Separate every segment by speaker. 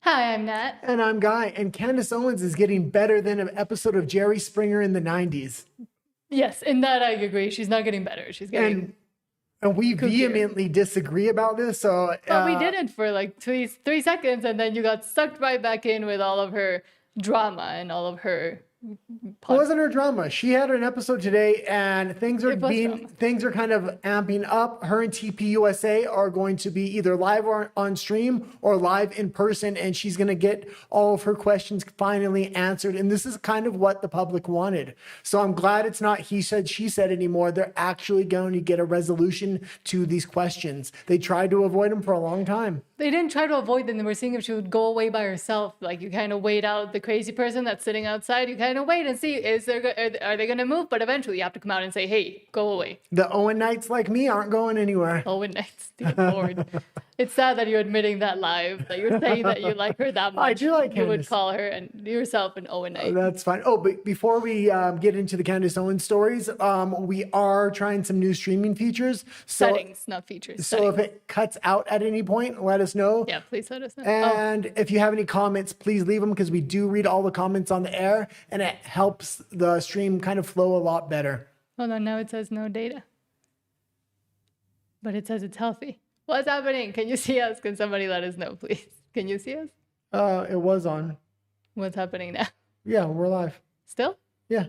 Speaker 1: Hi, I'm Nat.
Speaker 2: And I'm Guy. And Candace Owens is getting better than an episode of Jerry Springer in the 90s.
Speaker 1: Yes, in that I agree. She's not getting better. She's getting
Speaker 2: And we
Speaker 1: kookier.
Speaker 2: vehemently disagree about this. So,
Speaker 1: But we did it for like three seconds, and then you got sucked right back in with all of her drama and all of her.
Speaker 2: It wasn't her drama. She had an episode today, and things are kind of amping up. Her and TPUSA are going to be either live or on stream or live in person, and she's going to get all of her questions finally answered. And this is kind of what the public wanted. So I'm glad it's not he said, she said anymore. They're actually going to get a resolution to these questions. They tried to avoid them for a long time.
Speaker 1: They didn't try to avoid them. They were seeing if she would go away by herself. Like, you kind of wait out the crazy person that's sitting outside. You kind of wait and see, are they going to move? But eventually you have to come out and say, hey, go away.
Speaker 2: The Owen Knights like me aren't going anywhere.
Speaker 1: Owen Knights, dear Lord. It's sad that you're admitting that live, that you're saying that you like her that much.
Speaker 2: I do like Candace.
Speaker 1: You would call her and yourself an Owen Knight.
Speaker 2: That's fine. Oh, but before we get into the Candace Owens stories, we are trying some new streaming features.
Speaker 1: Settings, not features.
Speaker 2: So
Speaker 1: settings.
Speaker 2: if it cuts out at any point, let us know.
Speaker 1: Yeah, please let us know.
Speaker 2: And if you have any comments, please leave them because we do read all the comments on the air and it helps the stream kind of flow a lot better.
Speaker 1: Hold on, now it says no data. But it says it's healthy. What's happening? Can you see us? Can somebody let us know, please? Can you see us?
Speaker 2: It was on.
Speaker 1: What's happening now?
Speaker 2: Yeah, we're live.
Speaker 1: Still?
Speaker 2: Yeah.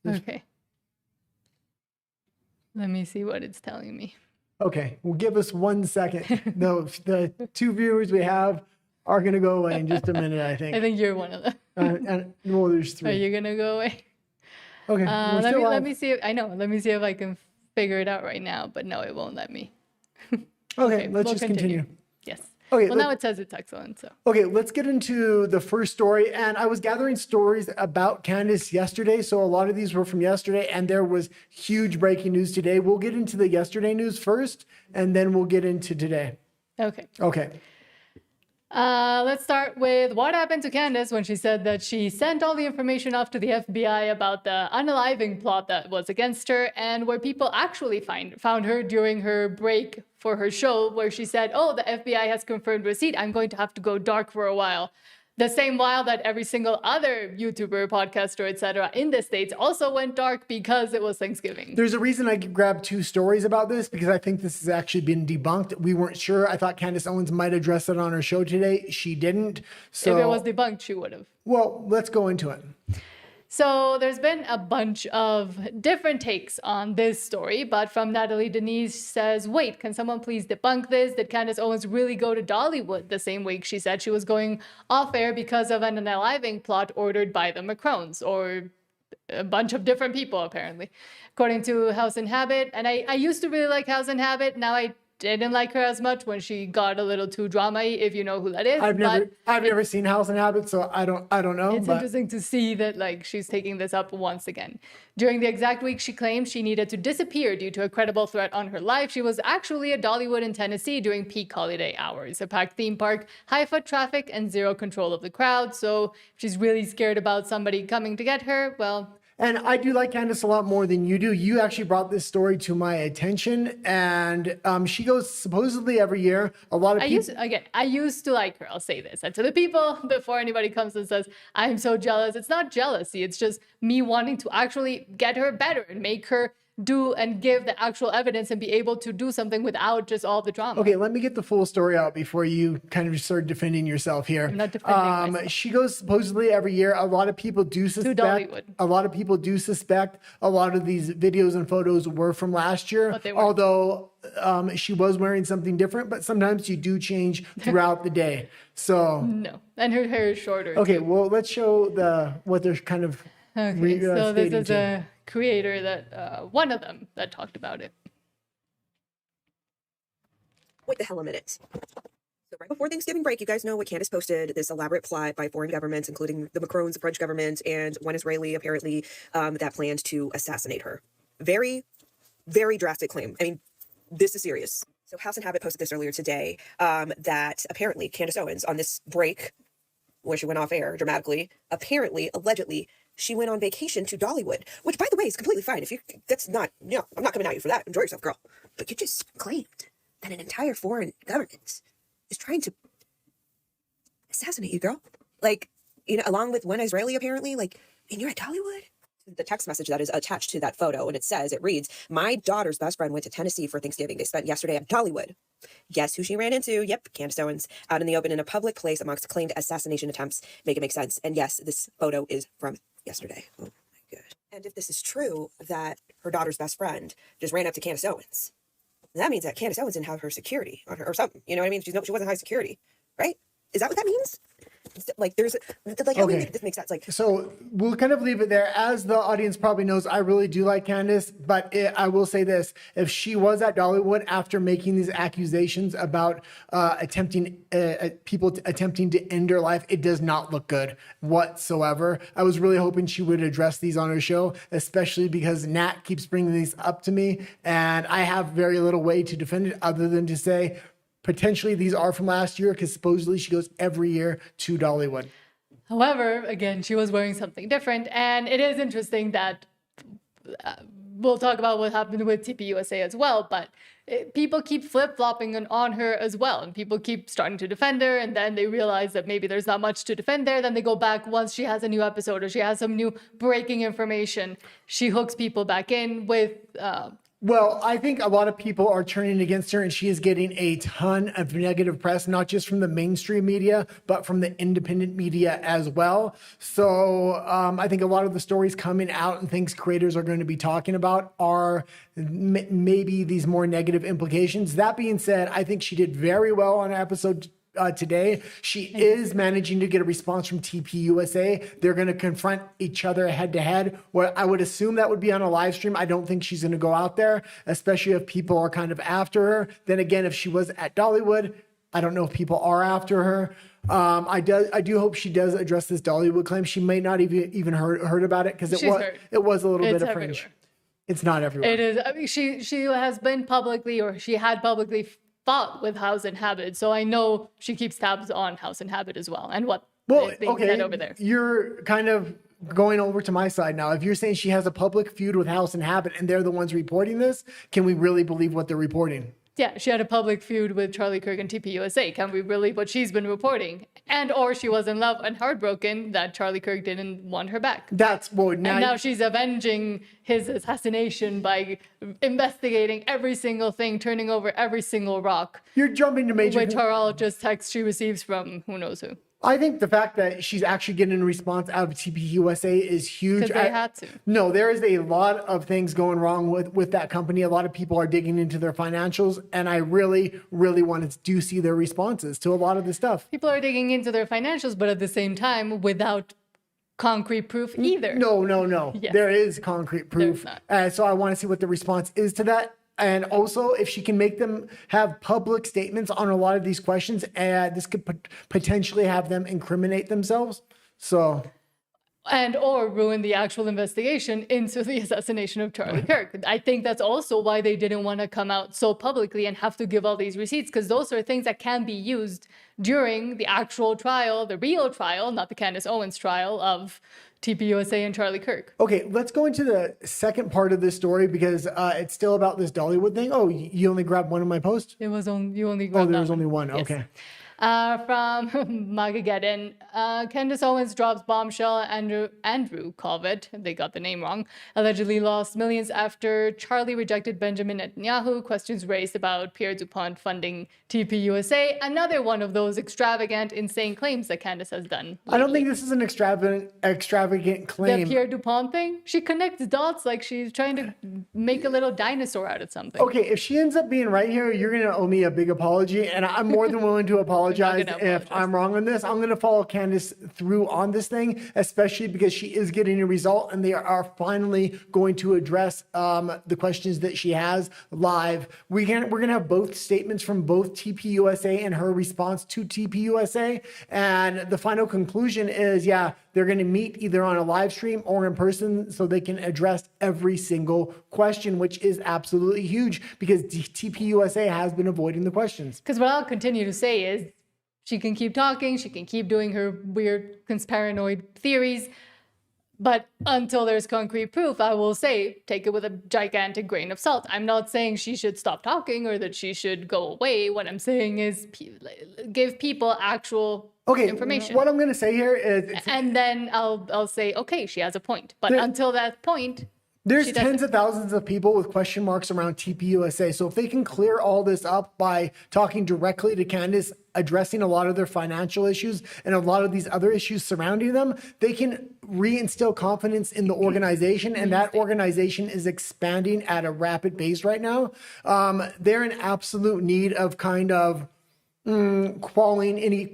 Speaker 1: Okay. Let me see what it's telling me.
Speaker 2: Okay, well, give us 1 second. The two viewers we have are going to go away in just a minute, I think.
Speaker 1: I think you're one of them.
Speaker 2: Well, there's three.
Speaker 1: Are you going to go away?
Speaker 2: Okay,
Speaker 1: let me see. Let me see if I can figure it out right now. But no, it won't let me.
Speaker 2: Okay, let's just continue.
Speaker 1: Yes.
Speaker 2: Okay.
Speaker 1: Well, now it says it's excellent. So.
Speaker 2: Okay, let's get into the first story. And I was gathering stories about Candace yesterday. So a lot of these were from yesterday, and there was huge breaking news today. We'll get into the yesterday news first, and then we'll get into today.
Speaker 1: Okay.
Speaker 2: Okay.
Speaker 1: Let's start with what happened to Candace when she said that she sent all the information off to the FBI about the unaliving plot that was against her, and where people actually found her during her break for her show, where she said, oh, the FBI has confirmed receipt. I'm going to have to go dark for a while. The same while that every single other YouTuber, podcaster, etc. in the States also went dark because it was Thanksgiving.
Speaker 2: There's a reason I grabbed two stories about this, because I think this has actually been debunked. We weren't sure. I thought Candace Owens might address it on her show today. She didn't. So
Speaker 1: if it was debunked, she would have.
Speaker 2: Well, let's go into it.
Speaker 1: So there's been a bunch of different takes on this story, but from Natalie Denise says, wait, can someone please debunk this? Did Candace Owens really go to Dollywood the same week she said she was going off air because of an unaliving plot ordered by the Macrones, or a bunch of different people, apparently, according to House and Habit? And I used to really like House and Habit. Now I didn't like her as much when she got a little too drama-y, if you know who that is.
Speaker 2: I've never seen House and Habit, so I don't know.
Speaker 1: It's interesting to see that, like, she's taking this up once again. During the exact week she claimed she needed to disappear due to a credible threat on her life, she was actually at Dollywood in Tennessee during peak holiday hours. A packed theme park, high foot traffic, and zero control of the crowd. So if she's really scared about somebody coming to get her, well...
Speaker 2: And I do like Candace a lot more than you do. You actually brought this story to my attention, and she goes supposedly every year. A lot of people...
Speaker 1: I used to like her, I'll say this. And to the people, before anybody comes and says, I'm so jealous, it's not jealousy. It's just me wanting to actually get her better and make her do and give the actual evidence and be able to do something without just all the drama.
Speaker 2: Okay, let me get the full story out before you kind of start defending yourself here.
Speaker 1: I'm not defending myself.
Speaker 2: She goes supposedly every year. A lot of people do suspect.
Speaker 1: To Dollywood.
Speaker 2: A lot of people do suspect a lot of these videos and photos were from last year.
Speaker 1: But they weren't.
Speaker 2: Although she was wearing something different, but sometimes you do change throughout the day. So
Speaker 1: no, and her hair is shorter.
Speaker 2: Okay,
Speaker 1: too.
Speaker 2: well, let's show what they're kind of.
Speaker 1: Okay, so this is a creator that one of them that talked about it.
Speaker 3: Wait the hell a minute. So right before Thanksgiving break, you guys know what Candace posted, this elaborate plot by foreign governments, including the Macrones, the French government, and one Israeli, apparently, that planned to assassinate her. Very, very drastic claim. I mean, this is serious. So House and Habit posted this earlier today, that apparently Candace Owens, on this break, where she went off air dramatically, apparently, allegedly, she went on vacation to Dollywood, which, by the way, is completely fine. I'm not coming at you for that. Enjoy yourself, girl. But you just claimed that an entire foreign government is trying to assassinate you, girl. Like, along with one Israeli, apparently, like, and you're at Dollywood? The text message that is attached to that photo, and it reads, my daughter's best friend went to Tennessee for Thanksgiving. They spent yesterday at Dollywood. Guess who she ran into? Yep, Candace Owens, out in the open in a public place amongst claimed assassination attempts. Make it make sense. And yes, this photo is from yesterday. Oh my God. And if this is true, that her daughter's best friend just ran up to Candace Owens, that means that Candace Owens didn't have her security on her or something. You know what I mean? She wasn't high security, right? Is that what that means? Like, there's like, how do we make this make sense? Like,
Speaker 2: so we'll kind of leave it there. As the audience probably knows, I really do like Candace, but I will say this: if she was at Dollywood after making these accusations about people attempting to end her life, it does not look good whatsoever. I was really hoping she would address these on her show, especially because Nat keeps bringing these up to me, and I have very little way to defend it other than to say, potentially these are from last year because supposedly she goes every year to Dollywood.
Speaker 1: However, again, she was wearing something different. And it is interesting that we'll talk about what happened with TPUSA as well, but people keep flip-flopping on her as well. And people keep starting to defend her, and then they realize that maybe there's not much to defend there. Then they go back once she has a new episode or she has some new breaking information. She hooks people back in with...
Speaker 2: Well, I think a lot of people are turning against her, and she is getting a ton of negative press, not just from the mainstream media, but from the independent media as well. So I think a lot of the stories coming out and things creators are going to be talking about are maybe these more negative implications. That being said, I think she did very well on episode today. She is managing to get a response from TPUSA. They're going to confront each other head to head. Well, I would assume that would be on a live stream. I don't think she's going to go out there, especially if people are kind of after her. Then again, if she was at Dollywood, I don't know if people are after her. I do hope she does address this Dollywood claim. She may not even heard about it because it was a little bit of fringe.
Speaker 1: Everywhere.
Speaker 2: It's not everywhere.
Speaker 1: It is. I mean, she has been publicly, or she had publicly fought with House and Habit, so I know she keeps tabs on House and Habit as well, and what they said over there.
Speaker 2: You're kind of going over to my side now. If you're saying she has a public feud with House and Habit and they're the ones reporting this, can we really believe what they're reporting?
Speaker 1: Yeah, she had a public feud with Charlie Kirk and TPUSA. Can we believe what she's been reporting? And or she was in love and heartbroken that Charlie Kirk didn't want her back.
Speaker 2: That's what
Speaker 1: and now she's avenging his assassination by investigating every single thing, turning over every single rock.
Speaker 2: You're jumping to major...
Speaker 1: Which are all just texts she receives from who knows who.
Speaker 2: I think the fact that she's actually getting a response out of TPUSA is huge.
Speaker 1: Because they had to.
Speaker 2: No, there is a lot of things going wrong with that company. A lot of people are digging into their financials, and I really, really want to see their responses to a lot of this stuff.
Speaker 1: People are digging into their financials, but at the same time, without concrete proof either.
Speaker 2: No.
Speaker 1: Yes.
Speaker 2: There is concrete proof. So I want to see what the response is to that. And also, if she can make them have public statements on a lot of these questions, this could potentially have them incriminate themselves. So,
Speaker 1: and or ruin the actual investigation into the assassination of Charlie Kirk. I think that's also why they didn't want to come out so publicly and have to give all these receipts, because those are things that can be used during the actual trial, the real trial, not the Candace Owens trial of TPUSA and Charlie Kirk.
Speaker 2: Okay, let's go into the second part of this story because it's still about this Dollywood thing. Oh, you only grabbed one of my posts?
Speaker 1: It was you only grabbed
Speaker 2: there was only one.
Speaker 1: Yes.
Speaker 2: Okay.
Speaker 1: From Magageddon, Candace Owens drops bombshell. Andrew Kovic, they got the name wrong, allegedly lost millions after Charlie rejected Benjamin Netanyahu. Questions raised about Pierre DuPont funding TPUSA. Another one of those extravagant, insane claims that Candace has done lately.
Speaker 2: I don't think this is an extravagant claim.
Speaker 1: The Pierre DuPont thing? She connects dots like she's trying to make a little dinosaur out of something.
Speaker 2: Okay, if she ends up being right here, you're going to owe me a big apology, and I'm more than willing to apologize if I'm wrong on this. I'm going to follow Candace through on this thing, especially because she is getting a result and they are finally going to address the questions that she has live. We're going to have both statements from both TPUSA and her response to TPUSA. And the final conclusion is, they're going to meet either on a live stream or in person so they can address every single question, which is absolutely huge because TPUSA has been avoiding the questions.
Speaker 1: Because what I'll continue to say is, she can keep talking, she can keep doing her weird conspiranoid theories, but until there's concrete proof, I will say, take it with a gigantic grain of salt. I'm not saying she should stop talking or that she should go away. What I'm saying is give people actual
Speaker 2: Okay,
Speaker 1: information.
Speaker 2: what I'm going to say here is,
Speaker 1: And then I'll say, okay, she has a point. But until that point,
Speaker 2: there's tens of thousands of people with question marks around TPUSA. So if they can clear all this up by talking directly to Candace, addressing a lot of their financial issues and a lot of these other issues surrounding them, they can reinstill confidence in the organization. And that organization is expanding at a rapid pace right now. They're in absolute need of kind of quelling any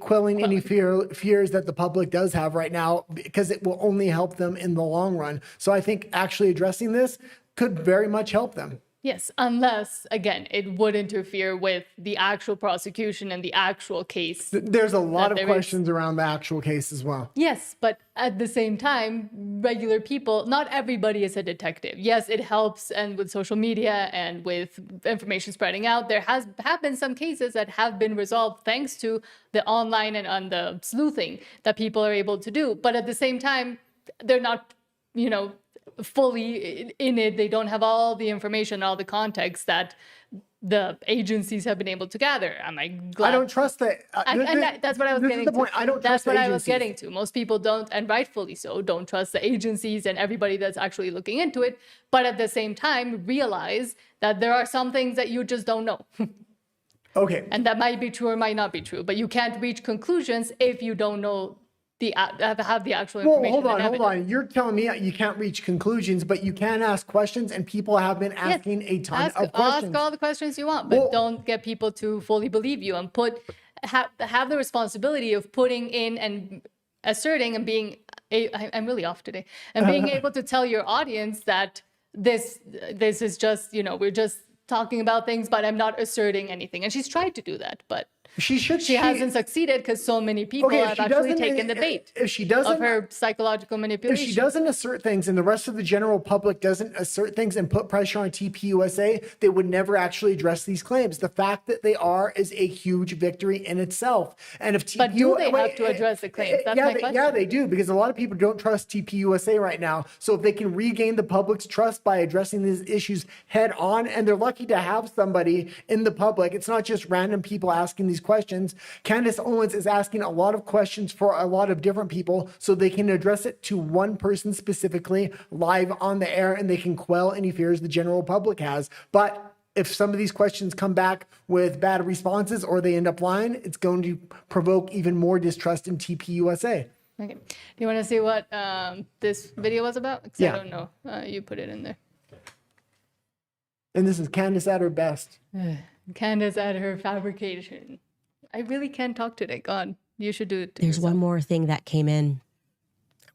Speaker 2: fears that the public does have right now, because it will only help them in the long run. So I think actually addressing this could very much help them.
Speaker 1: Yes, unless, again, it would interfere with the actual prosecution and the actual case.
Speaker 2: There's a lot of questions around the actual case as well.
Speaker 1: Yes, but at the same time, regular people, not everybody is a detective. Yes, it helps, and with social media and with information spreading out, there have been some cases that have been resolved thanks to the online and on the sleuthing that people are able to do. But at the same time, they're not, fully in it. They don't have all the information, all the context that the agencies have been able to gather. Am I glad?
Speaker 2: I don't trust that.
Speaker 1: That's what I was getting to.
Speaker 2: Point. I don't trust
Speaker 1: That's what
Speaker 2: the
Speaker 1: I was
Speaker 2: agencies.
Speaker 1: getting to. Most people don't, and rightfully so, don't trust the agencies and everybody that's actually looking into it. But at the same time, realize that there are some things that you just don't know.
Speaker 2: Okay.
Speaker 1: And that might be true or might not be true. But you can't reach conclusions if you don't know have the actual information.
Speaker 2: Well, hold on. You're telling me you can't reach conclusions, but you can ask questions, and people have been asking a ton of questions.
Speaker 1: Ask all the questions you want, but don't get people to fully believe you, and have the responsibility of putting in and asserting and being. I'm really off today, and being able to tell your audience that this is just we're just talking about things, but I'm not asserting anything. And she's tried to do that, but she hasn't succeeded because so many people have actually taken the bait of her psychological manipulation.
Speaker 2: If she doesn't assert things and the rest of the general public doesn't assert things and put pressure on TPUSA, they would never actually address these claims. The fact that they are is a huge victory in itself. And if
Speaker 1: but do they have to address the claims? That's my question.
Speaker 2: Yeah, they do, because a lot of people don't trust TPUSA right now. So if they can regain the public's trust by addressing these issues head on, and they're lucky to have somebody in the public, it's not just random people asking these questions. Candace Owens is asking a lot of questions for a lot of different people so they can address it to one person specifically live on the air, and they can quell any fears the general public has. But if some of these questions come back with bad responses or they end up lying, it's going to provoke even more distrust in TPUSA.
Speaker 1: Okay. Do you want to see what this video was about? Because
Speaker 2: Yeah.
Speaker 1: I don't know. You put it in there.
Speaker 2: And this is Candace at her best.
Speaker 1: Candace at her fabrication. I really can't talk today. God, you should do it.
Speaker 4: There's one more thing that came in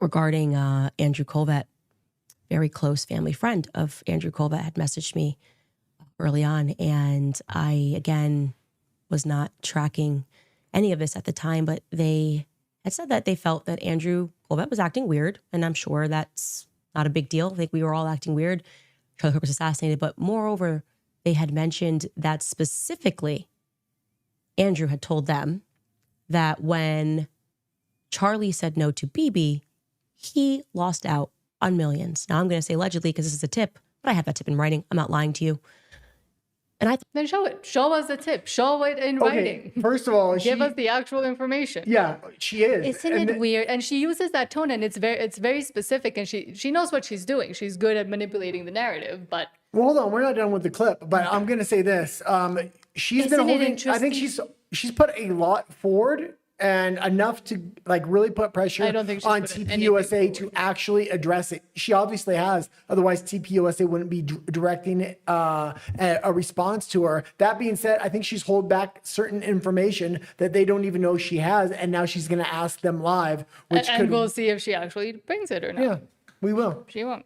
Speaker 4: regarding Andrew Colvett. Very close family friend of Andrew Colvett had messaged me early on. And I, again, was not tracking any of this at the time, but they had said that they felt that Andrew Colvett was acting weird. And I'm sure that's not a big deal. I think we were all acting weird. Charlie Kirk was assassinated. But moreover, they had mentioned that specifically Andrew had told them that when Charlie said no to Bibi, he lost out on millions. Now I'm going to say allegedly because this is a tip, but I have that tip in writing. I'm not lying to you. And
Speaker 1: then show it. Show us the tip. Show it in writing.
Speaker 2: First of all,
Speaker 1: give us the actual information.
Speaker 2: Yeah, she is.
Speaker 1: Isn't it weird? And she uses that tone, and it's very specific, and she knows what she's doing. She's good at manipulating the narrative, but.
Speaker 2: Well, hold on, we're not done with the clip, but I'm going to say this. She's been holding, I think she's put a lot forward and enough to really put pressure on TPUSA to actually address it. She obviously has, otherwise TPUSA wouldn't be directing a response to her. That being said, I think she's held back certain information that they don't even know she has, and now she's going to ask them live,
Speaker 1: and we'll see if she actually brings it or not.
Speaker 2: Yeah, we will.
Speaker 1: She won't.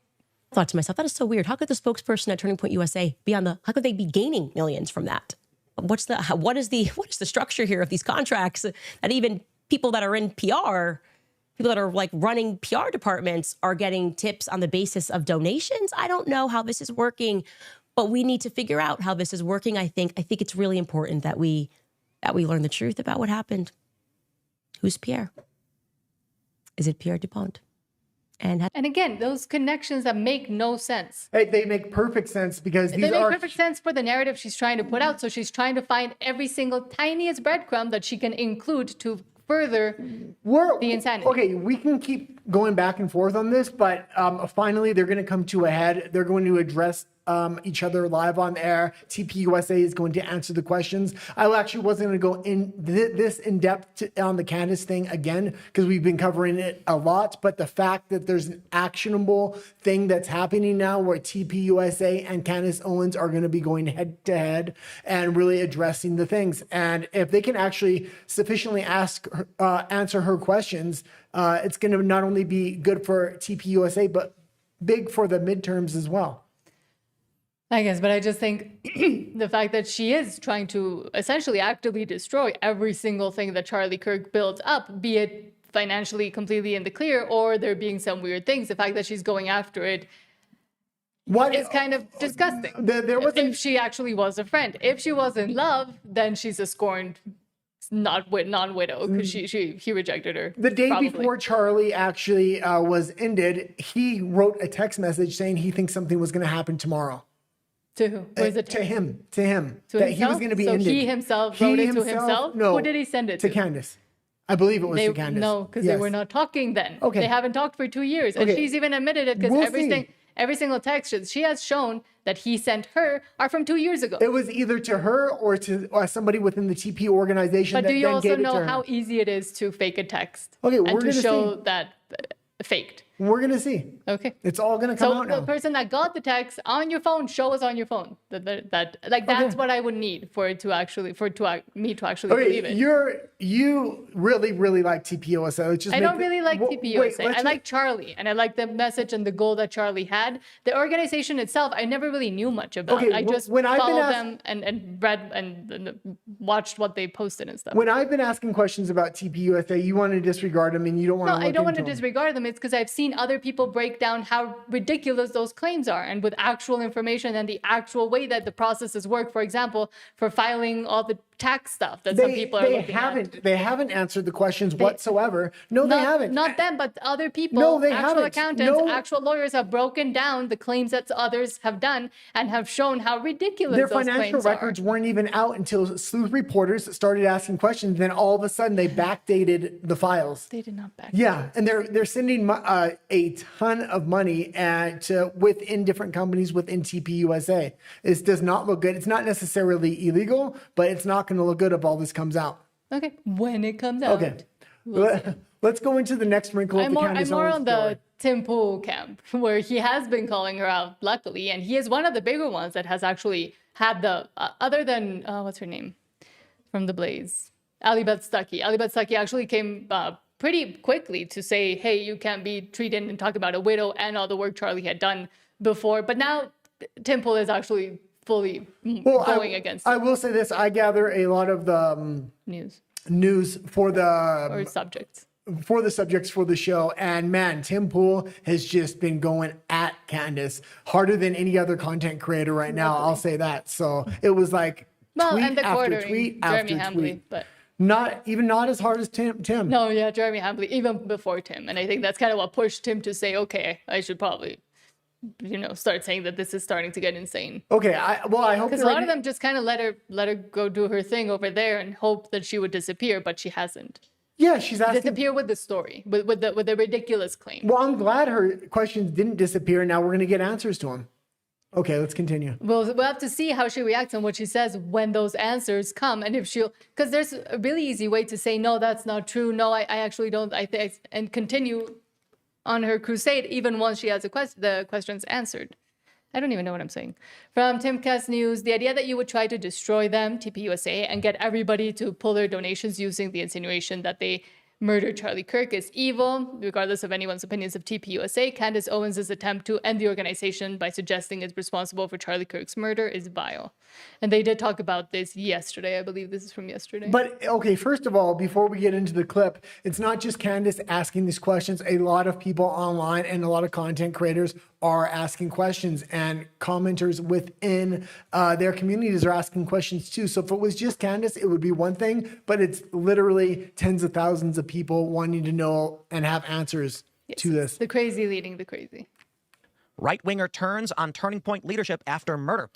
Speaker 4: I thought to myself, that is so weird. How could the spokesperson at Turning Point USA be how could they be gaining millions from that? What is the structure here of these contracts that even people that are in PR, people that are running PR departments are getting tips on the basis of donations? I don't know how this is working, but we need to figure out how this is working. I think it's really important that we learn the truth about what happened. Who's Pierre? Is it Pierre Dupont? And
Speaker 1: again, those connections that make no sense.
Speaker 2: They make perfect sense because
Speaker 1: they make perfect sense for the narrative she's trying to put out. So she's trying to find every single tiniest breadcrumb that she can include to further the insanity.
Speaker 2: Okay, we can keep going back and forth on this, but finally they're going to come to a head. They're going to address each other live on air. TPUSA is going to answer the questions. I actually wasn't going to go in this in depth on the Candace thing again because we've been covering it a lot. But the fact that there's an actionable thing that's happening now where TPUSA and Candace Owens are going to be going head to head and really addressing the things. And if they can actually sufficiently answer her questions, it's going to not only be good for TPUSA, but big for the midterms as well.
Speaker 1: I guess, but I just think the fact that she is trying to essentially actively destroy every single thing that Charlie Kirk built up, be it financially completely in the clear or there being some weird things, the fact that she's going after it is kind of disgusting. If she actually was a friend. If she was in love, then she's a scorned non-widow because he rejected her.
Speaker 2: The day before Charlie actually was ended, he wrote a text message saying he thinks something was going to happen tomorrow.
Speaker 1: To who? Was it
Speaker 2: to him? To
Speaker 1: that
Speaker 2: himself? He was going to be ended.
Speaker 1: He himself wrote it to himself?
Speaker 2: No.
Speaker 1: Who did he send it to?
Speaker 2: To Candace. I believe it was to Candace.
Speaker 1: No, because they were not talking then.
Speaker 2: Okay.
Speaker 1: They haven't talked for 2 years. And she's even admitted it because every single text she has shown that he sent her are from 2 years ago.
Speaker 2: It was either to her or to somebody within the TP organization.
Speaker 1: But do you also know how easy it is to fake a text?
Speaker 2: Okay,
Speaker 1: and to show that faked?
Speaker 2: We're going to see.
Speaker 1: Okay.
Speaker 2: It's all going to come out now.
Speaker 1: So the person that got the text on your phone, show us on your phone. That's what I would need for me to actually believe it.
Speaker 2: You really like TPUSA.
Speaker 1: I don't really like TPUSA. I like Charlie, and I like the message and the goal that Charlie had. The organization itself, I never really knew much about. I just followed them and read and watched what they posted and stuff.
Speaker 2: When I've been asking questions about TPUSA, you want to disregard them and you don't want to look
Speaker 1: I don't want to
Speaker 2: into them.
Speaker 1: disregard them. It's because I've seen other people break down how ridiculous those claims are, and with actual information and the actual way that the processes work. For example, for filing all the tax stuff that some people are looking at.
Speaker 2: They haven't answered the questions whatsoever. No, they haven't.
Speaker 1: Not them, but other people.
Speaker 2: No, they
Speaker 1: actual
Speaker 2: haven't.
Speaker 1: accountants, actual lawyers have broken down the claims that others have done and have shown how ridiculous
Speaker 2: their
Speaker 1: those
Speaker 2: financial
Speaker 1: claims
Speaker 2: records weren't even out until sleuth reporters started asking questions. Then all of a sudden they backdated the files.
Speaker 1: They did not backdate.
Speaker 2: Yeah, and they're sending a ton of money to within different companies within TPUSA. This does not look good. It's not necessarily illegal, but it's not going to look good if all this comes out.
Speaker 1: Okay, when it comes out.
Speaker 2: Okay, let's go into the next wrinkle of the Candace
Speaker 1: I'm more
Speaker 2: Owens
Speaker 1: on
Speaker 2: story.
Speaker 1: the Tim Pool camp, where he has been calling her out, luckily, and he is one of the bigger ones that has actually had the, other than, what's her name, from The Blaze, Alibeth Stuckey. Alibeth Stuckey actually came pretty quickly to say, hey, you can't be treated and talk about a widow and all the work Charlie had done before. But now Tim Pool is actually fully going against it.
Speaker 2: I will say this. I gather a lot of the news for the
Speaker 1: subjects
Speaker 2: for the show. And man, Tim Pool has just been going at Candace harder than any other content creator right now. I'll say that. So it was like tweet after tweet after tweet.
Speaker 1: But
Speaker 2: not as hard as Tim.
Speaker 1: No, yeah, Jeremy Hambley, even before Tim. And I think that's kind of what pushed Tim to say, okay, I should probably start saying that this is starting to get insane.
Speaker 2: Okay, I hope
Speaker 1: because a lot of them just kind of let her go do her thing over there and hope that she would disappear, but she hasn't.
Speaker 2: Yeah, she's asking
Speaker 1: disappear with the story, with the ridiculous claim.
Speaker 2: Well, I'm glad her questions didn't disappear. Now we're going to get answers to them. Okay, let's continue.
Speaker 1: We'll have to see how she reacts and what she says when those answers come, and if because there's a really easy way to say no, that's not true. No, I actually don't. And continue on her crusade even once she has the questions answered. I don't even know what I'm saying. From Timcast News, the idea that you would try to destroy them, TPUSA, and get everybody to pull their donations using the insinuation that they murdered Charlie Kirk is evil, regardless of anyone's opinions of TPUSA. Candace Owens' attempt to end the organization by suggesting it's responsible for Charlie Kirk's murder is vile. And they did talk about this yesterday. I believe this is from yesterday.
Speaker 2: But, okay, first of all, before we get into the clip, it's not just Candace asking these questions. A lot of people online and a lot of content creators are asking questions, and commenters within their communities are asking questions too. So if it was just Candace, it would be one thing, but it's literally tens of thousands of people wanting to know and have answers to this.
Speaker 1: The crazy leading the crazy.
Speaker 5: Right-winger turns on Turning Point leadership after murder.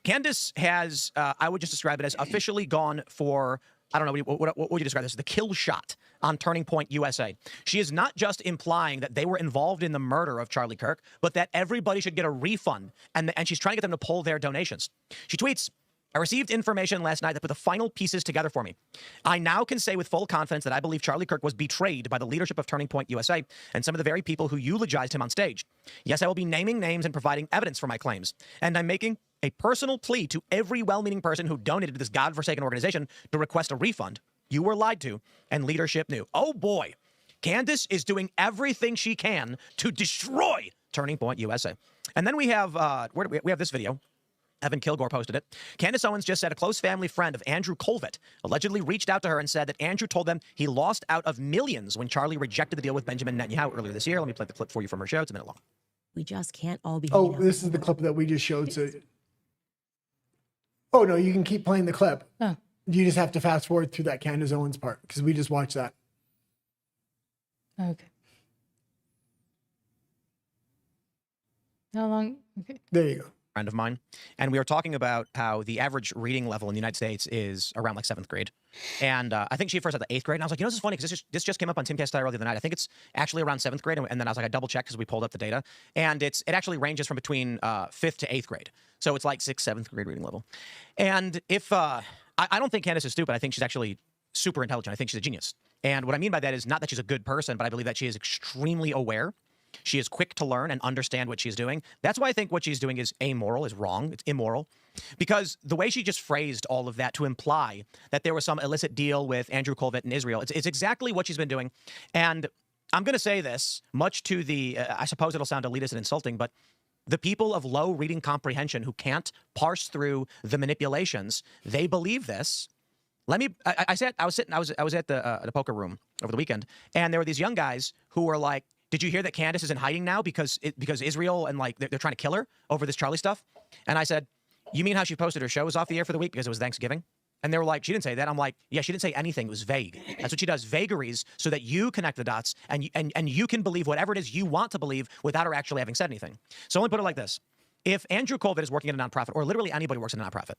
Speaker 5: Candace has, I would just describe it as officially gone for I don't know, what would you describe this as? The kill shot on Turning Point USA. She is not just implying that they were involved in the murder of Charlie Kirk, but that everybody should get a refund. And she's trying to get them to pull their donations. She tweets, I received information last night that put the final pieces together for me. I now can say with full confidence that I believe Charlie Kirk was betrayed by the leadership of Turning Point USA and some of the very people who eulogized him on stage. Yes, I will be naming names and providing evidence for my claims. And I'm making a personal plea to every well-meaning person who donated to this godforsaken organization to request a refund. You were lied to, and leadership knew. Oh boy, Candace is doing everything she can to destroy Turning Point USA. And then we have, we have this video. Evan Kilgore posted it. Candace Owens just said a close family friend of Andrew Colvett allegedly reached out to her and said that Andrew told them he lost out of millions when Charlie rejected the deal with Benjamin Netanyahu earlier this year. Let me play the clip for you from her show. It's a minute long.
Speaker 4: We just can't all be.
Speaker 2: Oh, this is the clip that we just showed. So, oh no, you can keep playing the clip.
Speaker 1: Oh.
Speaker 2: You just have to fast forward through that Candace Owens part because we just watched that.
Speaker 1: Okay. How long? Okay.
Speaker 2: There you go.
Speaker 5: Friend of mine, and we were talking about how the average reading level in the United States is around like 7th grade, and I think she first had the 8th grade, and I was like, you know, this is funny because this just came up on Timcast earlier the other night. I think it's actually around 7th grade, and then I was like, I double checked because we pulled up the data, and it actually ranges from between 5th to 8th grade, so it's like 6th, 7th grade reading level. And if I don't think Candace is stupid, I think she's actually super intelligent. I think she's a genius, and what I mean by that is not that she's a good person, but I believe that she is extremely aware. She is quick to learn and understand what she's doing. That's why I think what she's doing is amoral, is wrong. It's immoral. Because the way she just phrased all of that to imply that there was some illicit deal with Andrew Colvett in Israel, it's exactly what she's been doing. And I'm going to say this, much to the, I suppose it'll sound elitist and insulting, but the people of low reading comprehension who can't parse through the manipulations, they believe this. Let me, I was at the poker room over the weekend, and there were these young guys who were like, did you hear that Candace is in hiding now because Israel and like they're trying to kill her over this Charlie stuff? And I said, you mean how she posted her show was off the air for the week because it was Thanksgiving? And they were like, she didn't say that. I'm like, yeah, she didn't say anything. It was vague. That's what she does, vagaries, so that you connect the dots and you can believe whatever it is you want to believe without her actually having said anything. So let me put it like this. If Andrew Colvett is working at a nonprofit, or literally anybody works in a nonprofit,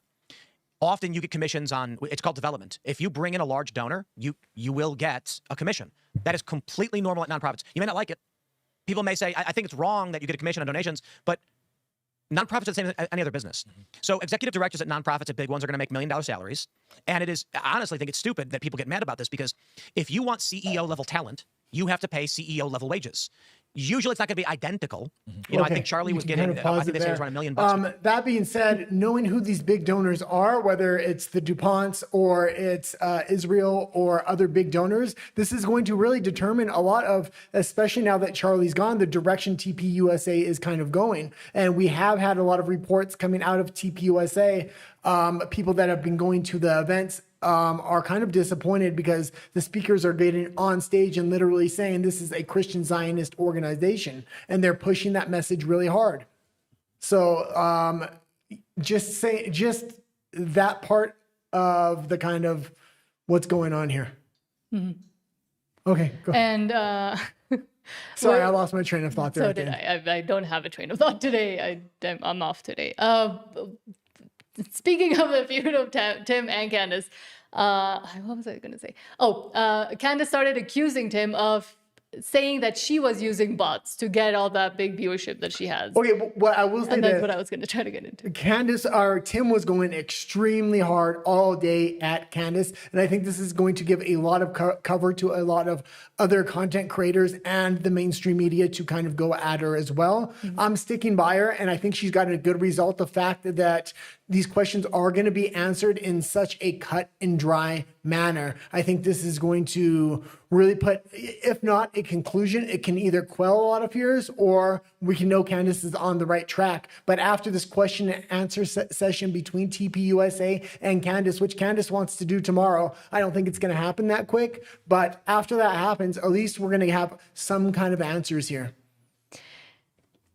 Speaker 5: often you get commissions on, it's called development. If you bring in a large donor, you will get a commission. That is completely normal at nonprofits. You may not like it. People may say, I think it's wrong that you get a commission on donations, but nonprofits are the same as any other business. So executive directors at nonprofits, at big ones, are going to make $1 million salaries. And it is, I honestly think it's stupid that people get mad about this because if you want CEO level talent, you have to pay CEO level wages. Usually it's not going to be identical. You know, I think Charlie was getting, I think they say it was around $1 million.
Speaker 2: That being said, knowing who these big donors are, whether it's the DuPonts or it's Israel or other big donors, this is going to really determine a lot of, especially now that Charlie's gone, the direction TPUSA is kind of going. And we have had a lot of reports coming out of TPUSA, people that have been going to the events are kind of disappointed because the speakers are getting on stage and literally saying this is a Christian Zionist organization, and they're pushing that message really hard. So just that part of the kind of what's going on here. Mm-hmm. Okay, go.
Speaker 1: And
Speaker 2: sorry, I lost my train of thought there.
Speaker 1: So did I. I don't have a train of thought today. I'm off today. Speaking of the feud of Tim and Candace, what was I going to say? Candace started accusing Tim of saying that she was using bots to get all that big viewership that she has.
Speaker 2: Okay, what I will say,
Speaker 1: and that's what I was going to try to get into.
Speaker 2: Tim was going extremely hard all day at Candace, and I think this is going to give a lot of cover to a lot of other content creators and the mainstream media to kind of go at her as well. Mm-hmm. I'm sticking by her, and I think she's gotten a good result. The fact that these questions are going to be answered in such a cut and dry manner. I think this is going to really put, if not a conclusion, it can either quell a lot of fears or we can know Candace is on the right track. But after this question and answer session between TPUSA and Candace, which Candace wants to do tomorrow, I don't think it's going to happen that quick. But after that happens, at least we're going to have some kind of answers here.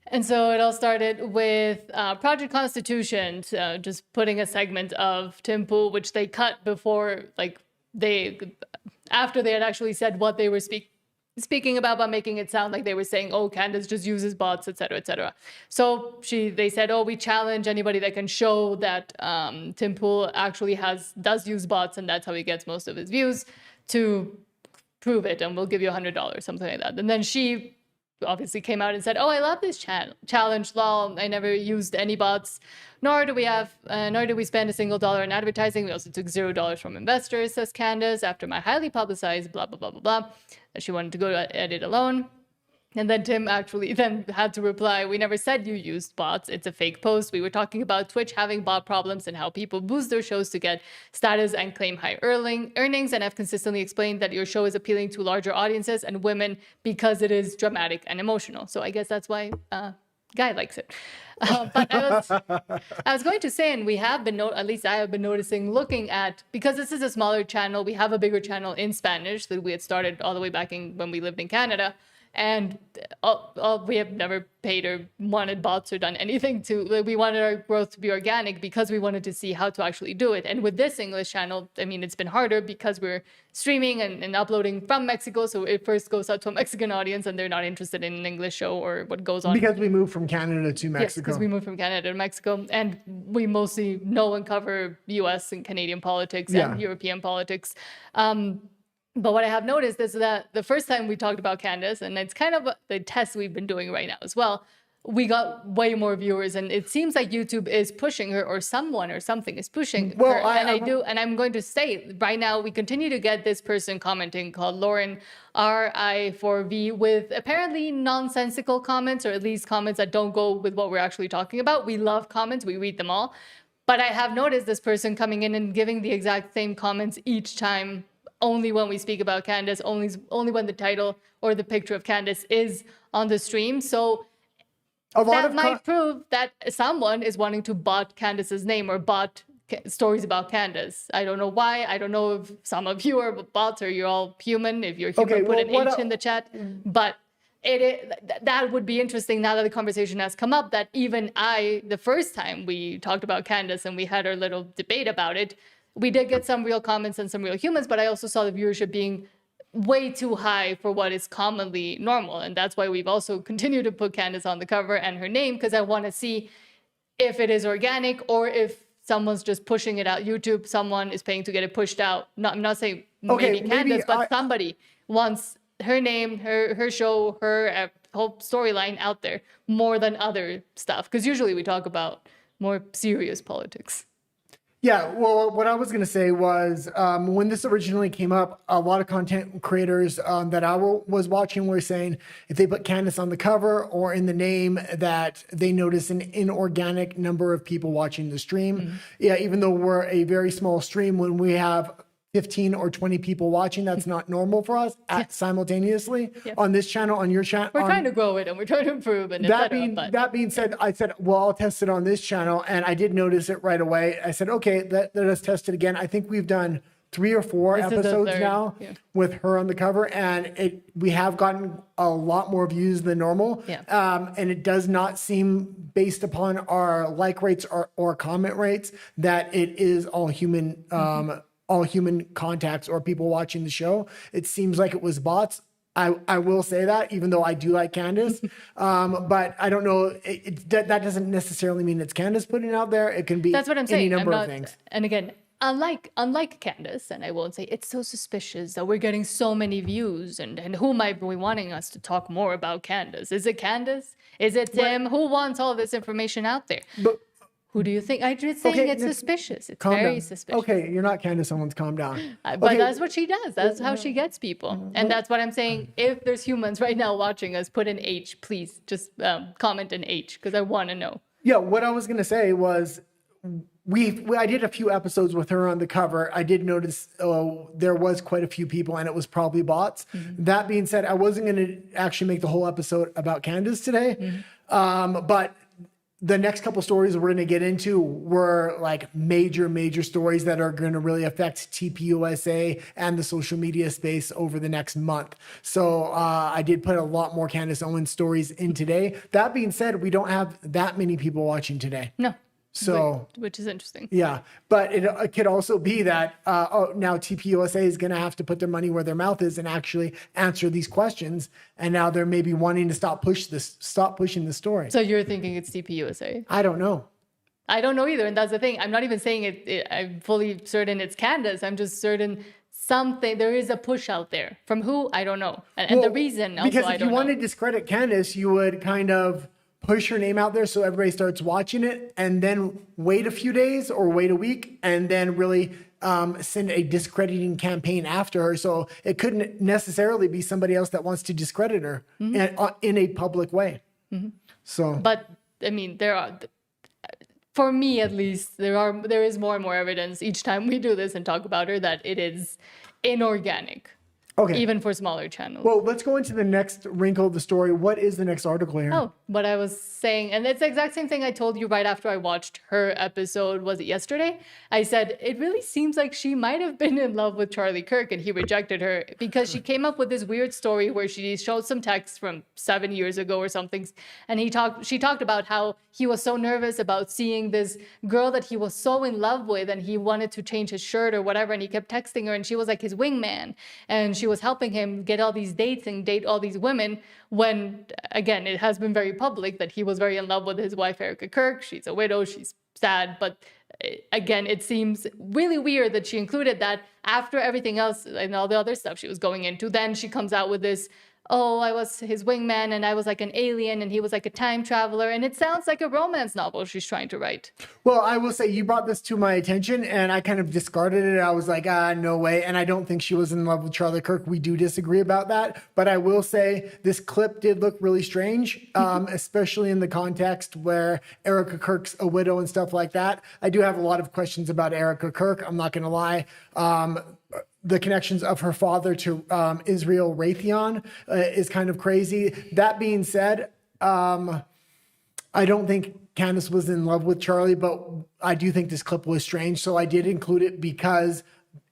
Speaker 1: And so it all started with Project Constitution, just putting a segment of Tim Pool, which they cut before, after they had actually said what they were speaking about, but making it sound like they were saying, oh, Candace just uses bots, et cetera, et cetera. So they said, oh, we challenge anybody that can show that Tim Pool actually does use bots, and that's how he gets most of his views, to prove it, and we'll give you $100, something like that. And then she obviously came out and said, oh, I love this challenge, lol. I never used any bots, nor do we spend a single dollar in advertising. We also took $0 from investors, says Candace, after my highly publicized blah, blah, blah, blah, blah. And she wanted to go at it alone. And then Tim actually then had to reply, we never said you used bots. It's a fake post. We were talking about Twitch having bot problems and how people boost their shows to get status and claim high earnings. And I've consistently explained that your show is appealing to larger audiences and women because it is dramatic and emotional. So I guess that's why Guy likes it. But I was going to say, and we have been, at least I have been noticing, looking at, because this is a smaller channel, we have a bigger channel in Spanish that we had started all the way back when we lived in Canada. And we have never paid or wanted bots or done anything we wanted our growth to be organic because we wanted to see how to actually do it. And with this English channel, I mean, it's been harder because we're streaming and uploading from Mexico. So it first goes out to a Mexican audience and they're not interested in an English show or what goes on.
Speaker 2: Because we moved from Canada to Mexico.
Speaker 1: Yes, because we moved from Canada to Mexico. And we mostly know and cover US and Canadian politics and European politics. But what I have noticed is that the first time we talked about Candace, and it's kind of the test we've been doing right now as well, we got way more viewers, and it seems like YouTube is pushing her, or someone or something is pushing her. And I'm going to say right now, we continue to get this person commenting called Lauren RI4V with apparently nonsensical comments, or at least comments that don't go with what we're actually talking about. We love comments, we read them all. But I have noticed this person coming in and giving the exact same comments each time, only when we speak about Candace, only when the title or the picture of Candace is on the stream. So that might prove that someone is wanting to bot Candace's name or bot stories about Candace. I don't know why. I don't know if some of you are bots or you're all human. If you're human, put an H in the chat. But that would be interesting now that the conversation has come up, that even the first time we talked about Candace and we had our little debate about it, we did get some real comments and some real humans, but I also saw the viewership being way too high for what is commonly normal. And that's why we've also continued to put Candace on the cover and her name, because I want to see if it is organic or if someone's just pushing it out. YouTube, someone is paying to get it pushed out. I'm not saying maybe Candace, but somebody wants her name, her show, her whole storyline out there more than other stuff. Because usually we talk about more serious politics.
Speaker 2: Yeah, well, what I was going to say was when this originally came up, a lot of content creators that I was watching were saying if they put Candace on the cover or in the name, that they notice an inorganic number of people watching the stream. Mm-hmm. Yeah, even though we're a very small stream, when we have 15 or 20 people watching, that's not normal for us simultaneously on this channel, on your channel.
Speaker 1: We're trying to grow it and we're trying to improve it.
Speaker 2: That being said, I said, well, I'll test it on this channel. And I did notice it right away. I said, okay, let us test it again. I think we've done 3 or 4 episodes now with her on the cover, and we have gotten a lot more views than normal. And it does not seem, based upon our like rates or comment rates, that it is all human all human contacts or people watching the show. It seems like it was bots. I will say that, even though I do like Candace, but I don't know. That doesn't necessarily mean it's Candace putting it out there. It can be
Speaker 1: that's what I'm saying.
Speaker 2: Any number of things.
Speaker 1: And again, unlike Candace, and I won't say it's so suspicious that we're getting so many views, and who might be wanting us to talk more about Candace? Is it Candace? Is it Tim? Who wants all this information out there? Who do you think? I'm just saying it's suspicious. It's very suspicious.
Speaker 2: Okay, you're not Candace Owens. Calm down.
Speaker 1: But that's what she does. That's how she gets people. And that's what I'm saying. If there's humans right now watching us, put an H, please. Just comment an H, because I want to know.
Speaker 2: Yeah, what I was going to say was I did a few episodes with her on the cover. I did notice there was quite a few people, and it was probably bots. Mm-hmm. That being said, I wasn't going to actually make the whole episode about Candace today. Mm-hmm. But the next couple stories we're going to get into were like major stories that are going to really affect TPUSA and the social media space over the next month. So I did put a lot more Candace Owens stories in today. That being said, we don't have that many people watching today.
Speaker 1: No.
Speaker 2: So,
Speaker 1: which is interesting.
Speaker 2: yeah, but it could also be that now TPUSA is going to have to put their money where their mouth is and actually answer these questions. And now they're maybe wanting to stop pushing the story.
Speaker 1: So you're thinking it's TPUSA?
Speaker 2: I don't know.
Speaker 1: I don't know either, and that's the thing. I'm not even saying I'm fully certain it's Candace. I'm just certain there is a push out there. From who? I don't know. And the reason also,
Speaker 2: because
Speaker 1: I
Speaker 2: if
Speaker 1: don't
Speaker 2: you want
Speaker 1: know.
Speaker 2: to discredit Candace, you would kind of push her name out there so everybody starts watching it, and then wait a few days or wait a week, and then really send a discrediting campaign after her. So it couldn't necessarily be somebody else that wants to discredit her in a public way. So,
Speaker 1: But I mean, for me at least, there is more and more evidence each time we do this and talk about her that it is inorganic.
Speaker 2: okay.
Speaker 1: Even for smaller channels.
Speaker 2: Well, let's go into the next wrinkle of the story. What is the next article here?
Speaker 1: Oh, what I was saying, and it's the exact same thing I told you right after I watched her episode, was it yesterday? I said, it really seems like she might have been in love with Charlie Kirk and he rejected her because she came up with this weird story where she showed some text from 7 years ago or something. And she talked about how he was so nervous about seeing this girl that he was so in love with and he wanted to change his shirt or whatever. And he kept texting her and she was like his wingman. And she was helping him get all these dates and date all these women when, again, it has been very public that he was very in love with his wife, Erica Kirk. She's a widow. She's sad. But again, it seems really weird that she included that after everything else and all the other stuff she was going into. Then she comes out with this, oh, I was his wingman and I was like an alien and he was like a time traveler. And it sounds like a romance novel she's trying to write.
Speaker 2: Well, I will say you brought this to my attention and I kind of discarded it. I was like, no way. And I don't think she was in love with Charlie Kirk. We do disagree about that. But I will say this clip did look really strange, especially in the context where Erica Kirk's a widow and stuff like that. I do have a lot of questions about Erica Kirk. I'm not going to lie. The connections of her father to Israel Raytheon is kind of crazy. That being said, I don't think Candace was in love with Charlie, but I do think this clip was strange. So I did include it because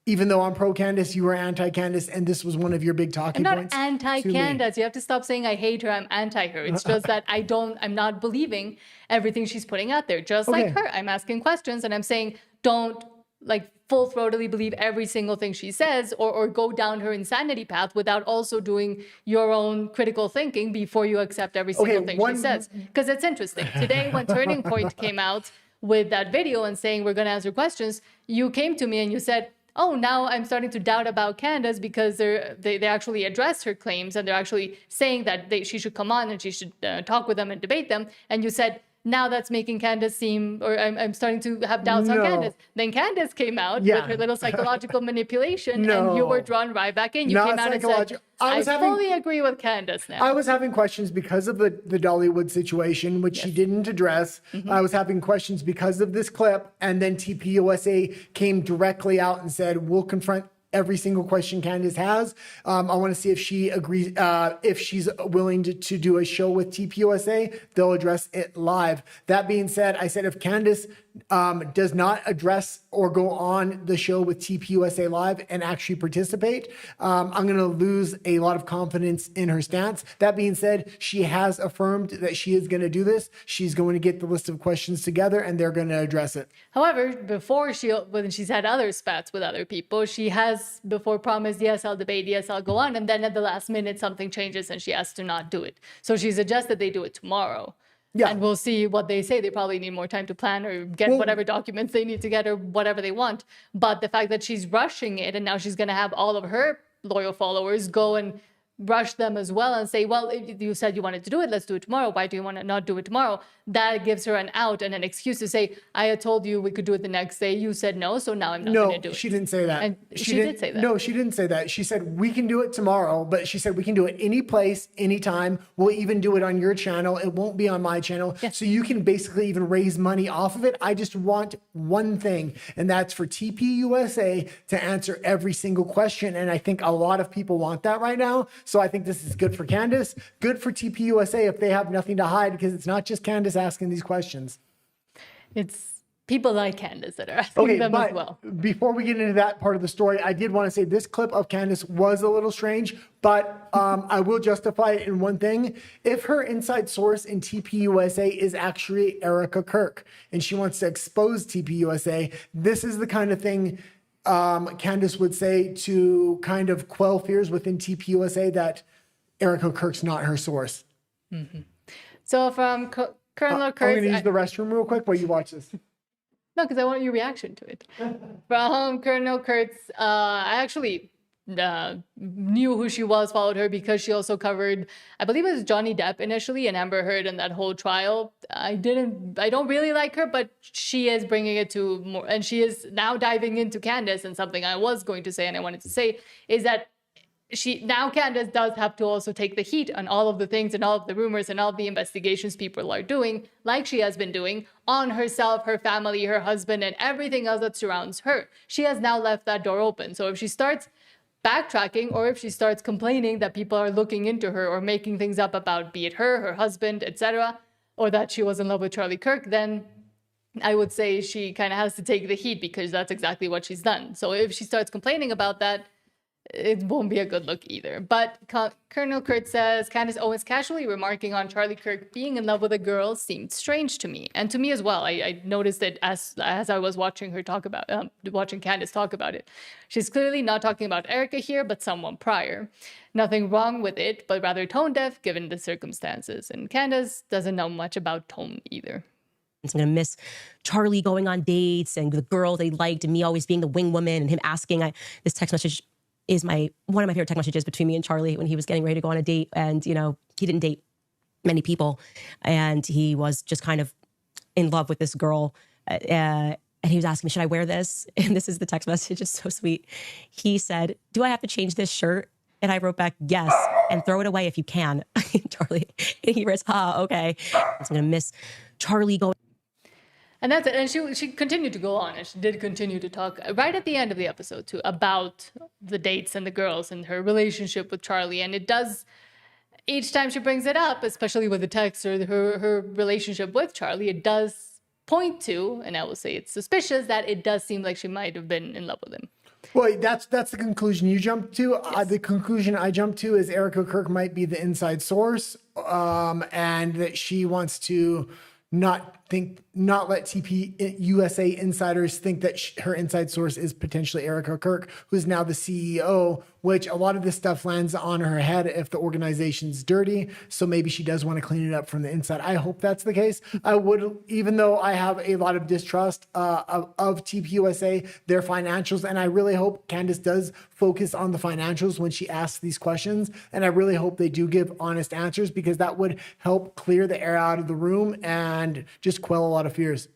Speaker 2: even though I'm pro Candace, you were anti Candace, and this was one of your big talking points.
Speaker 1: I'm not anti Candace. You have to stop saying I hate her. I'm anti her. It's just that I'm not believing everything she's putting out there. Just like her, I'm asking questions and I'm saying don't like full-throatedly believe every single thing she says or go down her insanity path without also doing your own critical thinking before you accept every single thing she says. Because it's interesting. Today, when Turning Point came out with that video and saying we're going to answer questions, you came to me and you said, oh, now I'm starting to doubt about Candace because they actually address her claims and they're actually saying that she should come on and she should talk with them and debate them. And you said, now that's making Candace seem, or I'm starting to have doubts on Candace. Then Candace came out with her little psychological manipulation and you were drawn right back in. You came out and said, I fully agree with Candace now.
Speaker 2: I was having questions because of the Dollywood situation, which she didn't address. I was having questions because of this clip. And then TPUSA came directly out and said, we'll confront every single question Candace has. I want to see if she agrees, if she's willing to do a show with TPUSA, they'll address it live. That being said, I said if Candace does not address or go on the show with TPUSA live and actually participate, I'm going to lose a lot of confidence in her stance. That being said, she has affirmed that she is going to do this. She's going to get the list of questions together and they're going to address it.
Speaker 1: However, before when she's had other spats with other people, she has before promised, yes, I'll debate, yes, I'll go on. And then at the last minute, something changes and she has to not do it. So she suggested they do it tomorrow. Yeah. And we'll see what they say. They probably need more time to plan or get whatever documents they need to get or whatever they want. But the fact that she's rushing it and now she's going to have all of her loyal followers go and rush them as well and say, well, if you said you wanted to do it, let's do it tomorrow. Why do you want to not do it tomorrow? That gives her an out and an excuse to say, I had told you we could do it the next day. You said no, so now I'm not going to do it.
Speaker 2: No, she didn't say that.
Speaker 1: And she did say that.
Speaker 2: No, she didn't say that. She said, we can do it tomorrow, but she said, we can do it any place, anytime. We'll even do it on your channel. It won't be on my channel. Yeah. So you can basically even raise money off of it. I just want one thing, and that's for TPUSA to answer every single question. And I think a lot of people want that right now. So I think this is good for Candace, good for TPUSA if they have nothing to hide, because it's not just Candace asking these questions.
Speaker 1: It's people like Candace that are asking them as well.
Speaker 2: Before we get into that part of the story, I did want to say this clip of Candace was a little strange, but I will justify it in one thing. If her inside source in TPUSA is actually Erica Kirk, and she wants to expose TPUSA, this is the kind of thing Candace would say to kind of quell fears within TPUSA that Erica Kirk's not her source.
Speaker 1: Mm-hmm. So from Colonel Kurtz...
Speaker 2: I'm going to use the restroom real quick while you watch this.
Speaker 1: No, because I want your reaction to it. From Colonel Kurtz, I actually knew who she was, followed her because she also covered, I believe it was Johnny Depp initially and Amber Heard in that whole trial. I don't really like her, but she is bringing it to more, and she is now diving into Candace. And something I was going to say and I wanted to say is that Candace does have to also take the heat on all of the things and all of the rumors and all of the investigations people are doing, like she has been doing, on herself, her family, her husband, and everything else that surrounds her. She has now left that door open. So if she starts backtracking or if she starts complaining that people are looking into her or making things up about, be it her husband, etc., or that she was in love with Charlie Kirk, then I would say she kind of has to take the heat because that's exactly what she's done. So if she starts complaining about that, it won't be a good look either. But Colonel Kurtz says, Candace Owens casually remarking on Charlie Kirk being in love with a girl seemed strange to me. And to me as well. I noticed it as I was watching her talk about, watching Candace talk about it. She's clearly not talking about Erica here, but someone prior. Nothing wrong with it, but rather tone deaf given the circumstances. And Candace doesn't know much about tone either.
Speaker 4: I'm going to miss Charlie going on dates and the girl they liked and me always being the wing woman and him asking. This text message is one of my favorite text messages between me and Charlie when he was getting ready to go on a date. And, he didn't date many people. And he was just kind of in love with this girl. And he was asking me, should I wear this? And this is the text message. It's so sweet. He said, do I have to change this shirt? And I wrote back, yes, and throw it away if you can. Charlie, and he writes, okay. I'm going to miss Charlie going.
Speaker 1: And that's it. And she continued to go on, and she did continue to talk right at the end of the episode too about the dates and the girls and her relationship with Charlie. And it does, each time she brings it up, especially with the text or her relationship with Charlie, it does point to, and I will say it's suspicious, that it does seem like she might have been in love with him.
Speaker 2: Well, that's the conclusion you jumped to.
Speaker 1: Yes.
Speaker 2: The conclusion I jumped to is Erica Kirk might be the inside source, and that she wants to not let TPUSA insiders think that her inside source is potentially Erica Kirk, who's now the CEO, which a lot of this stuff lands on her head if the organization's dirty. So maybe she does want to clean it up from the inside. I hope that's the case. I would, even though I have a lot of distrust of TPUSA, their financials, and I really hope Candace does focus on the financials when she asks these questions. And I really hope they do give honest answers, because that would help clear the air out of the room and just quell a lot of fears.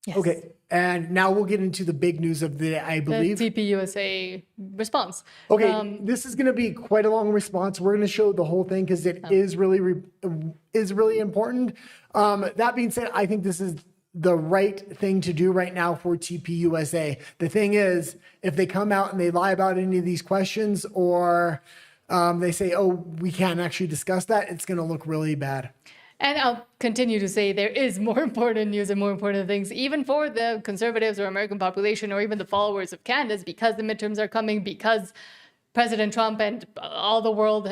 Speaker 1: Yes.
Speaker 2: Okay. And now we'll get into the big news of the day, I believe.
Speaker 1: The TPUSA response.
Speaker 2: Okay, this is going to be quite a long response. We're going to show the whole thing because it is really important. That being said, I think this is the right thing to do right now for TPUSA. The thing is, if they come out and they lie about any of these questions, or they say, oh, we can't actually discuss that, it's going to look really bad.
Speaker 1: And I'll continue to say there is more important news and more important things, even for the conservatives or American population or even the followers of Candace, because the midterms are coming, because President Trump and all the world,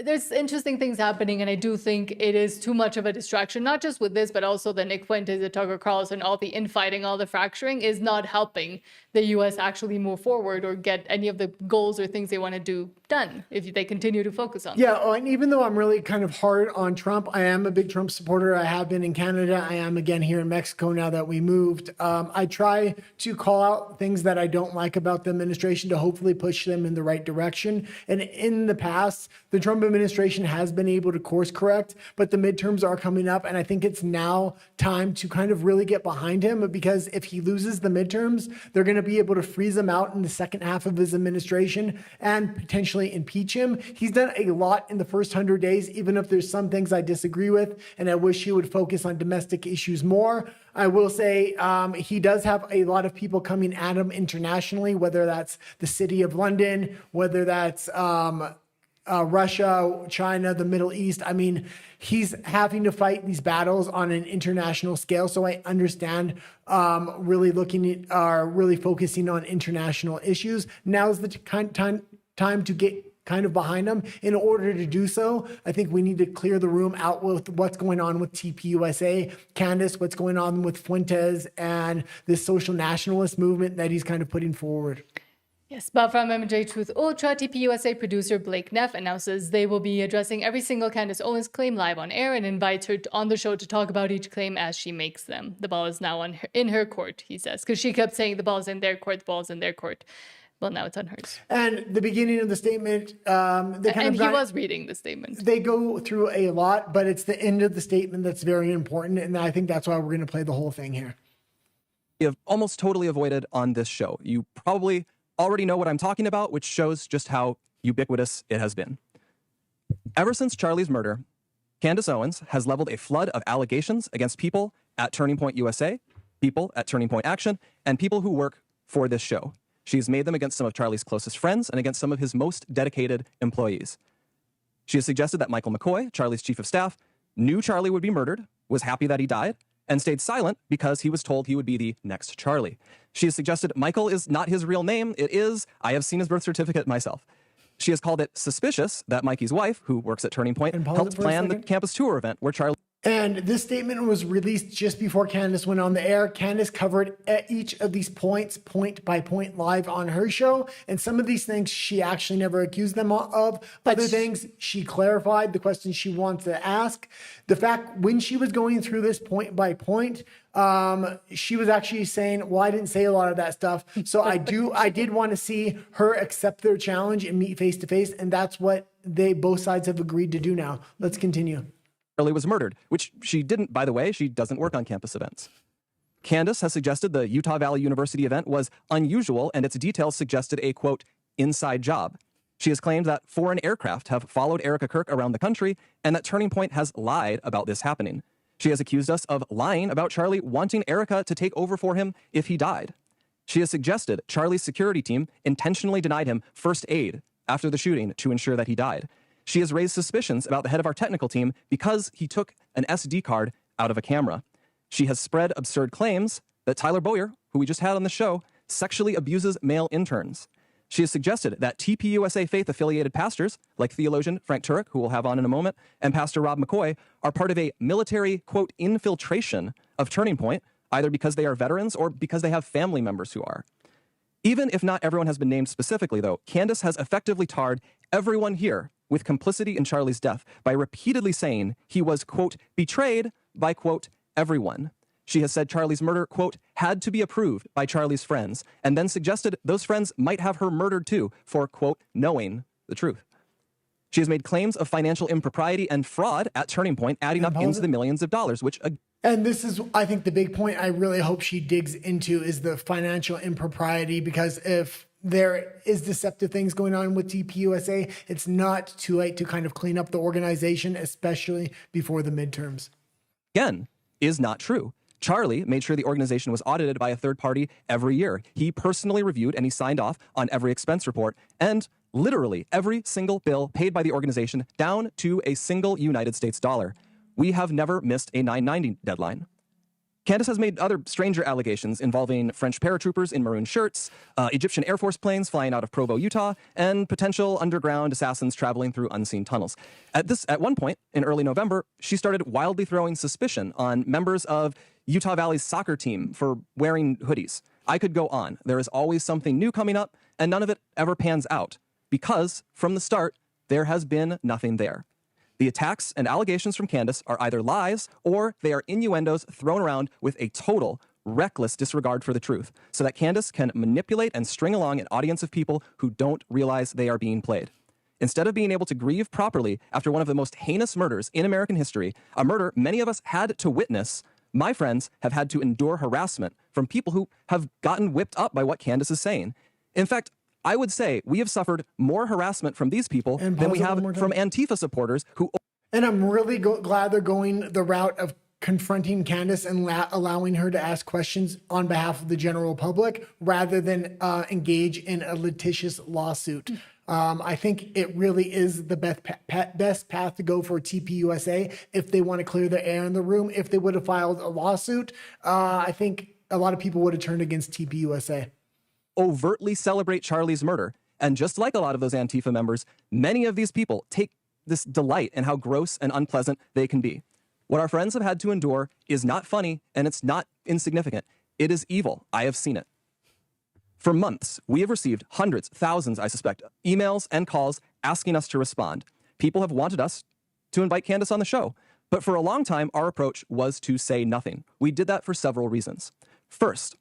Speaker 1: there's interesting things happening. And I do think it is too much of a distraction, not just with this, but also the Nick Fuentes, the Tucker Carlson, all the infighting, all the fracturing is not helping the U.S. actually move forward or get any of the goals or things they want to do done if they continue to focus on.
Speaker 2: Yeah, and even though I'm really kind of hard on Trump, I am a big Trump supporter. I have been in Canada. I am again here in Mexico now that we moved. I try to call out things that I don't like about the administration to hopefully push them in the right direction. And in the past, the Trump administration has been able to course correct, but the midterms are coming up. And I think it's now time to kind of really get behind him, because if he loses the midterms, they're going to be able to freeze him out in the second half of his administration and potentially impeach him. He's done a lot in the first 100 days, even if there's some things I disagree with, and I wish he would focus on domestic issues more. I will say he does have a lot of people coming at him internationally, whether that's the City of London, whether that's Russia, China, the Middle East. I mean, he's having to fight these battles on an international scale. So I understand really really focusing on international issues. Now's the time to get kind of behind him. In order to do so, I think we need to clear the room out with what's going on with TPUSA, Candace, what's going on with Fuentes, and this social nationalist movement that he's kind of putting forward.
Speaker 1: Yes, but from MJ Truth Ultra, TPUSA producer Blake Neff announces they will be addressing every single Candace Owens claim live on air and invites her on the show to talk about each claim as she makes them. The ball is now in her court, he says, because she kept saying the ball's in their court, the ball's in their court. Well, now it's on hers.
Speaker 2: And the beginning of the statement,
Speaker 1: he was reading the statement.
Speaker 2: They go through a lot, but it's the end of the statement that's very important, and I think that's why we're going to play the whole thing here.
Speaker 6: We have almost totally avoided on this show. You probably already know what I'm talking about, which shows just how ubiquitous it has been. Ever since Charlie's murder, Candace Owens has leveled a flood of allegations against people at Turning Point USA, people at Turning Point Action, and people who work for this show. She's made them against some of Charlie's closest friends and against some of his most dedicated employees. She has suggested that Michael McCoy, Charlie's chief of staff, knew Charlie would be murdered, was happy that he died, and stayed silent because he was told he would be the next Charlie. She has suggested Michael is not his real name. It is. I have seen his birth certificate myself. She has called it suspicious that Mikey's wife, who works at Turning Point, helped plan the campus tour event where Charlie...
Speaker 2: And this statement was released just before Candace went on the air. Candace covered each of these points, point by point, live on her show. And some of these things she actually never accused them of. Other things she clarified the questions she wants to ask. The fact when she was going through this point by point, she was actually saying, well, I didn't say a lot of that stuff. So I did want to see her accept their challenge and meet face to face. And that's what both sides have agreed to do now. Let's continue.
Speaker 6: Charlie was murdered, which she didn't, by the way. She doesn't work on campus events. Candace has suggested the Utah Valley University event was unusual and its details suggested a, quote, inside job. She has claimed that foreign aircraft have followed Erica Kirk around the country and that Turning Point has lied about this happening. She has accused us of lying about Charlie wanting Erica to take over for him if he died. She has suggested Charlie's security team intentionally denied him first aid after the shooting to ensure that he died. She has raised suspicions about the head of our technical team because he took an SD card out of a camera. She has spread absurd claims that Tyler Boyer, who we just had on the show, sexually abuses male interns. She has suggested that TPUSA faith-affiliated pastors, like theologian Frank Turek, who we'll have on in a moment, and Pastor Rob McCoy, are part of a military, quote, infiltration of Turning Point, either because they are veterans or because they have family members who are. Even if not everyone has been named specifically, though, Candace has effectively tarred everyone here with complicity in Charlie's death by repeatedly saying he was, quote, betrayed by, quote, everyone. She has said Charlie's murder, quote, had to be approved by Charlie's friends, and then suggested those friends might have her murdered too for, quote, knowing the truth. She has made claims of financial impropriety and fraud at Turning Point, adding up into the millions of dollars, which...
Speaker 2: And this is, I think, the big point I really hope she digs into is the financial impropriety, because if there is deceptive things going on with TPUSA, it's not too late to kind of clean up the organization, especially before the midterms.
Speaker 6: Again, is not true. Charlie made sure the organization was audited by a third party every year. He personally reviewed and he signed off on every expense report and literally every single bill paid by the organization down to a single United States dollar. We have never missed a 990 deadline. Candace has made other stranger allegations involving French paratroopers in maroon shirts, Egyptian Air Force planes flying out of Provo, Utah, and potential underground assassins traveling through unseen tunnels. At one point in early November, she started wildly throwing suspicion on members of Utah Valley's soccer team for wearing hoodies. I could go on. There is always something new coming up, and none of it ever pans out because from the start, there has been nothing there. The attacks and allegations from Candace are either lies or they are innuendos thrown around with a total, reckless disregard for the truth so that Candace can manipulate and string along an audience of people who don't realize they are being played. Instead of being able to grieve properly after one of the most heinous murders in American history, a murder many of us had to witness, my friends have had to endure harassment from people who have gotten whipped up by what Candace is saying. In fact, I would say we have suffered more harassment from these people than we have from Antifa supporters who...
Speaker 2: And I'm really glad they're going the route of confronting Candace and allowing her to ask questions on behalf of the general public rather than engage in a litigious lawsuit. I think it really is the best path to go for TPUSA if they want to clear the air in the room. If they would have filed a lawsuit, I think a lot of people would have turned against TPUSA.
Speaker 6: Overtly celebrate Charlie's murder. And just like a lot of those Antifa members, many of these people take this delight in how gross and unpleasant they can be. What our friends have had to endure is not funny, and it's not insignificant. It is evil. I have seen it. For months, we have received hundreds, thousands, I suspect, emails and calls asking us to respond. People have wanted us to invite Candace on the show. But for a long time, our approach was to say nothing. We did that for several reasons. First,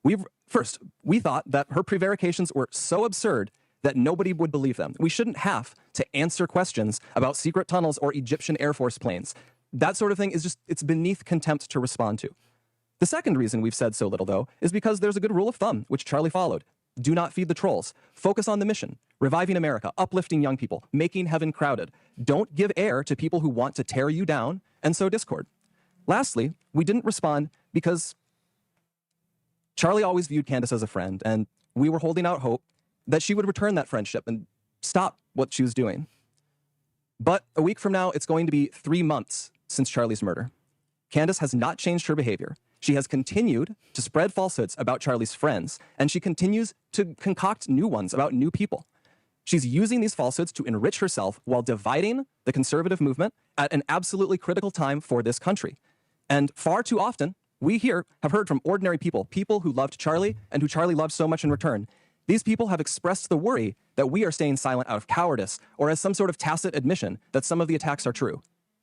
Speaker 6: we thought that her prevarications were so absurd that nobody would believe them. We shouldn't have to answer questions about secret tunnels or Egyptian Air Force planes. That sort of thing is just, it's beneath contempt to respond to. The second reason we've said so little, though, is because there's a good rule of thumb, which Charlie followed. Do not feed the trolls. Focus on the mission, reviving America, uplifting young people, making heaven crowded. Don't give air to people who want to tear you down and sow discord. Lastly, we didn't respond because Charlie always viewed Candace as a friend, and we were holding out hope that she would return that friendship and stop what she was doing. But a week from now, it's going to be 3 months since Charlie's murder. Candace has not changed her behavior. She has continued to spread falsehoods about Charlie's friends, and she continues to concoct new ones about new people. She's using these falsehoods to enrich herself while dividing the conservative movement at an absolutely critical time for this country. And far too often, we here have heard from ordinary people, people who loved Charlie and who Charlie loved so much in return. These people have expressed the worry that we are staying silent out of cowardice or as some sort of tacit admission that some of the attacks are true.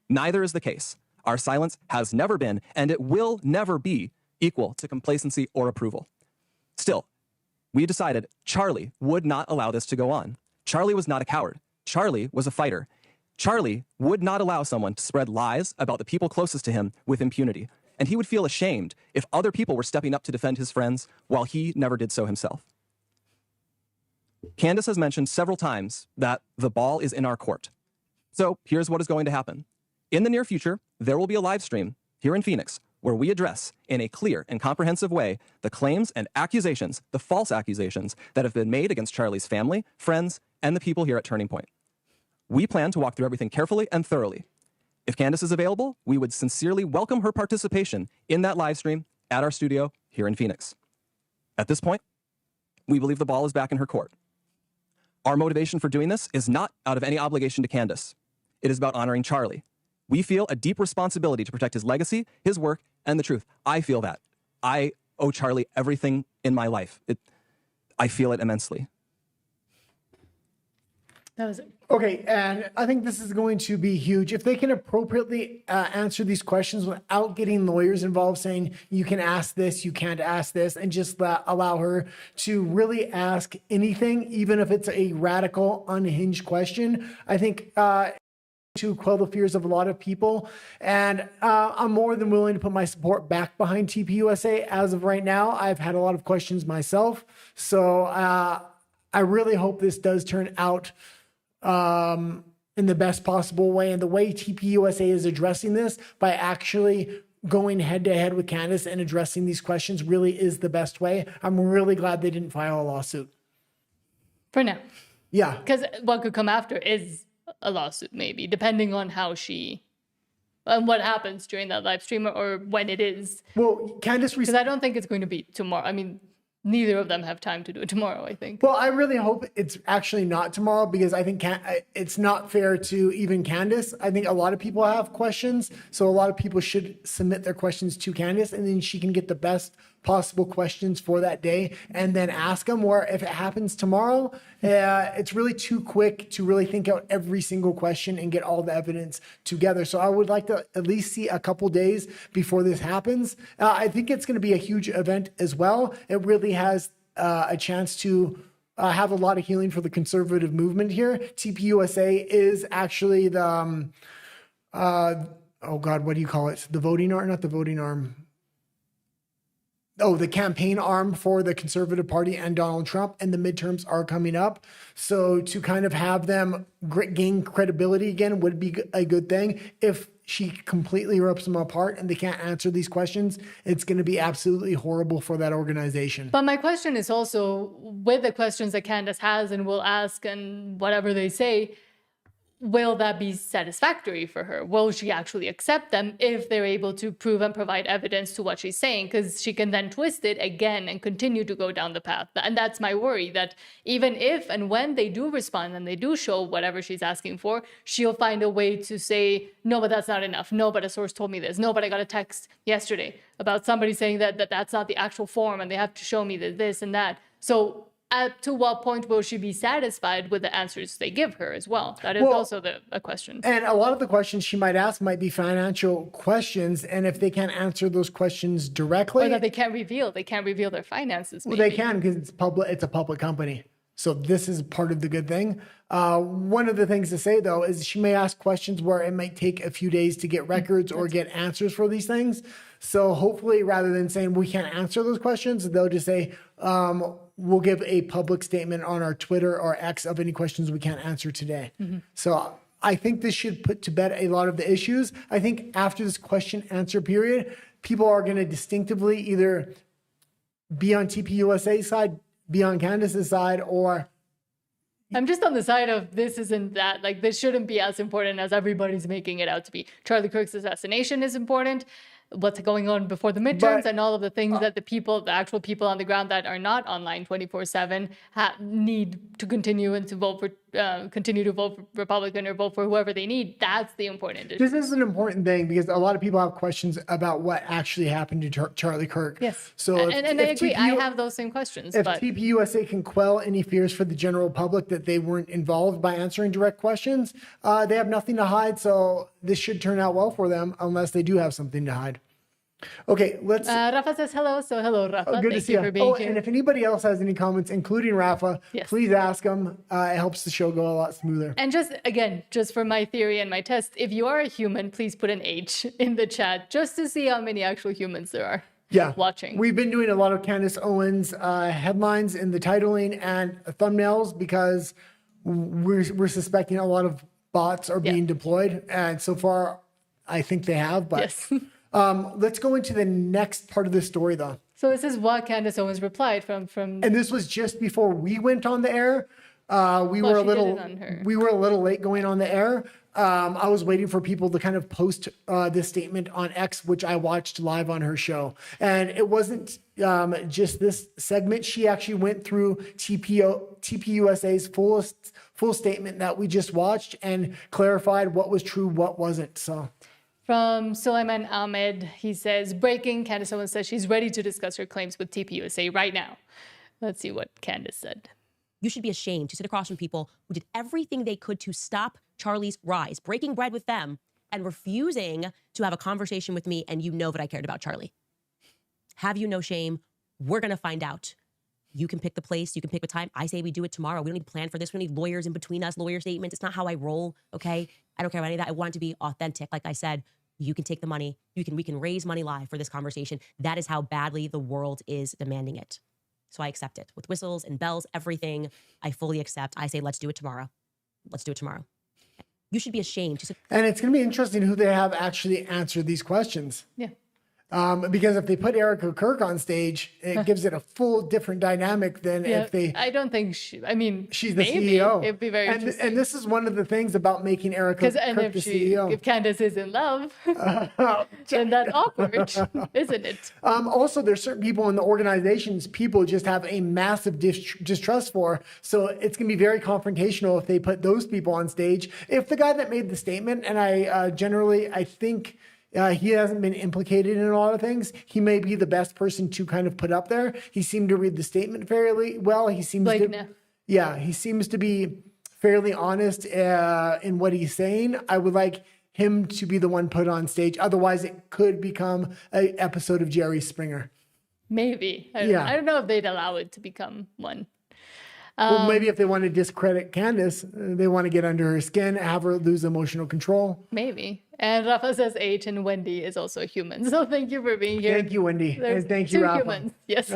Speaker 6: Neither is the case. Our silence has never been, and it will never be, equal to complacency or approval. Still, we decided Charlie would not allow this to go on. Charlie was not a coward. Charlie was a fighter. Charlie would not allow someone to spread lies about the people closest to him with impunity, and he would feel ashamed if other people were stepping up to defend his friends while he never did so himself. Candace has mentioned several times that the ball is in our court. So here's what is going to happen. In the near future, there will be a live stream here in Phoenix where we address in a clear and comprehensive way the claims and accusations, the false accusations that have been made against Charlie's family, friends, and the people here at Turning Point. We plan to walk through everything carefully and thoroughly. If Candace is available, we would sincerely welcome her participation in that live stream at our studio here in Phoenix. At this point, we believe the ball is back in her court. Our motivation for doing this is not out of any obligation to Candace. It is about honoring Charlie. We feel a deep responsibility to protect his legacy, his work, and the truth. I feel that. I owe Charlie everything in my life. I feel it immensely.
Speaker 1: That was it.
Speaker 2: Okay, and I think this is going to be huge. If they can appropriately answer these questions without getting lawyers involved saying, you can ask this, you can't ask this, and just allow her to really ask anything, even if it's a radical, unhinged question, I think to quell the fears of a lot of people. And I'm more than willing to put my support back behind TPUSA. As of right now, I've had a lot of questions myself. So I really hope this does turn out in the best possible way. And the way TPUSA is addressing this by actually going head to head with Candace and addressing these questions really is the best way. I'm really glad they didn't file a lawsuit.
Speaker 1: For now.
Speaker 2: Yeah.
Speaker 1: Because what could come after is a lawsuit, maybe, depending on how and what happens during that live stream or when it is.
Speaker 2: Well, Candace...
Speaker 1: Because I don't think it's going to be tomorrow. I mean, neither of them have time to do it tomorrow, I think.
Speaker 2: Well, I really hope it's actually not tomorrow because I think it's not fair to even Candace. I think a lot of people have questions, so a lot of people should submit their questions to Candace, and then she can get the best possible questions for that day and then ask them. Or if it happens tomorrow, it's really too quick to really think out every single question and get all the evidence together. So I would like to at least see a couple days before this happens. I think it's going to be a huge event as well. It really has a chance to have a lot of healing for the conservative movement here. TPUSA is actually the, oh God, what do you call it? The voting arm, not the voting arm. Oh, the campaign arm for the Conservative Party and Donald Trump, and the midterms are coming up. So to kind of have them gain credibility again would be a good thing. If she completely rips them apart and they can't answer these questions, it's going to be absolutely horrible for that organization.
Speaker 1: But my question is also, with the questions that Candace has and will ask and whatever they say, will that be satisfactory for her? Will she actually accept them if they're able to prove and provide evidence to what she's saying? Because she can then twist it again and continue to go down the path. And that's my worry, that even if and when they do respond and they do show whatever she's asking for, she'll find a way to say, no, but that's not enough. No, but a source told me this. No, but I got a text yesterday about somebody saying that that's not the actual form and they have to show me this and that. So to what point will she be satisfied with the answers they give her as well? That is also a question.
Speaker 2: And a lot of the questions she might ask might be financial questions. And if they can't answer those questions directly,
Speaker 1: or that they can't reveal their finances.
Speaker 2: Well, they can, because it's a public company. So this is part of the good thing. One of the things to say, though, is she may ask questions where it might take a few days to get records or get answers for these things. So hopefully, rather than saying we can't answer those questions, they'll just say, we'll give a public statement on our Twitter or X of any questions we can't answer today. So I think this should put to bed a lot of the issues. I think after this question answer period, people are going to distinctively either be on TPUSA's side, be on Candace's side, or...
Speaker 1: I'm just on the side of this isn't that, like, this shouldn't be as important as everybody's making it out to be. Charlie Kirk's assassination is important. What's going on before the midterms and all of the things that the actual people on the ground that are not online 24/7 need to continue and to vote for, continue to vote for Republican or vote for whoever they need. That's the important issue.
Speaker 2: This is an important thing because a lot of people have questions about what actually happened to Charlie Kirk.
Speaker 1: Yes.
Speaker 2: So
Speaker 1: and I agree. I have those same questions.
Speaker 2: If
Speaker 1: but
Speaker 2: TPUSA can quell any fears for the general public that they weren't involved by answering direct questions, they have nothing to hide. So this should turn out well for them unless they do have something to hide. Okay, let's...
Speaker 1: Rafa says hello. So hello, Rafa.
Speaker 2: Good to see you.
Speaker 1: For being here.
Speaker 2: And if anybody else has any comments, including Rafa, please ask them. It helps the show go a lot smoother.
Speaker 1: And just for my theory and my test, if you are a human, please put an H in the chat just to see how many actual humans there are watching.
Speaker 2: We've been doing a lot of Candace Owens headlines in the titling and thumbnails because we're suspecting a lot of bots are being deployed. And so far, I think they have, but...
Speaker 1: Yes.
Speaker 2: Let's go into the next part of the story, though.
Speaker 1: So this is what Candace Owens replied from.
Speaker 2: And this was just before we went on the air. We were a little late going on the air. I was waiting for people to kind of post this statement on X, which I watched live on her show. And it wasn't just this segment. She actually went through TPUSA's full statement that we just watched and clarified what was true, what wasn't. So.
Speaker 1: From Sulaiman Ahmed, he says, breaking, Candace Owens says she's ready to discuss her claims with TPUSA right now. Let's see what Candace said.
Speaker 4: You should be ashamed to sit across from people who did everything they could to stop Charlie's rise, breaking bread with them, and refusing to have a conversation with me, and you know that I cared about Charlie. Have you no shame? We're going to find out. You can pick the place. You can pick the time. I say we do it tomorrow. We don't need to plan for this. We don't need lawyers in between us, lawyer statements. It's not how I roll, okay? I don't care about any of that. I want it to be authentic. Like I said, you can take the money. We can raise money live for this conversation. That is how badly the world is demanding it. So I accept it. With whistles and bells, everything, I fully accept. I say, let's do it tomorrow. Let's do it tomorrow. You should be ashamed.
Speaker 2: And it's going to be interesting who they have actually answered these questions.
Speaker 1: Yeah.
Speaker 2: Because if they put Erica Kirk on stage, it gives it a full different dynamic than if they...
Speaker 1: I don't think she's
Speaker 2: the CEO.
Speaker 1: It'd be very interesting.
Speaker 2: And this is one of the things about making Erica Kirk the CEO.
Speaker 1: If Candace is in love, then that's awkward, isn't it?
Speaker 2: Also, there's certain people in the organizations people just have a massive distrust for. So it's going to be very confrontational if they put those people on stage. If the guy that made the statement, and I think... he hasn't been implicated in a lot of things. He may be the best person to kind of put up there. He seemed to read the statement fairly well. He seems he seems to be fairly honest in what he's saying. I would like him to be the one put on stage. Otherwise, it could become an episode of Jerry Springer.
Speaker 1: Maybe. I don't know if they'd allow it to become one.
Speaker 2: Well, maybe if they want to discredit Candace, they want to get under her skin, have her lose emotional control.
Speaker 1: Maybe. And Rafa says H, and Wendy is also a human. So thank you for being here.
Speaker 2: Thank you, Wendy.
Speaker 1: There's
Speaker 2: and thank you, Rafa.
Speaker 1: Humans. Yes.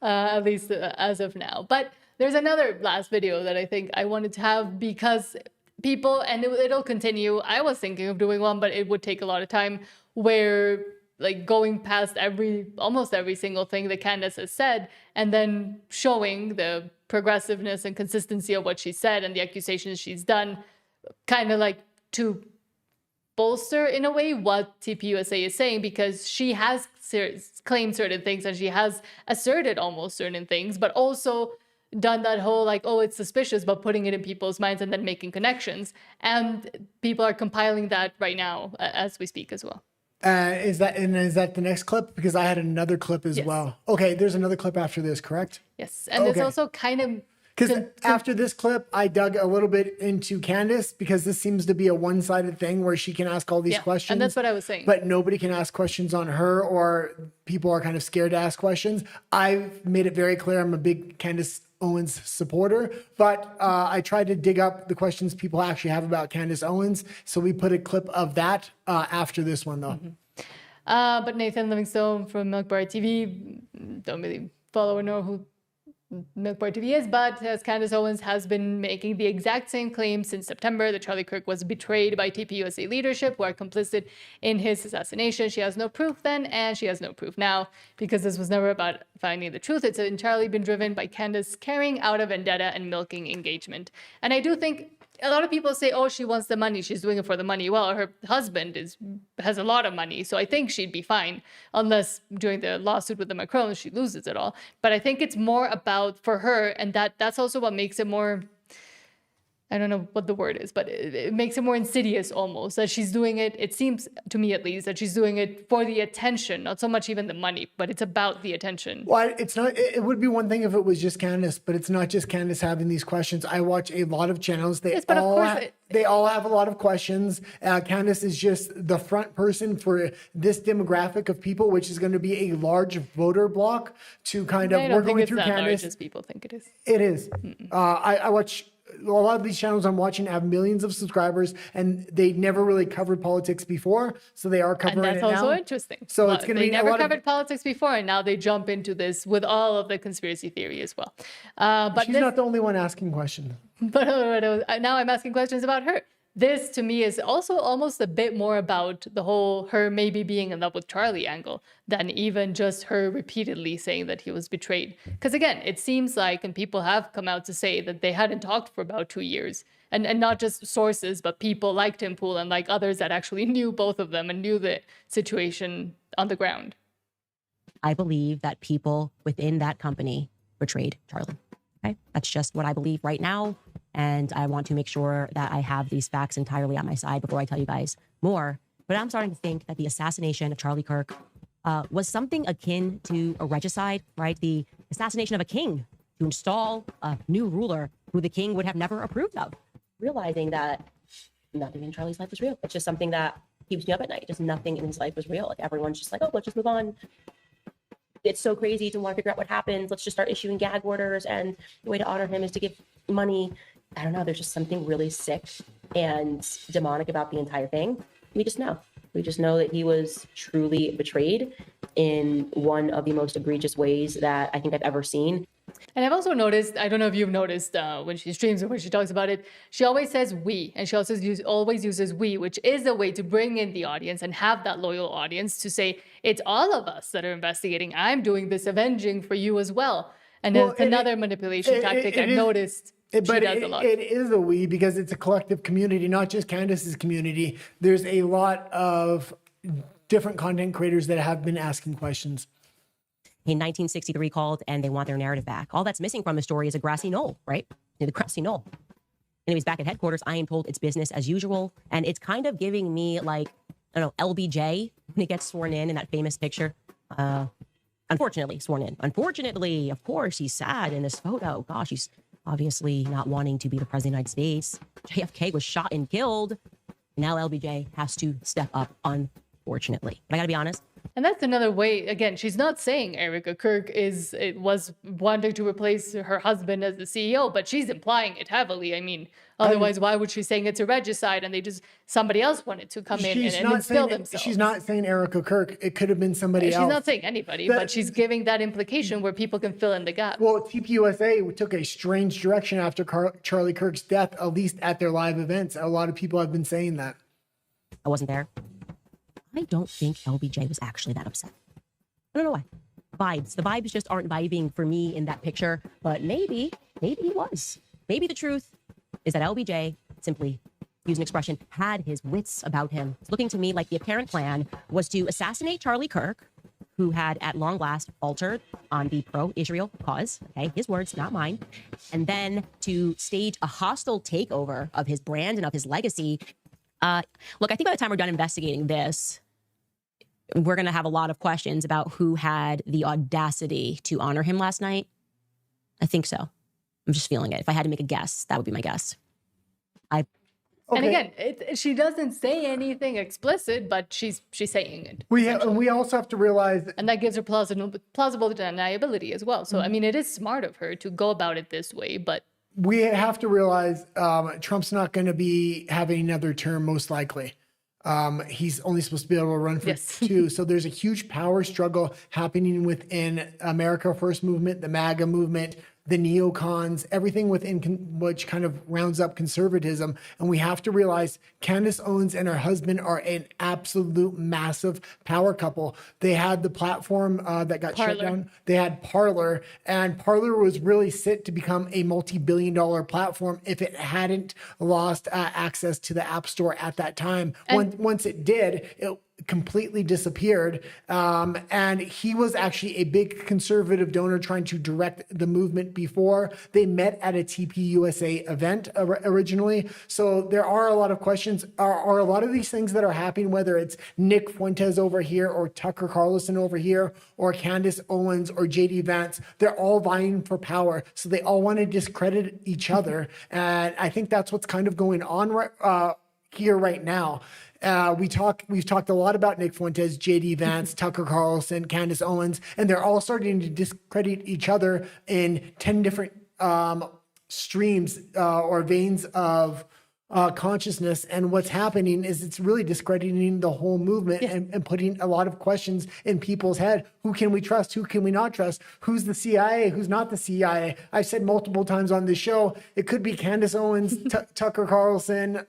Speaker 1: At least as of now. But there's another last video that I think I wanted to have because people, and it'll continue. I was thinking of doing one, but it would take a lot of time, where like going past almost every single thing that Candace has said, and then showing the progressiveness and consistency of what she said and the accusations she's done, kind of like to bolster in a way what TPUSA is saying, because she has claimed certain things and she has asserted almost certain things, but also done that whole like, oh, it's suspicious, but putting it in people's minds and then making connections. And people are compiling that right now as we speak as well.
Speaker 2: Is that the next clip? Because I had another clip as well. Okay, there's another clip after this, correct?
Speaker 1: Yes, and there's also kind of...
Speaker 2: Because after this clip, I dug a little bit into Candace, because this seems to be a one-sided thing where she can ask all these questions.
Speaker 1: And that's what I was saying.
Speaker 2: But nobody can ask questions on her, or people are kind of scared to ask questions. I've made it very clear I'm a big Candace Owens supporter, but I tried to dig up the questions people actually have about Candace Owens. So we put a clip of that after this one, though.
Speaker 1: But Nathan Livingstone from Milk Bar TV, don't really follow or know who Milk Bar TV is, but as Candace Owens has been making the exact same claim since September that Charlie Kirk was betrayed by TPUSA leadership, who are complicit in his assassination. She has no proof then, and she has no proof now, because this was never about finding the truth. It's entirely been driven by Candace carrying out a vendetta and milking engagement. And I do think a lot of people say, oh, she wants the money, she's doing it for the money. Well, her husband has a lot of money, so I think she'd be fine, unless during the lawsuit with the Macrons, she loses it all. But I think it's more about for her, and that's also what makes it more, I don't know what the word is, but it makes it more insidious almost, that she's doing it, it seems to me at least, that she's doing it for the attention, not so much even the money, but it's about the attention.
Speaker 2: Well, it's not, it would be one thing if it was just Candace, but it's not just Candace having these questions. I watch a lot of channels. They all have a lot of questions. Candace is just the front person for this demographic of people, which is going to be a large voter block to kind of, we're going through Candace.
Speaker 1: As people think it is.
Speaker 2: It is. I watch a lot of these channels I'm watching have millions of subscribers, and they never really covered politics before, so they are covering it now.
Speaker 1: That's also interesting.
Speaker 2: So it's going to be
Speaker 1: they never covered politics before, and now they jump into this with all of the conspiracy theory as well. But
Speaker 2: she's not the only one asking questions.
Speaker 1: But now I'm asking questions about her. This, to me, is also almost a bit more about the whole her maybe being in love with Charlie angle than even just her repeatedly saying that he was betrayed. Because again, it seems like, and people have come out to say that they hadn't talked for about 2 years. And not just sources, but people like Tim Pool and like others that actually knew both of them and knew the situation on the ground.
Speaker 4: I believe that people within that company betrayed Charlie. Okay? That's just what I believe right now. And I want to make sure that I have these facts entirely on my side before I tell you guys more. But I'm starting to think that the assassination of Charlie Kirk was something akin to a regicide, right? The assassination of a king to install a new ruler who the king would have never approved of. Realizing that nothing in Charlie's life was real. It's just something that keeps me up at night. Just nothing in his life was real. Like everyone's just like, oh, let's just move on. It's so crazy to want to figure out what happens. Let's just start issuing gag orders. And the way to honor him is to give money. I don't know. There's just something really sick and demonic about the entire thing. We just know. We just know that he was truly betrayed in one of the most egregious ways that I think I've ever seen.
Speaker 1: And I've also noticed, I don't know if you've noticed when she streams or when she talks about it, she always says we, and she also always uses we, which is a way to bring in the audience and have that loyal audience to say, it's all of us that are investigating. I'm doing this avenging for you as well. And it's another manipulation tactic I've noticed. But
Speaker 2: it is a we, because it's a collective community, not just Candace's community. There's a lot of different content creators that have been asking questions.
Speaker 4: In 1963 called and they want their narrative back. All that's missing from the story is a grassy knoll, right? The grassy knoll. Anyways, back at headquarters, I am told it's business as usual. And it's kind of giving me like, I don't know, LBJ when he gets sworn in that famous picture. Unfortunately, sworn in. Unfortunately, of course, he's sad in this photo. Gosh, he's obviously not wanting to be the president of the United States. JFK was shot and killed. Now LBJ has to step up, unfortunately. But I gotta be honest,
Speaker 1: And that's another way, again, she's not saying Erica Kirk was wanting to replace her husband as the CEO, but she's implying it heavily. I mean, otherwise, why would she saying it's a regicide and somebody else wanted to come in and instill themselves?
Speaker 2: She's not saying Erica Kirk. It could have been somebody else.
Speaker 1: She's not saying anybody, but she's giving that implication where people can fill in the gap.
Speaker 2: Well, TPUSA took a strange direction after Charlie Kirk's death, at least at their live events. A lot of people have been saying that.
Speaker 4: I wasn't there. I don't think LBJ was actually that upset. I don't know why. Vibes. The vibes just aren't vibing for me in that picture, but maybe he was. Maybe the truth is that LBJ simply, use an expression, had his wits about him. It's looking to me like the apparent plan was to assassinate Charlie Kirk, who had at long last faltered on the pro-Israel cause, okay, his words, not mine, and then to stage a hostile takeover of his brand and of his legacy. Look, I think by the time we're done investigating this, we're going to have a lot of questions about who had the audacity to honor him last night. I think so. I'm just feeling it. If I had to make a guess, that would be my guess.
Speaker 2: Okay.
Speaker 1: And again, she doesn't say anything explicit, but she's saying it.
Speaker 2: We also have to realize,
Speaker 1: and that gives her plausible deniability as well. So, I mean, it is smart of her to go about it this way, but
Speaker 2: we have to realize Trump's not going to be having another term, most likely. He's only supposed to be able to run for two. So there's a huge power struggle happening within America First movement, the MAGA movement, the neocons, everything within which kind of rounds up conservatism. And we have to realize Candace Owens and her husband are an absolute massive power couple. They had the platform that got shut down. They had Parler, and Parler was really set to become a multi-billion-dollar platform if it hadn't lost access to the App Store at that time. Once it did, it completely disappeared. And he was actually a big conservative donor trying to direct the movement before. They met at a TPUSA event originally. So there are a lot of questions. Are a lot of these things that are happening, whether it's Nick Fuentes over here or Tucker Carlson over here or Candace Owens or JD Vance, they're all vying for power. So they all want to discredit each other. And I think that's what's kind of going on here right now. We've talked a lot about Nick Fuentes, JD Vance, Tucker Carlson, Candace Owens, and they're all starting to discredit each other in 10 different streams or veins of consciousness. And what's happening is it's really discrediting the whole movement and putting a lot of questions in people's head. Who can we trust? Who can we not trust? Who's the CIA? Who's not the CIA? I've said multiple times on this show, it could be Candace Owens, Tucker Carlson,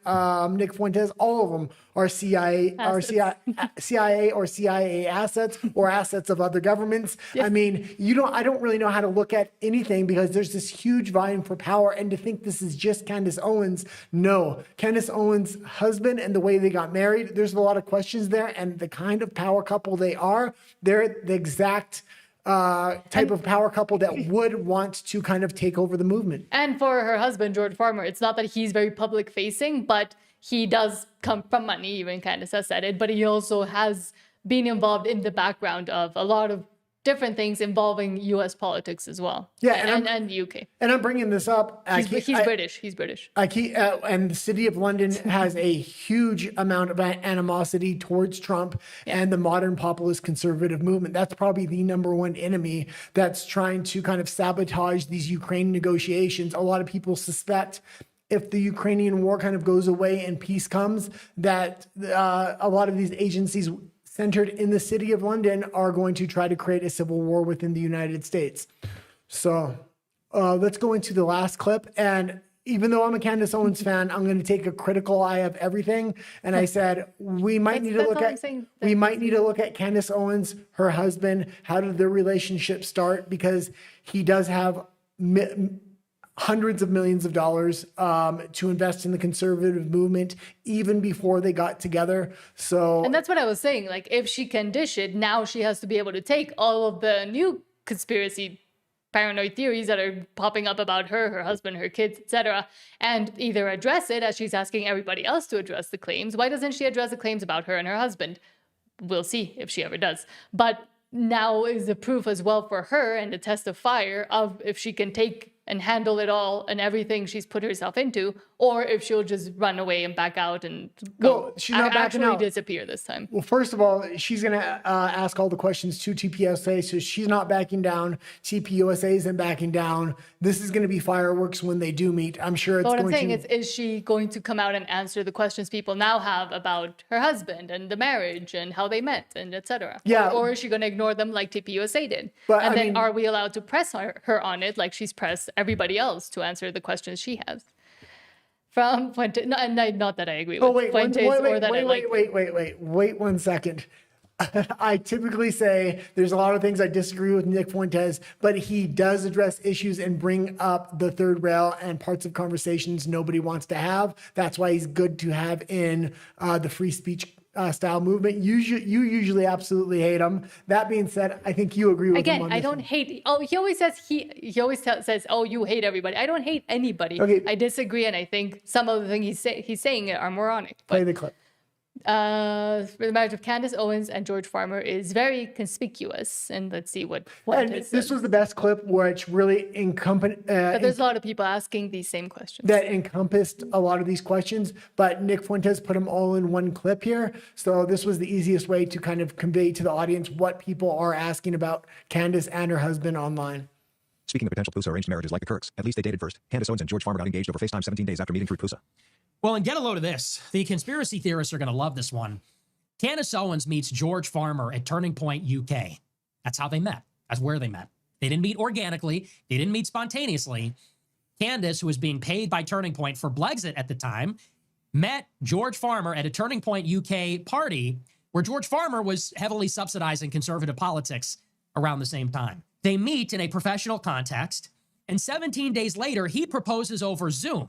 Speaker 2: Nick Fuentes, all of them are CIA or CIA assets or assets of other governments. I mean, I don't really know how to look at anything because there's this huge vying for power, and to think this is just Candace Owens, no. Candace Owens' husband and the way they got married, there's a lot of questions there, and the kind of power couple they are, they're the exact type of power couple that would want to kind of take over the movement.
Speaker 1: And for her husband, George Farmer, it's not that he's very public facing, but he does come from money, even Candace has said it, but he also has been involved in the background of a lot of different things involving U.S. politics as well.
Speaker 2: Yeah,
Speaker 1: and UK.
Speaker 2: And I'm bringing this up.
Speaker 1: He's British. He's British.
Speaker 2: And the city of London has a huge amount of animosity towards Trump and the modern populist conservative movement. That's probably the number one enemy that's trying to kind of sabotage these Ukraine negotiations. A lot of people suspect if the Ukrainian war kind of goes away and peace comes, that a lot of these agencies centered in the city of London are going to try to create a civil war within the United States. So let's go into the last clip. And even though I'm a Candace Owens fan, I'm going to take a critical eye of everything. And I said, we might need to look at Candace Owens, her husband. How did their relationship start? Because he does have hundreds of millions of dollars to invest in the conservative movement even before they got together. And
Speaker 1: that's what I was saying. Like, if she can dish it, now she has to be able to take all of the new conspiracy paranoid theories that are popping up about her husband, her kids, etc., and either address it as she's asking everybody else to address the claims. Why doesn't she address the claims about her and her husband? We'll see if she ever does. But now is the proof as well for her and the test of fire of if she can take and handle it all and everything she's put herself into, or if she'll just run away and back out and go.
Speaker 2: Well, she's not backing
Speaker 1: actually
Speaker 2: out.
Speaker 1: disappear this time.
Speaker 2: Well, first of all, she's going to ask all the questions to TPUSA, so she's not backing down. TPUSA isn't backing down. This is going to be fireworks when they do meet. I'm sure it's
Speaker 1: But what
Speaker 2: going
Speaker 1: I'm saying
Speaker 2: to...
Speaker 1: is she going to come out and answer the questions people now have about her husband and the marriage and how they met and etc.?
Speaker 2: Yeah.
Speaker 1: Or is she going to ignore them like TPUSA did?
Speaker 2: But,
Speaker 1: and
Speaker 2: I
Speaker 1: then
Speaker 2: mean-
Speaker 1: are we allowed to press her on it like she's pressed everybody else to answer the questions she has? From Fuentes, not that I agree with
Speaker 2: Oh, wait,
Speaker 1: Fuentes or that I like.
Speaker 2: wait 1 second. I typically say there's a lot of things I disagree with Nick Fuentes, but he does address issues and bring up the third rail and parts of conversations nobody wants to have. That's why he's good to have in the free speech style movement. You usually absolutely hate him. That being said, I think you agree with him
Speaker 1: Again,
Speaker 2: on
Speaker 1: I
Speaker 2: this
Speaker 1: don't
Speaker 2: one.
Speaker 1: hate. Oh, he always says says, "Oh, you hate everybody." I don't hate anybody.
Speaker 2: Okay.
Speaker 1: I disagree, and I think some of the things he's saying are moronic.
Speaker 2: Play
Speaker 1: But
Speaker 2: the clip.
Speaker 1: the marriage of Candace Owens and George Farmer is very conspicuous, and let's see what
Speaker 2: And
Speaker 1: it
Speaker 2: this
Speaker 1: says.
Speaker 2: was the best clip, which really
Speaker 1: But there's a lot of people asking these same questions.
Speaker 2: that encompassed a lot of these questions, but Nick Fuentes put them all in one clip here. So this was the easiest way to kind of convey to the audience what people are asking about Candace and her husband online.
Speaker 7: Speaking of potential PUSA arranged marriages like the Kirks, at least they dated first. Candace Owens and George Farmer got engaged over FaceTime 17 days after meeting through PUSA.
Speaker 8: Well, and get a load of this. The conspiracy theorists are going to love this one. Candace Owens meets George Farmer at Turning Point, UK. That's how they met. That's where they met. They didn't meet organically. They didn't meet spontaneously. Candace, who was being paid by Turning Point for Brexit at the time, met George Farmer at a Turning Point, UK party where George Farmer was heavily subsidizing conservative politics around the same time. They meet in a professional context, and 17 days later, he proposes over Zoom.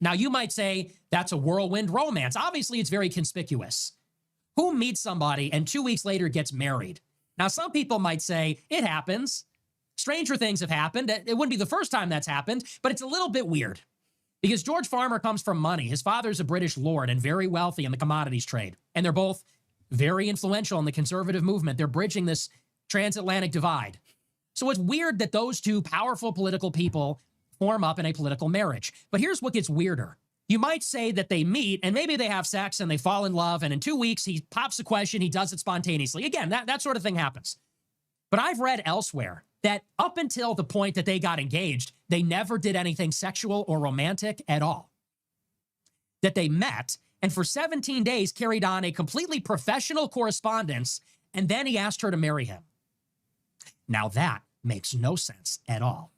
Speaker 8: Now, you might say that's a whirlwind romance. Obviously, it's very conspicuous. Who meets somebody and 2 weeks later gets married? Now, some people might say it happens. Stranger things have happened. It wouldn't be the first time that's happened, but it's a little bit weird because George Farmer comes from money. His father's a British lord and very wealthy in the commodities trade. And they're both very influential in the conservative movement. They're bridging this transatlantic divide. So it's weird that those two powerful political people form up in a political marriage. But here's what gets weirder. You might say that they meet and maybe they have sex and they fall in love, and in 2 weeks he pops a question, he does it spontaneously. Again, that sort of thing happens. But I've read elsewhere that up until the point that they got engaged, they never did anything sexual or romantic at all. That they met and for 17 days carried on a completely professional correspondence, and then he asked her to marry him. Now that makes no sense at all,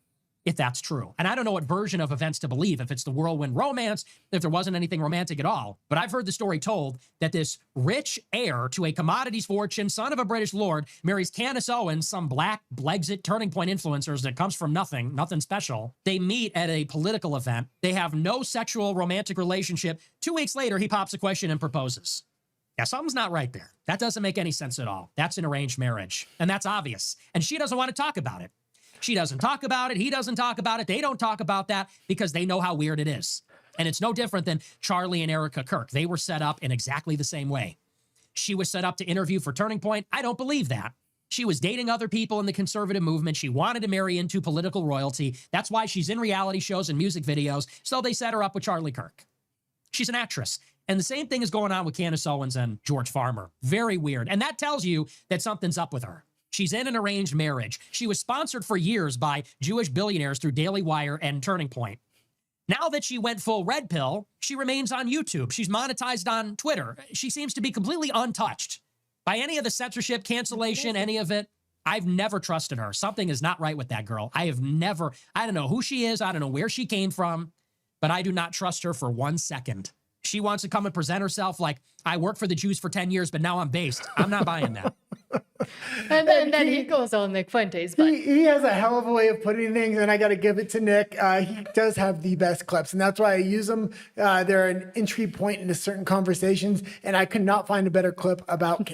Speaker 8: if that's true. And I don't know what version of events to believe, if it's the whirlwind romance, if there wasn't anything romantic at all. But I've heard the story told that this rich heir to a commodities fortune, son of a British lord, marries Candace Owens, some black Brexit Turning Point influencers that comes from nothing special. They meet at a political event. They have no sexual romantic relationship. 2 weeks later, he pops a question and proposes. Yeah, something's not right there. That doesn't make any sense at all. That's an arranged marriage. And that's obvious. And she doesn't want to talk about it. She doesn't talk about it. He doesn't talk about it. They don't talk about that because they know how weird it is. And it's no different than Charlie and Erica Kirk. They were set up in exactly the same way. She was set up to interview for Turning Point. I don't believe that. She was dating other people in the conservative movement. She wanted to marry into political royalty. That's why she's in reality shows and music videos. So they set her up with Charlie Kirk. She's an actress. And the same thing is going on with Candace Owens and George Farmer. Very weird. And that tells you that something's up with her. She's in an arranged marriage. She was sponsored for years by Jewish billionaires through Daily Wire and Turning Point. Now that she went full red pill, she remains on YouTube. She's monetized on Twitter. She seems to be completely untouched by any of the censorship, cancellation, any of it. I've never trusted her. Something is not right with that girl. I don't know who she is. I don't know where she came from, but I do not trust her for 1 second. She wants to come and present herself like, I worked for the Jews for 10 years, but now I'm based. I'm not buying that.
Speaker 1: And then he goes on Nick Fuentes. But
Speaker 2: He has a hell of a way of putting things, and I got to give it to Nick. He does have the best clips, and that's why I use them. They're an entry point into certain conversations, and I could not find a better clip about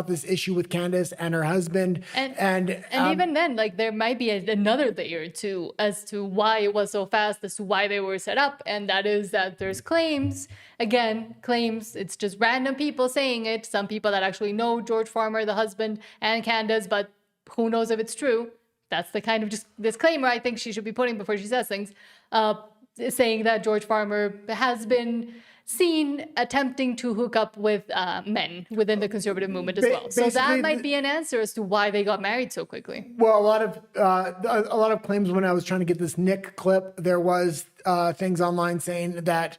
Speaker 2: this issue with Candace and her husband.
Speaker 1: And even then, like, there might be another layer too as to why it was so fast, as to why they were set up, and that is that there's claims. Again, claims, it's just random people saying it. Some people that actually know George Farmer, the husband, and Candace, but who knows if it's true, that's the kind of just disclaimer I think she should be putting before she says things, saying that George Farmer has been seen attempting to hook up with men within the conservative movement as well. So that might be an answer as to why they got married so quickly.
Speaker 2: Well, a lot of claims when I was trying to get this Nick clip, there was things online saying that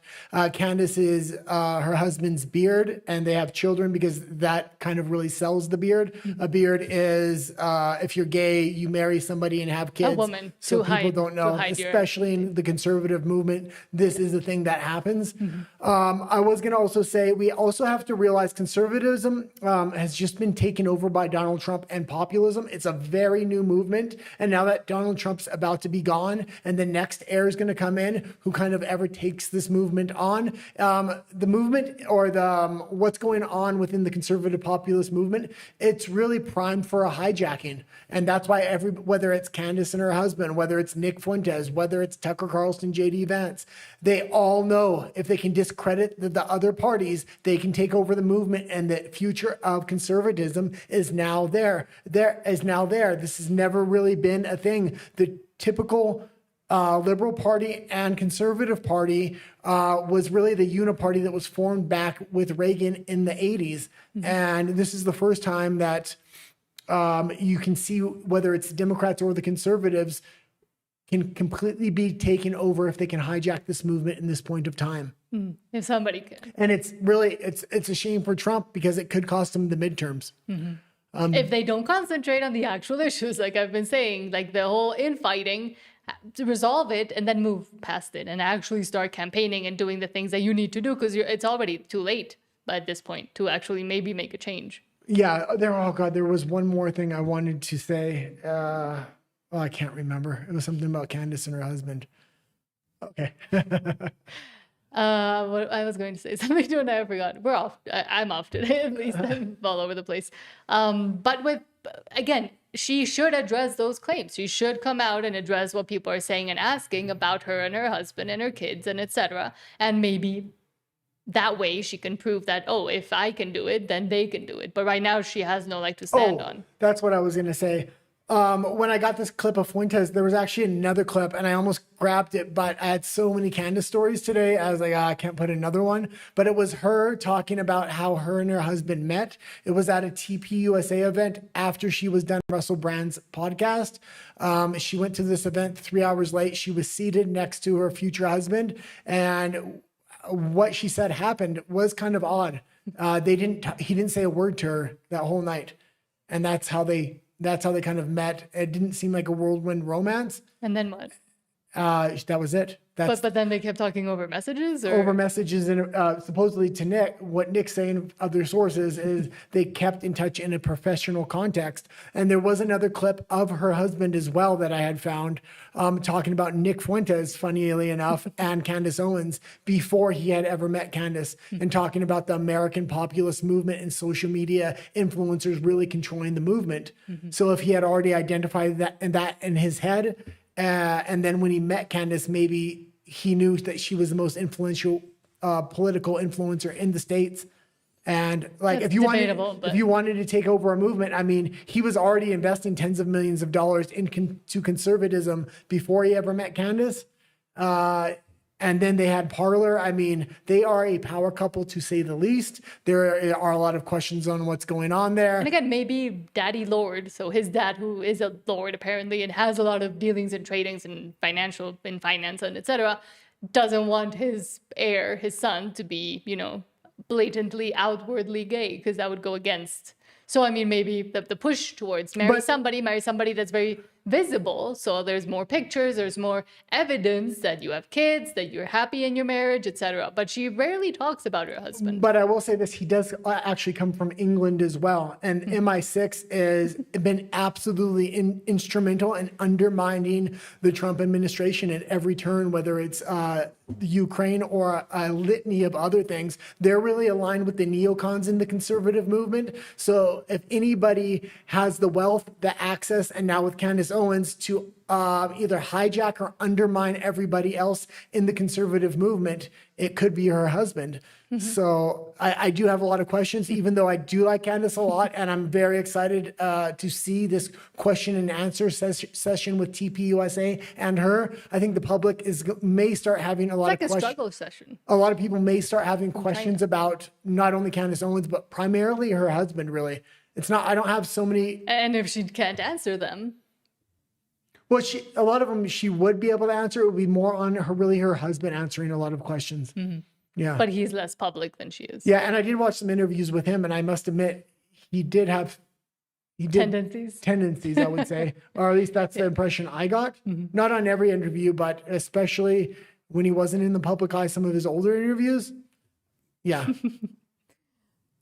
Speaker 2: Candace is her husband's beard, and they have children because that kind of really sells the beard. A beard is if you're gay, you marry somebody and have kids.
Speaker 1: A woman
Speaker 2: so
Speaker 1: to
Speaker 2: people
Speaker 1: hide,
Speaker 2: don't know, especially in the conservative movement. This is the thing that happens. I was going to also say we also have to realize conservatism has just been taken over by Donald Trump and populism. It's a very new movement, and now that Donald Trump's about to be gone, and the next heir is going to come in, who kind of ever takes this movement on, the movement or the what's going on within the conservative populist movement, it's really primed for a hijacking. And that's why whether it's Candace and her husband, whether it's Nick Fuentes, whether it's Tucker Carlson, JD Vance, they all know if they can discredit the other parties, they can take over the movement, and the future of conservatism is now there. This has never really been a thing. The typical Liberal Party and Conservative Party was really the uniparty that was formed back with Reagan in the 80s. And this is the first time that you can see whether it's the Democrats or the Conservatives can completely be taken over if they can hijack this movement in this point of time.
Speaker 1: If somebody could.
Speaker 2: And it's really, it's a shame for Trump because it could cost him the midterms.
Speaker 1: If they don't concentrate on the actual issues, like I've been saying, like the whole infighting, to resolve it and then move past it and actually start campaigning and doing the things that you need to do, because it's already too late at this point to actually maybe make a change.
Speaker 2: Yeah, there was one more thing I wanted to say. I can't remember. It was something about Candace and her husband. Okay.
Speaker 1: What I was going to say something to, and I forgot. We're off. I'm off today, at least. I'm all over the place. But again, she should address those claims. She should come out and address what people are saying and asking about her and her husband and her kids and etc. And maybe that way she can prove that, if I can do it, then they can do it. But right now she has no leg to stand on.
Speaker 2: That's what I was going to say. When I got this clip of Fuentes, there was actually another clip and I almost grabbed it, but I had so many Candace stories today. I was like, I can't put another one, but it was her talking about how her and her husband met. It was at a TPUSA event after she was done Russell Brand's podcast. She went to this event 3 hours late. She was seated next to her future husband, what she said happened was kind of odd. He didn't say a word to her that whole night. And that's how they kind of met. It didn't seem like a whirlwind romance.
Speaker 1: And then what?
Speaker 2: That was it.
Speaker 1: But then they kept talking over messages?
Speaker 2: Over messages, and supposedly to Nick, what Nick's saying, other sources, is they kept in touch in a professional context. And there was another clip of her husband as well that I had found talking about Nick Fuentes, funnily enough, and Candace Owens before he had ever met Candace, and talking about the American populist movement and social media influencers really controlling the movement. So if he had already identified that in his head, and then when he met Candace, maybe he knew that she was the most influential political influencer in the States. And like, if you wanted to take over a movement, I mean, he was already investing tens of millions of dollars into conservatism before he ever met Candace. And then they had Parler. I mean, they are a power couple, to say the least. There are a lot of questions on what's going on there.
Speaker 1: And again, maybe Daddy Lord, so his dad, who is a lord apparently and has a lot of dealings and tradings in finance and etc., doesn't want his heir, his son, to be, blatantly outwardly gay, because that would go against. So I mean, maybe the push towards marry somebody that's very visible. So there's more pictures, there's more evidence that you have kids, that you're happy in your marriage, etc. But she rarely talks about her husband.
Speaker 2: But I will say this, he does actually come from England as well. And MI6 has been absolutely instrumental in undermining the Trump administration at every turn, whether it's Ukraine or a litany of other things. They're really aligned with the neocons in the conservative movement. So if anybody has the wealth, the access, and now with Candace Owens to either hijack or undermine everybody else in the conservative movement. It could be her husband. So I do have a lot of questions, even though I do like Candace a lot, and I'm very excited to see this question and answer session with TPUSA and her. I think the public may start having a lot of questions.
Speaker 1: It's like a struggle session.
Speaker 2: A lot of people may start having questions about not only Candace Owens, but primarily her husband, really. It's not, I don't have so many.
Speaker 1: And if she can't answer them.
Speaker 2: Well, a lot of them she would be able to answer. It would be more on her husband answering a lot of questions. Yeah.
Speaker 1: But he's less public than she is.
Speaker 2: Yeah, and I did watch some interviews with him, and I must admit, he did have tendencies, I would say, or at least that's the impression I got. Not on every interview, but especially when he wasn't in the public eye, some of his older interviews. Yeah.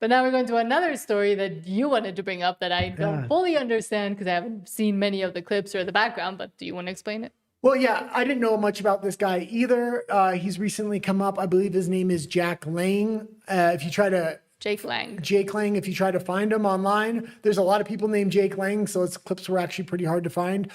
Speaker 1: But now we're going to another story that you wanted to bring up that I don't fully understand because I haven't seen many of the clips or the background, but do you want to explain it?
Speaker 2: Well, yeah, I didn't know much about this guy either. He's recently come up. I believe his name is Jack Lang.
Speaker 1: Jake Lang.
Speaker 2: Jake Lang, if you try to find him online, there's a lot of people named Jake Lang, so his clips were actually pretty hard to find.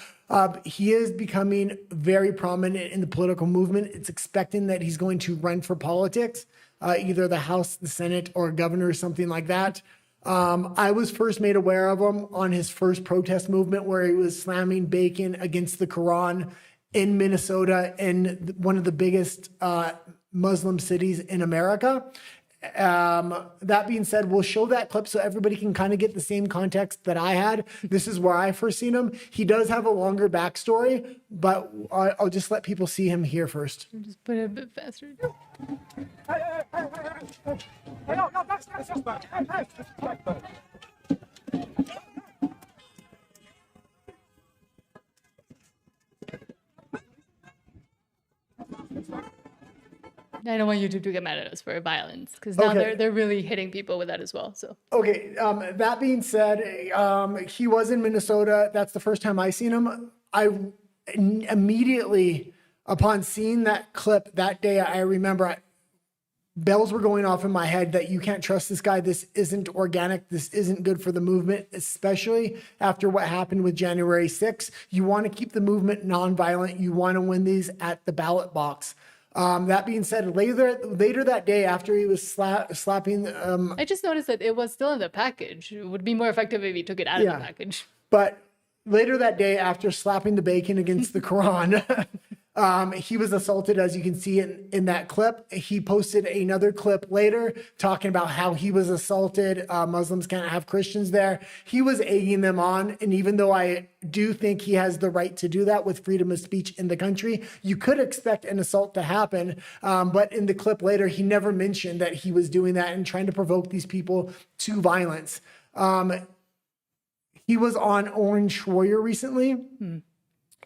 Speaker 2: He is becoming very prominent in the political movement. It's expecting that he's going to run for politics, either the House, the Senate, or governor, or something like that. I was first made aware of him on his first protest movement where he was slamming bacon against the Quran in Minnesota, in one of the biggest Muslim cities in America. That being said, we'll show that clip so everybody can kind of get the same context that I had. This is where I first seen him. He does have a longer backstory, but I'll just let people see him here first.
Speaker 1: Just put it a bit faster. I don't want YouTube to get mad at us for violence because now they're really hitting people with that as well. So
Speaker 2: okay, that being said, he was in Minnesota. That's the first time I seen him. I immediately upon seeing that clip that day, I remember bells were going off in my head that you can't trust this guy. This isn't organic. This isn't good for the movement, especially after what happened with January 6th. You want to keep the movement nonviolent. You want to win these at the ballot box. That being said, later that day after he was slapping...
Speaker 1: I just noticed that it was still in the package. It would be more effective if he took it out of the package.
Speaker 2: But later that day after slapping the bacon against the Quran... he was assaulted, as you can see in that clip. He posted another clip later talking about how he was assaulted. Muslims can't have Christians there. He was egging them on. And even though I do think he has the right to do that with freedom of speech in the country, you could expect an assault to happen. But in the clip later, he never mentioned that he was doing that and trying to provoke these people to violence. He was on Orange Schroyer recently.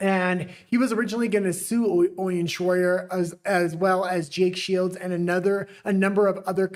Speaker 2: And he was originally going to sue Owen Schroyer as well as Jake Shields and a number of other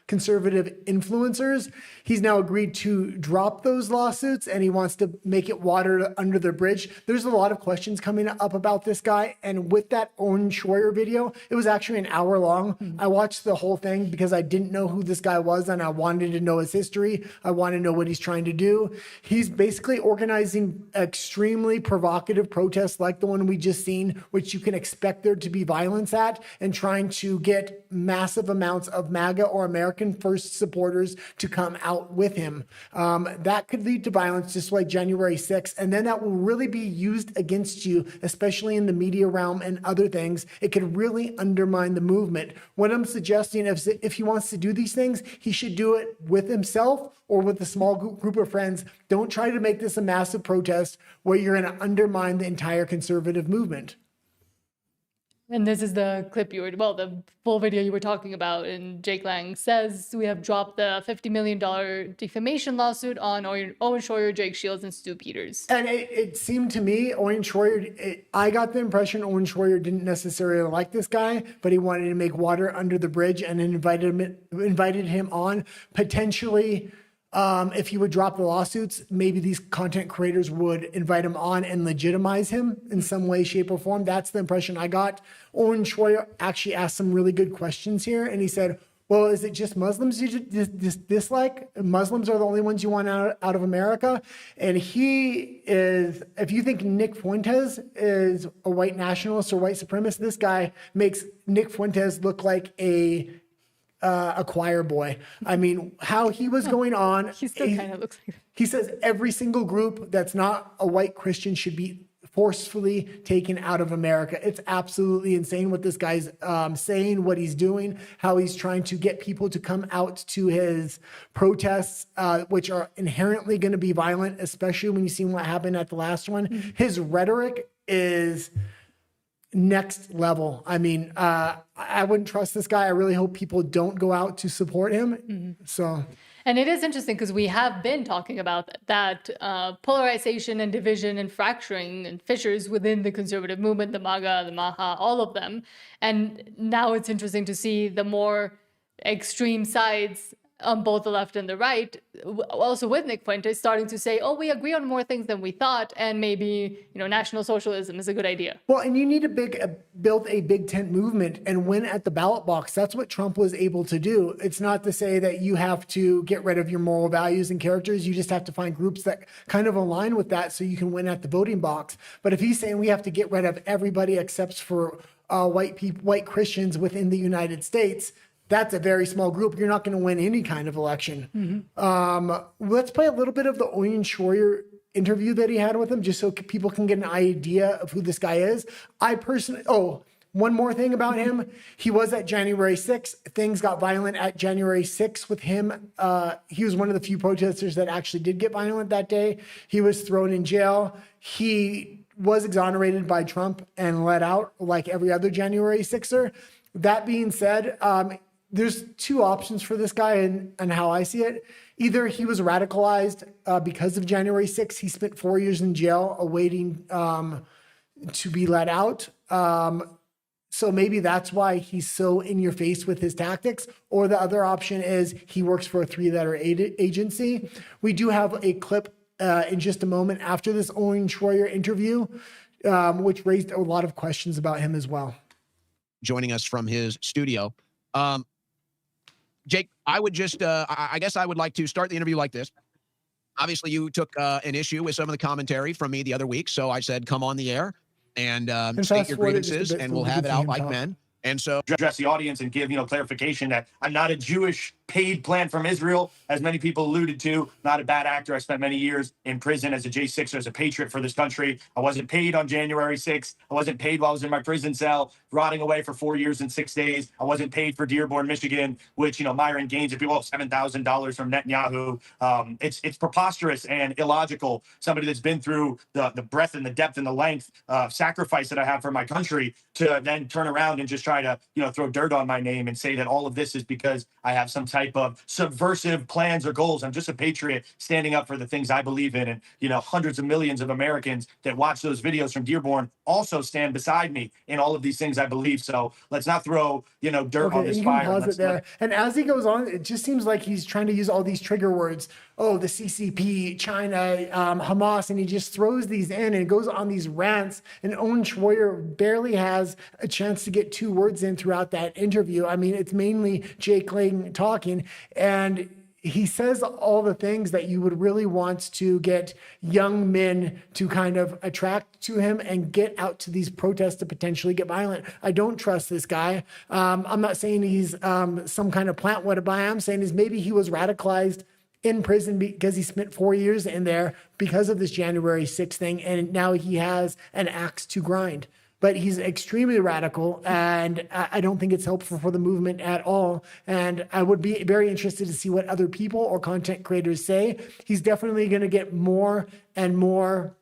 Speaker 2: conservative influencers. He's now agreed to drop those lawsuits and he wants to make it water under the bridge. There's a lot of questions coming up about this guy. And with that Owen Schroyer video, it was actually an hour long. I watched the whole thing because I didn't know who this guy was and I wanted to know his history. I want to know what he's trying to do. He's basically organizing extremely provocative protests like the one we just seen, which you can expect there to be violence at, and trying to get massive amounts of MAGA or American First supporters to come out with him. That could lead to violence just like January 6th, and then that will really be used against you, especially in the media realm and other things. It could really undermine the movement. What I'm suggesting, if he wants to do these things, he should do it with himself or with a small group of friends. Don't try to make this a massive protest where you're going to undermine the entire conservative movement.
Speaker 1: And this is the clip the full video you were talking about. And Jake Lang says, we have dropped the $50 million defamation lawsuit on Owen Schroyer, Jake Shields, and Stu Peters.
Speaker 2: And it seemed to me, Owen Schroyer, I got the impression Owen Schroyer didn't necessarily like this guy, but he wanted to make water under the bridge and invited him on. Potentially, if he would drop the lawsuits, maybe these content creators would invite him on and legitimize him in some way, shape, or form. That's the impression I got. Owen Schroyer actually asked some really good questions here. And he said, well, is it just Muslims you dislike? Muslims are the only ones you want out of America. And he is, if you think Nick Fuentes is a white nationalist or white supremacist, this guy makes Nick Fuentes look like a choir boy. I mean, how he was going on.
Speaker 1: He still kind of looks like.
Speaker 2: He says every single group that's not a white Christian should be forcefully taken out of America. It's absolutely insane what this guy's saying, what he's doing, how he's trying to get people to come out to his protests, which are inherently going to be violent, especially when you see what happened at the last one. Mm-hmm. His rhetoric is next level. I mean, I wouldn't trust this guy. I really hope people don't go out to support him. Mm-hmm. So...
Speaker 1: And it is interesting because we have been talking about that polarization and division and fracturing and fissures within the conservative movement, the MAGA, the MAHA, all of them. And now it's interesting to see the more extreme sides on both the left and the right, also with Nick Fuentes starting to say, oh, we agree on more things than we thought, and maybe, National Socialism is a good idea.
Speaker 2: Well, and you need to build a big tent movement and win at the ballot box. That's what Trump was able to do. It's not to say that you have to get rid of your moral values and characters. You just have to find groups that kind of align with that so you can win at the voting box. But if he's saying we have to get rid of everybody except for white Christians within the United States, that's a very small group. You're not going to win any kind of election. Mm-hmm. Let's play a little bit of the Owens Schroyer interview that he had with him, just so people can get an idea of who this guy is. One more thing about him. He was at January 6th. Things got violent at January 6th with him. He was one of the few protesters that actually did get violent that day. He was thrown in jail. He was exonerated by Trump and let out like every other January 6er. That being said, there's two options for this guy and how I see it. Either he was radicalized because of January 6th. He spent 4 years in jail awaiting to be let out. So maybe that's why he's so in your face with his tactics. Or the other option is he works for a 3-letter agency. We do have a clip in just a moment after this Owens Schroyer interview, which raised a lot of questions about him as well.
Speaker 9: Joining us from his studio. Jake, I would just, I guess I would like to start the interview like this. Obviously, you took an issue with some of the commentary from me the other week, so I said, come on the air and state your grievances, and we'll have it out like men. And so
Speaker 10: address the audience and give, clarification that I'm not a Jewish paid plan from Israel, as many people alluded to, not a bad actor. I spent many years in prison as a J6er, as a patriot for this country. I wasn't paid on January 6th. I wasn't paid while I was in my prison cell, rotting away for 4 years and 6 days. I wasn't paid for Dearborn, Michigan, which, Myron Gaines, if people have $7,000 from Netanyahu. It's preposterous and illogical. Somebody that's been through the breadth and the depth and the length of sacrifice that I have for my country to then turn around and just try to, throw dirt on my name and say that all of this is because I have some type of subversive plans or goals. I'm just a patriot standing up for the things I believe in. And, hundreds of millions of Americans that watch those videos from Dearborn also stand beside me in all of these things I believe. So let's not throw, dirt on this fire.
Speaker 2: And as he goes on, it just seems like he's trying to use all these trigger words. Oh, the CCP, China, Hamas, and he just throws these in and goes on these rants. And Owens Schroyer barely has a chance to get 2 words in throughout that interview. I mean, it's mainly Jake Lang talking, and he says all the things that you would really want to get young men to kind of attract to him and get out to these protests to potentially get violent. I don't trust this guy. I'm not saying he's some kind of plant. What I am saying is maybe he was radicalized in prison because he spent 4 years in there because of this January 6th thing, and now he has an axe to grind. But he's extremely radical, and I don't think it's helpful for the movement at all. And I would be very interested to see what other people or content creators say. He's definitely going to get more and more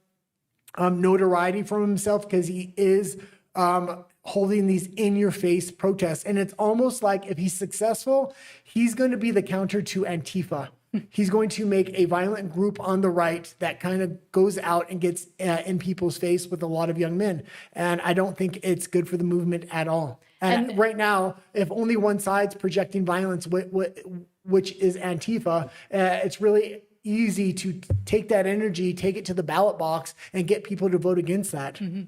Speaker 2: notoriety from himself because he is holding these in-your-face protests. And it's almost like if he's successful, he's going to be the counter to Antifa. He's going to make a violent group on the right that kind of goes out and gets in people's face with a lot of young men. And I don't think it's good for the movement at all. And right now, if only one side's projecting violence, which is Antifa, it's really easy to take that energy, take it to the ballot box, and get people to vote against that.
Speaker 1: Mm-hmm.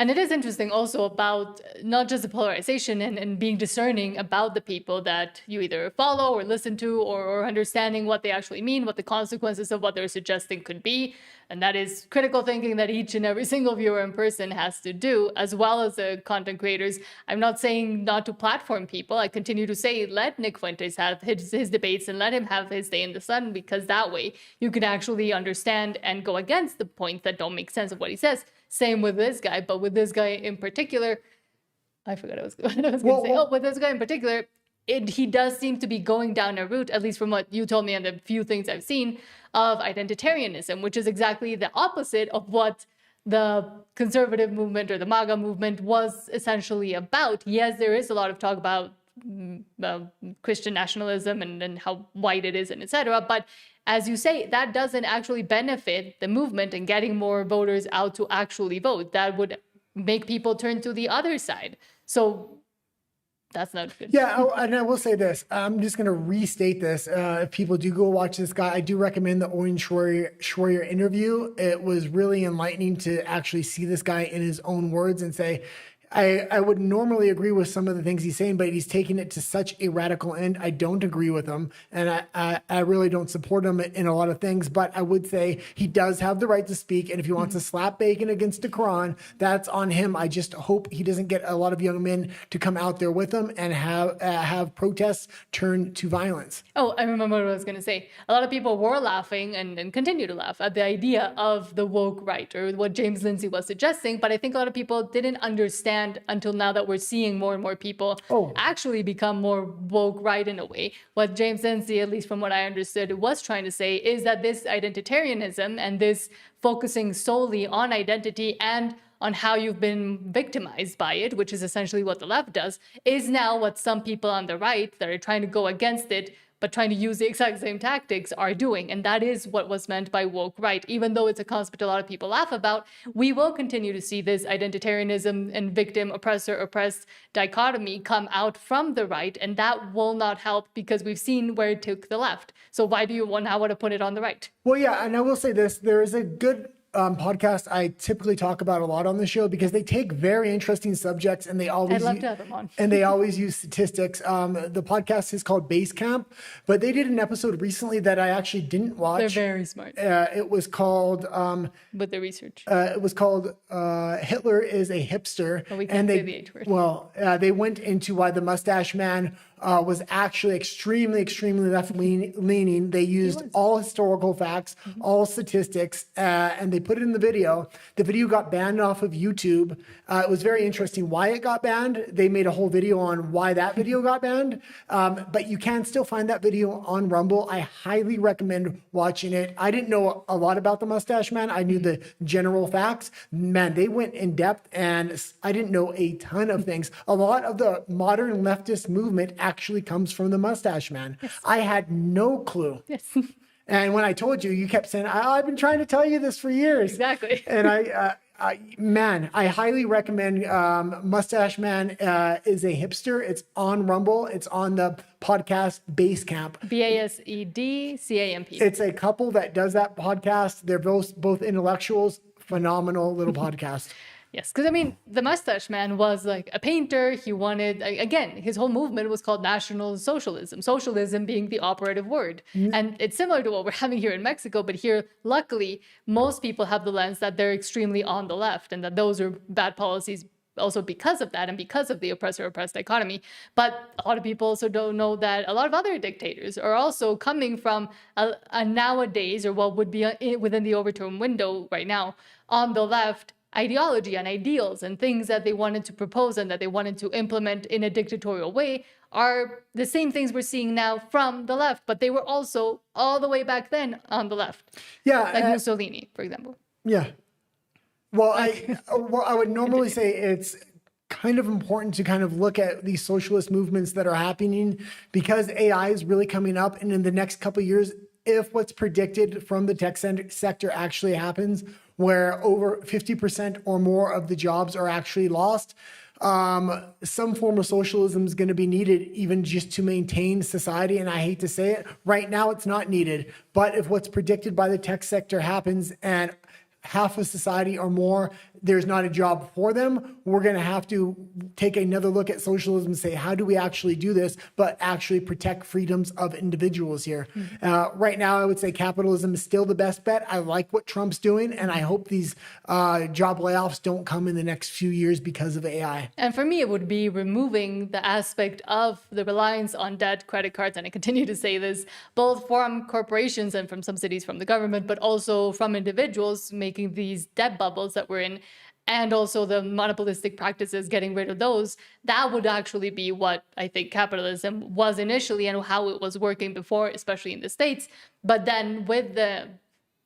Speaker 1: And it is interesting also about not just the polarization and being discerning about the people that you either follow or listen to, or understanding what they actually mean, what the consequences of what they're suggesting could be. And that is critical thinking that each and every single viewer in person has to do, as well as the content creators. I'm not saying not to platform people. I continue to say, let Nick Fuentes have his debates and let him have his day in the sun, because that way you can actually understand and go against the points that don't make sense of what he says. Same with this guy, but with this guy in particular, I forgot what I was going to say. Oh, with this guy in particular, he does seem to be going down a route, at least from what you told me and the few things I've seen, of identitarianism, which is exactly the opposite of what the conservative movement or the MAGA movement was essentially about. Yes, there is a lot of talk about Christian nationalism and how white it is and etc. But as you say, that doesn't actually benefit the movement and getting more voters out to actually vote. That would make people turn to the other side. So that's not good.
Speaker 2: Yeah, and I will say this. I'm just going to restate this. If people do go watch this guy, I do recommend the Owens Schroyer interview. It was really enlightening to actually see this guy in his own words and say, I would normally agree with some of the things he's saying, but he's taking it to such a radical end. I don't agree with him, and I really don't support him in a lot of things, but I would say he does have the right to speak, and if he wants to slap bacon against the Quran, that's on him. I just hope he doesn't get a lot of young men to come out there with him and have protests turn to violence.
Speaker 1: Oh, I remember what I was going to say. A lot of people were laughing and continue to laugh at the idea of the woke right, or what James Lindsay was suggesting, but I think a lot of people didn't understand until now that we're seeing more and more people actually become more woke right in a way. What James Lindsay, at least from what I understood, was trying to say is that this identitarianism and this focusing solely on identity and on how you've been victimized by it, which is essentially what the left does, is now what some people on the right that are trying to go against it but trying to use the exact same tactics are doing. And that is what was meant by woke right. Even though it's a concept a lot of people laugh about, we will continue to see this identitarianism and victim, oppressor, oppressed dichotomy come out from the right. And that will not help because we've seen where it took the left. So why do you now want to put it on the right?
Speaker 2: Well, yeah, and I will say this, there is a good podcast I typically talk about a lot on the show because they take very interesting subjects and they always
Speaker 1: I'd love to have them on.
Speaker 2: And they always use statistics. The podcast is called Base Camp, but they did an episode recently that I actually didn't watch.
Speaker 1: They're very smart.
Speaker 2: It was called
Speaker 1: with the research.
Speaker 2: It was called Hitler is a Hipster.
Speaker 1: Well, we can't say the H word.
Speaker 2: Well, they went into why the Mustache Man was actually extremely left-leaning. They used all historical facts, all statistics, and they put it in the video. The video got banned off of YouTube. It was very interesting why it got banned. They made a whole video on why that video got banned, but you can still find that video on Rumble. I highly recommend watching it. I didn't know a lot about the Mustache Man. I knew the general facts. Man, they went in depth, and I didn't know a ton of things. A lot of the modern leftist movement actually comes from the Mustache Man. Yes. I had no clue.
Speaker 1: Yes.
Speaker 2: And when I told you, you kept saying, I've been trying to tell you this for years.
Speaker 1: Exactly.
Speaker 2: And I highly recommend Mustache Man is a Hipster. It's on Rumble. It's on the podcast Base Camp.
Speaker 1: BASEDCAMP.
Speaker 2: It's a couple that does that podcast. They're both intellectuals. Phenomenal little podcast.
Speaker 1: Yes, because I mean, the Mustache Man was like a painter. He wanted, again, his whole movement was called National Socialism, socialism being the operative word. And it's similar to what we're having here in Mexico, but here, luckily, most people have the lens that they're extremely on the left and that those are bad policies also because of that and because of the oppressor-oppressed dichotomy. But a lot of people also don't know that a lot of other dictators are also coming from a nowadays, or what would be within the overtone window right now, on the left, ideology and ideals and things that they wanted to propose and that they wanted to implement in a dictatorial way are the same things we're seeing now from the left, but they were also all the way back then on the left.
Speaker 2: Yeah.
Speaker 1: Like Mussolini, for example.
Speaker 2: Yeah. Well, I would normally say it's kind of important to kind of look at these socialist movements that are happening because AI is really coming up. And in the next couple of years, if what's predicted from the tech sector actually happens, where over 50% or more of the jobs are actually lost, some form of socialism is going to be needed even just to maintain society. And I hate to say it, right now it's not needed. But if what's predicted by the tech sector happens and half of society or more there's not a job for them, we're going to have to take another look at socialism and say, how do we actually do this, but actually protect freedoms of individuals here? Right now, I would say capitalism is still the best bet. I like what Trump's doing, and I hope these job layoffs don't come in the next few years because of AI.
Speaker 1: And for me, it would be removing the aspect of the reliance on debt, credit cards, and I continue to say this, both from corporations and from subsidies from the government, but also from individuals making these debt bubbles that we're in, and also the monopolistic practices, getting rid of those. That would actually be what I think capitalism was initially and how it was working before, especially in the States. But then with the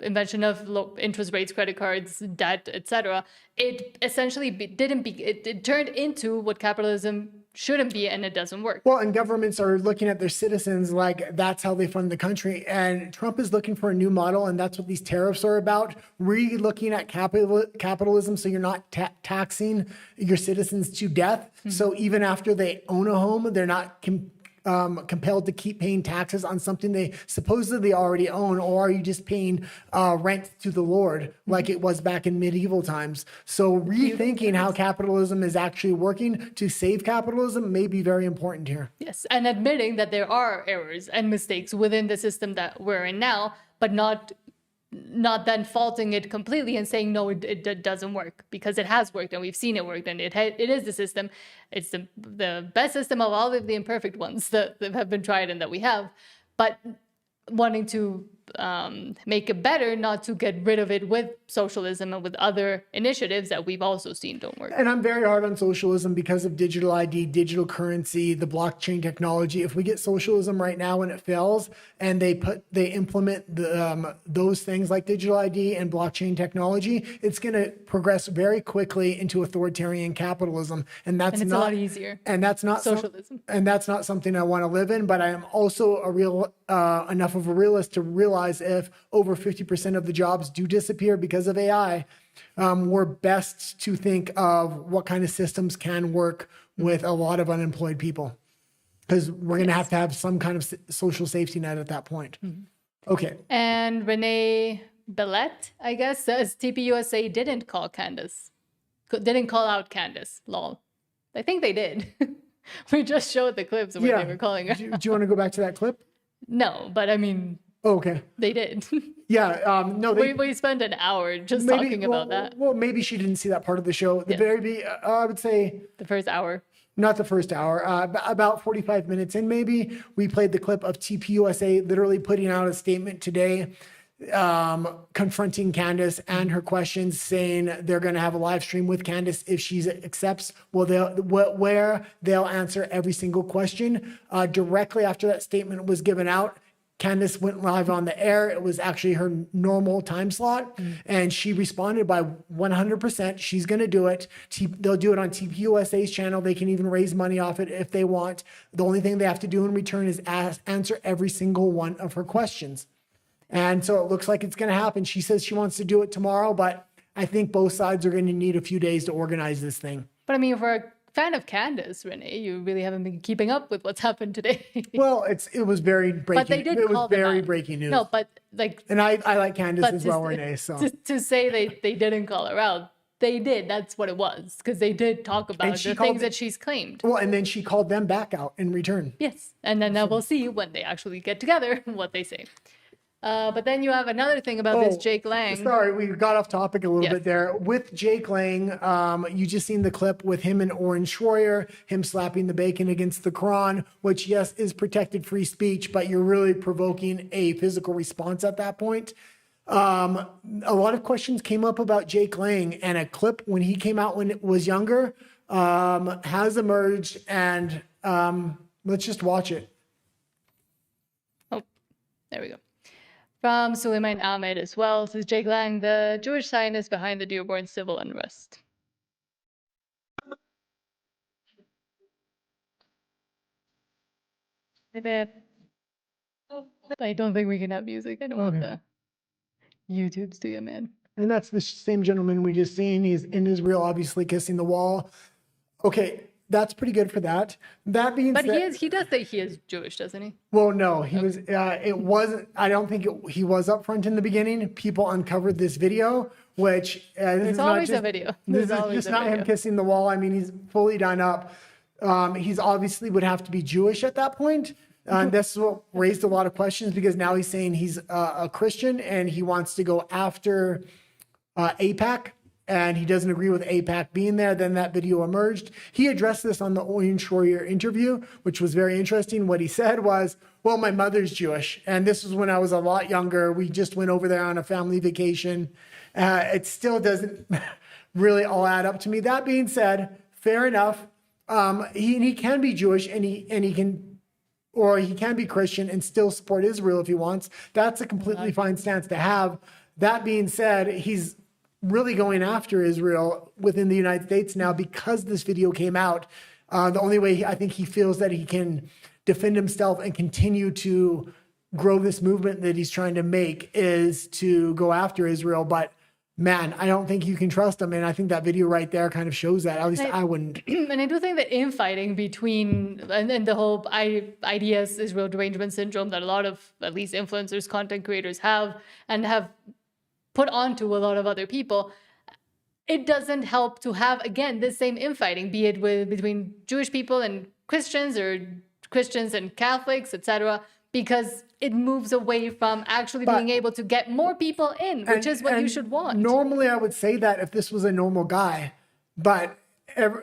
Speaker 1: invention of low interest rates, credit cards, debt, etc., it essentially it turned into what capitalism shouldn't be, and it doesn't work.
Speaker 2: Well, and governments are looking at their citizens like that's how they fund the country. And Trump is looking for a new model, and that's what these tariffs are about. Re-looking at capitalism so you're not taxing your citizens to death. So even after they own a home, they're not compelled to keep paying taxes on something they supposedly already own, or are you just paying rent to the Lord like it was back in medieval times? So rethinking how capitalism is actually working to save capitalism may be very important here.
Speaker 1: Yes, and admitting that there are errors and mistakes within the system that we're in now, but not then faulting it completely and saying, no, it doesn't work, because it has worked and we've seen it work, and it is the system. It's the best system of all of the imperfect ones that have been tried and that we have. But wanting to make it better, not to get rid of it with socialism and with other initiatives that we've also seen don't work.
Speaker 2: And I'm very hard on socialism because of digital ID, digital currency, the blockchain technology. If we get socialism right now and it fails, and they implement those things like digital ID and blockchain technology, it's going to progress very quickly into authoritarian capitalism, and it's
Speaker 1: a lot easier.
Speaker 2: And that's not
Speaker 1: socialism.
Speaker 2: And that's not something I want to live in. But I am also enough of a realist to realize if over 50% of the jobs do disappear because of AI, we're best to think of what kind of systems can work with a lot of unemployed people, because we're going to have some kind of social safety net at that point. Okay.
Speaker 1: And Renee Bellet, I guess, says TPUSA didn't call out Candace. Lol. I think they did. We just showed the clips of what they were calling her.
Speaker 2: Do you want to go back to that clip?
Speaker 1: No, but I mean,
Speaker 2: okay.
Speaker 1: They did.
Speaker 2: Yeah. No,
Speaker 1: we spent an hour just talking about that.
Speaker 2: Well, maybe she didn't see that part of the show. I would say
Speaker 1: the first hour.
Speaker 2: Not the first hour. About 45 minutes in, maybe, we played the clip of TPUSA literally putting out a statement today, confronting Candace and her questions, saying they're going to have a live stream with Candace if she accepts. Where they'll answer every single question. Directly after that statement was given out, Candace went live on the air. It was actually her normal time slot, and she responded by 100%. She's going to do it. They'll do it on TPUSA's channel. They can even raise money off it if they want. The only thing they have to do in return is answer every single one of her questions. And so it looks like it's going to happen. She says she wants to do it tomorrow, but I think both sides are going to need a few days to organize this thing.
Speaker 1: But I mean, for a fan of Candace, Renee, you really haven't been keeping up with what's happened today.
Speaker 2: Well, it was very breaking.
Speaker 1: But they did
Speaker 2: it
Speaker 1: call
Speaker 2: was very
Speaker 1: out.
Speaker 2: breaking news.
Speaker 1: No, but like,
Speaker 2: and I like Candace as well, Renee. So
Speaker 1: to say they didn't call her out, they did. That's what it was, because they did talk about the things that she's claimed.
Speaker 2: Well, and then she called them back out in return.
Speaker 1: Yes, and then we'll see when they actually get together what they say. But then you have another thing about this Jake Lang.
Speaker 2: Sorry, we got off topic a little bit there. With Jake Lang, you just seen the clip with him and Oren Schroyer, him slapping the bacon against the Quran, which, yes, is protected free speech, but you're really provoking a physical response at that point. A lot of questions came up about Jake Lang, and a clip when he came out when it was younger has emerged, and let's just watch it.
Speaker 1: Oh, there we go. From Suleiman Ahmed as well, says Jake Lang, the Jewish Zionist behind the Dearborn civil unrest. Hey, babe. I don't think we can have music. I don't want the YouTubes to you, man.
Speaker 2: And that's the same gentleman we just seen. He's in Israel, obviously kissing the wall. Okay, that's pretty good for that. That being said,
Speaker 1: but he does say he is Jewish, doesn't he?
Speaker 2: Well, no, he was. It wasn't. I don't think he was up front in the beginning. People uncovered this video which
Speaker 1: There's always a video.
Speaker 2: This
Speaker 1: There's
Speaker 2: is
Speaker 1: always
Speaker 2: just
Speaker 1: a
Speaker 2: not him
Speaker 1: video.
Speaker 2: kissing the wall. I mean, he's fully done up. He's obviously would have to be Jewish at that point. And this is what raised a lot of questions because now he's saying he's a Christian and he wants to go after AIPAC, and he doesn't agree with AIPAC being there. Then that video emerged. He addressed this on the Owens interview, which was very interesting. What he said was, well, my mother's Jewish, and this was when I was a lot younger. We just went over there on a family vacation. It still doesn't really all add up to me. That being said, fair enough. He can be Jewish and he can be Christian and still support Israel if he wants. That's a completely fine stance to have. That being said, he's really going after Israel within the United States now because this video came out. The only way I think he feels that he can defend himself and continue to grow this movement that he's trying to make is to go after Israel. But man, I don't think you can trust him. And I think that video right there kind of shows that. At least I wouldn't.
Speaker 1: And I do think that infighting between, and the whole IDS, Israel derangement syndrome, that a lot of at least influencers, content creators have and have put onto a lot of other people, it doesn't help to have, again, this same infighting, be it between Jewish people and Christians or Christians and Catholics, etc., because it moves away from actually being able to get more people in, which is what you should want.
Speaker 2: Normally, I would say that if this was a normal guy, but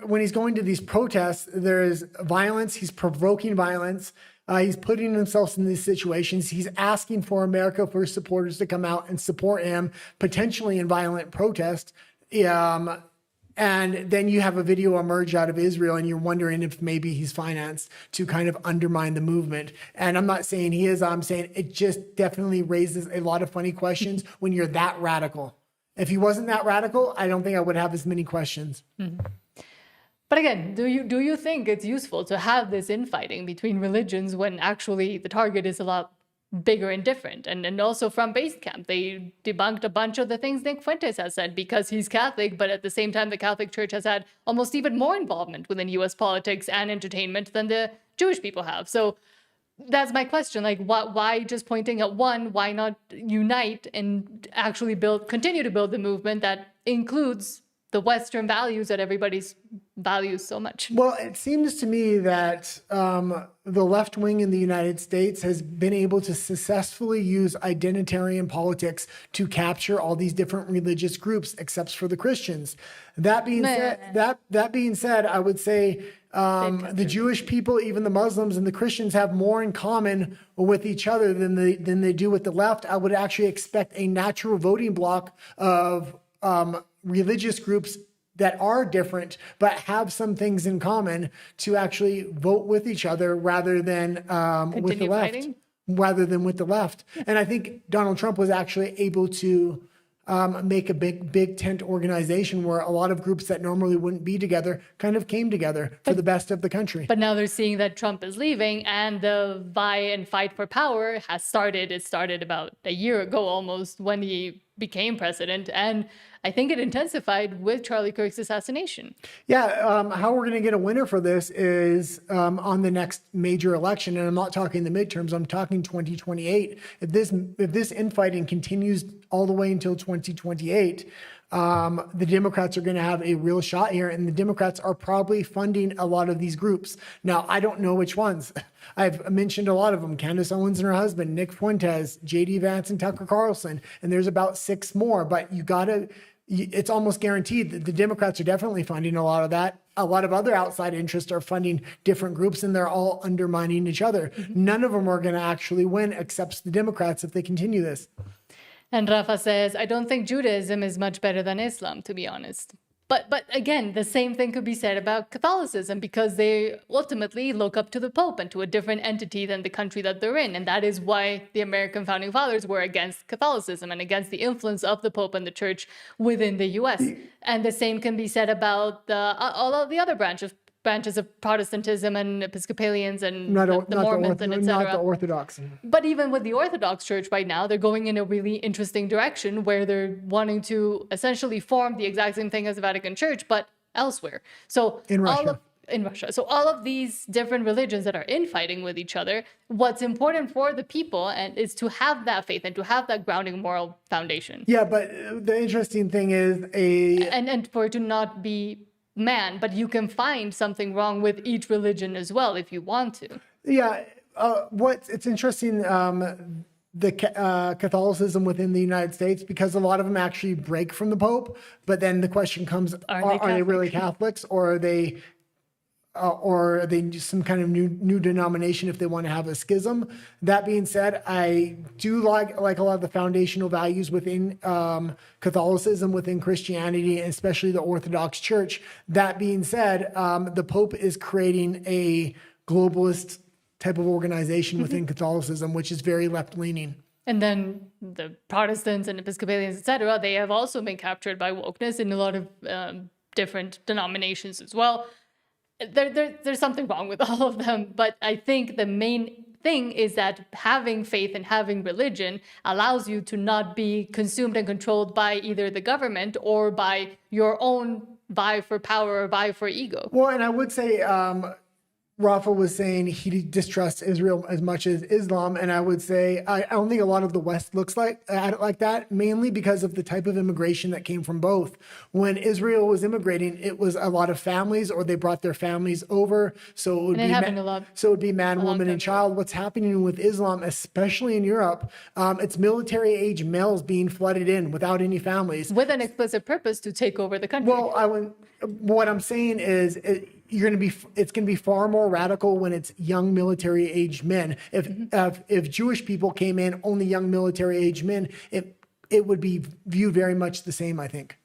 Speaker 2: when he's going to these protests, there is violence. He's provoking violence. He's putting himself in these situations. He's asking for America First supporters to come out and support him, potentially in violent protest. And then you have a video emerge out of Israel and you're wondering if maybe he's financed to kind of undermine the movement. And I'm not saying he is. I'm saying it just definitely raises a lot of funny questions when you're that radical. If he wasn't that radical, I don't think I would have as many questions.
Speaker 1: Mm-hmm. But again, do you think it's useful to have this infighting between religions when actually the target is a lot bigger and different? And also from Basecamp, they debunked a bunch of the things Nick Fuentes has said because he's Catholic, but at the same time, the Catholic Church has had almost even more involvement within U.S. politics and entertainment than the Jewish people have. So that's my question. Like, why just pointing at one? Why not unite and actually continue to build the movement that includes the Western values that everybody's values so much?
Speaker 2: Well, it seems to me that the left wing in the United States has been able to successfully use identitarian politics to capture all these different religious groups, except for the Christians. That being said, I would say the Jewish people, even the Muslims and the Christians, have more in common with each other than they do with the left. I would actually expect a natural voting bloc of religious groups that are different but have some things in common to actually vote with each other rather than with the left. And I think Donald Trump was actually able to make a big tent organization where a lot of groups that normally wouldn't be together kind of came together for the best of the country.
Speaker 1: But now they're seeing that Trump is leaving and the vie and fight for power has started. It started about a year ago almost when he became president. And I think it intensified with Charlie Kirk's assassination.
Speaker 2: Yeah, how we're going to get a winner for this is on the next major election. And I'm not talking the midterms, I'm talking 2028. If this infighting continues all the way until 2028, the Democrats are going to have a real shot here. And the Democrats are probably funding a lot of these groups. Now, I don't know which ones. I've mentioned a lot of them: Candace Owens and her husband, Nick Fuentes, J.D. Vance and Tucker Carlson. And there's about 6 more. But it's almost guaranteed that the Democrats are definitely funding a lot of that. A lot of other outside interests are funding different groups, and they're all undermining each other. Mm-hmm. None of them are going to actually win except the Democrats if they continue this.
Speaker 1: And Rafa says, I don't think Judaism is much better than Islam, to be honest. But again, the same thing could be said about Catholicism because they ultimately look up to the Pope and to a different entity than the country that they're in. And that is why the American founding fathers were against Catholicism and against the influence of the Pope and the Church within the U.S. And the same can be said about all of the other branches of Protestantism and Episcopalians and the Mormons and etc.
Speaker 2: Not the Orthodox.
Speaker 1: But even with the Orthodox Church right now, they're going in a really interesting direction where they're wanting to essentially form the exact same thing as the Vatican Church, but elsewhere. So
Speaker 2: in Russia.
Speaker 1: in Russia. So all of these different religions that are infighting with each other, what's important for the people and is to have that faith and to have that grounding moral foundation.
Speaker 2: Yeah, but the interesting thing is
Speaker 1: and for it to not be man, but you can find something wrong with each religion as well if you want to.
Speaker 2: Yeah, it's interesting. Catholicism within the United States, because a lot of them actually break from the Pope. But then the question comes: Are they really Catholics, or are they just some kind of new denomination if they want to have a schism? That being said, I do like a lot of the foundational values within Catholicism, within Christianity, and especially the Orthodox Church. That being said, the Pope is creating a globalist type of organization within Catholicism, which is very left-leaning.
Speaker 1: And then the Protestants and Episcopalians, etc., they have also been captured by wokeness in a lot of different denominations as well. There's something wrong with all of them, but I think the main thing is that having faith and having religion allows you to not be consumed and controlled by either the government or by your own vie for power or vie for ego.
Speaker 2: Well, and I would say Rafa was saying he distrusts Israel as much as Islam, and I would say I don't think a lot of the West looks at it like that, mainly because of the type of immigration that came from both. When Israel was immigrating, it was a lot of families, or they brought their families over, so it would be man, woman, and child. What's happening with Islam, especially in Europe, it's military age males being flooded in without any families,
Speaker 1: with an explicit purpose to take over the country.
Speaker 2: Well, what I'm saying is it's going to be far more radical when it's young military aged men. If Jewish people came in, only young military aged men, it would be viewed very much the same, I think.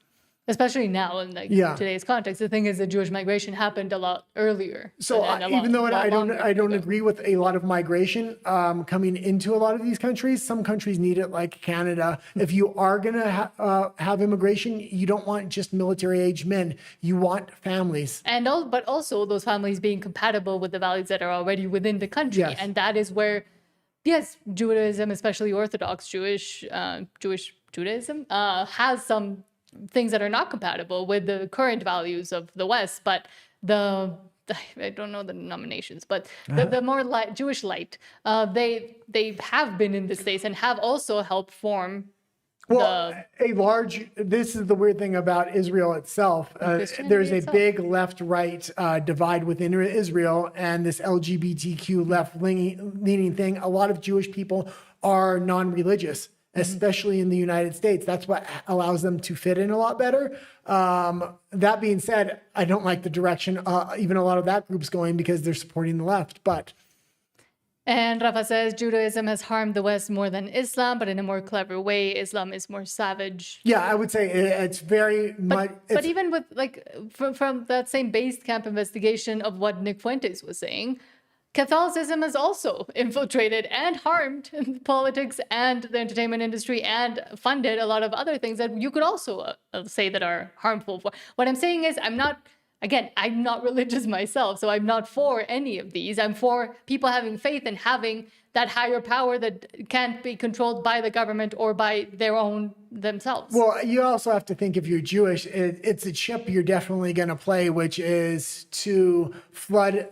Speaker 1: Especially now in today's context. The thing is, the Jewish migration happened a lot earlier.
Speaker 2: So even though I don't agree with a lot of migration coming into a lot of these countries, some countries need it, like Canada. If you are going to have immigration, you don't want just military aged men. You want families.
Speaker 1: But also those families being compatible with the values that are already within the country.
Speaker 2: Yes.
Speaker 1: And that is where, yes, Judaism, especially Orthodox Judaism, has some things that are not compatible with the current values of the West, but I don't know the denominations, but the more Jewish light, they have been in the States and have also helped form.
Speaker 2: This is the weird thing about Israel itself. There's a big left-right divide within Israel, and this LGBTQ left-leaning thing. A lot of Jewish people are non-religious, especially in the United States. That's what allows them to fit in a lot better. That being said, I don't like the direction even a lot of that group's going, because they're supporting the left.
Speaker 1: And Rafa says Judaism has harmed the West more than Islam, but in a more clever way. Islam is more savage.
Speaker 2: Yeah, I would say it's very much.
Speaker 1: But even with from that same base camp investigation of what Nick Fuentes was saying, Catholicism has also infiltrated and harmed politics and the entertainment industry and funded a lot of other things that you could also say that are harmful. What I'm saying is I'm not religious myself, so I'm not for any of these. I'm for people having faith and having that higher power that can't be controlled by the government or by themselves.
Speaker 2: Well, you also have to think, if you're Jewish, it's a chip you're definitely going to play, which is to flood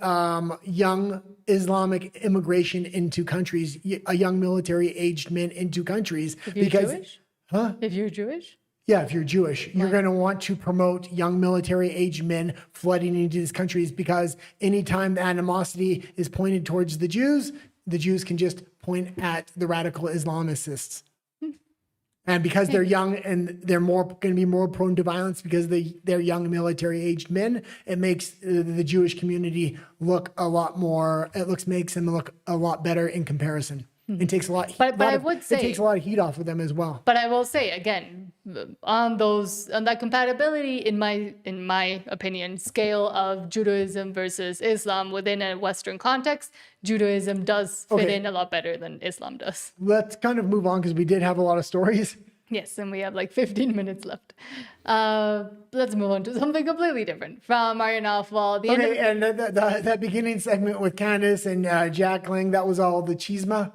Speaker 2: young Islamic immigration into countries, young military-aged men into countries.
Speaker 1: If you're Jewish?
Speaker 2: Huh?
Speaker 1: If you're Jewish?
Speaker 2: Yeah, if you're Jewish, you're going to want to promote young military-aged men flooding into these countries, because anytime the animosity is pointed towards the Jews can just point at the radical Islamicists. And because they're young and they're going to be more prone to violence because they're young military-aged men, it makes the Jewish community look a lot more. Makes them look a lot better in comparison. It takes a lot.
Speaker 1: But I would say
Speaker 2: it takes a lot of heat off of them as well.
Speaker 1: But I will say again, on that compatibility, in my opinion, scale of Judaism versus Islam within a Western context, Judaism does fit in a lot better than Islam does.
Speaker 2: Let's kind of move on, because we did have a lot of stories.
Speaker 1: Yes, and we have like 15 minutes left. Let's move on to something completely different from Marian Alfwall.
Speaker 2: And that beginning segment with Candace and Jack Lang, that was all the chisme,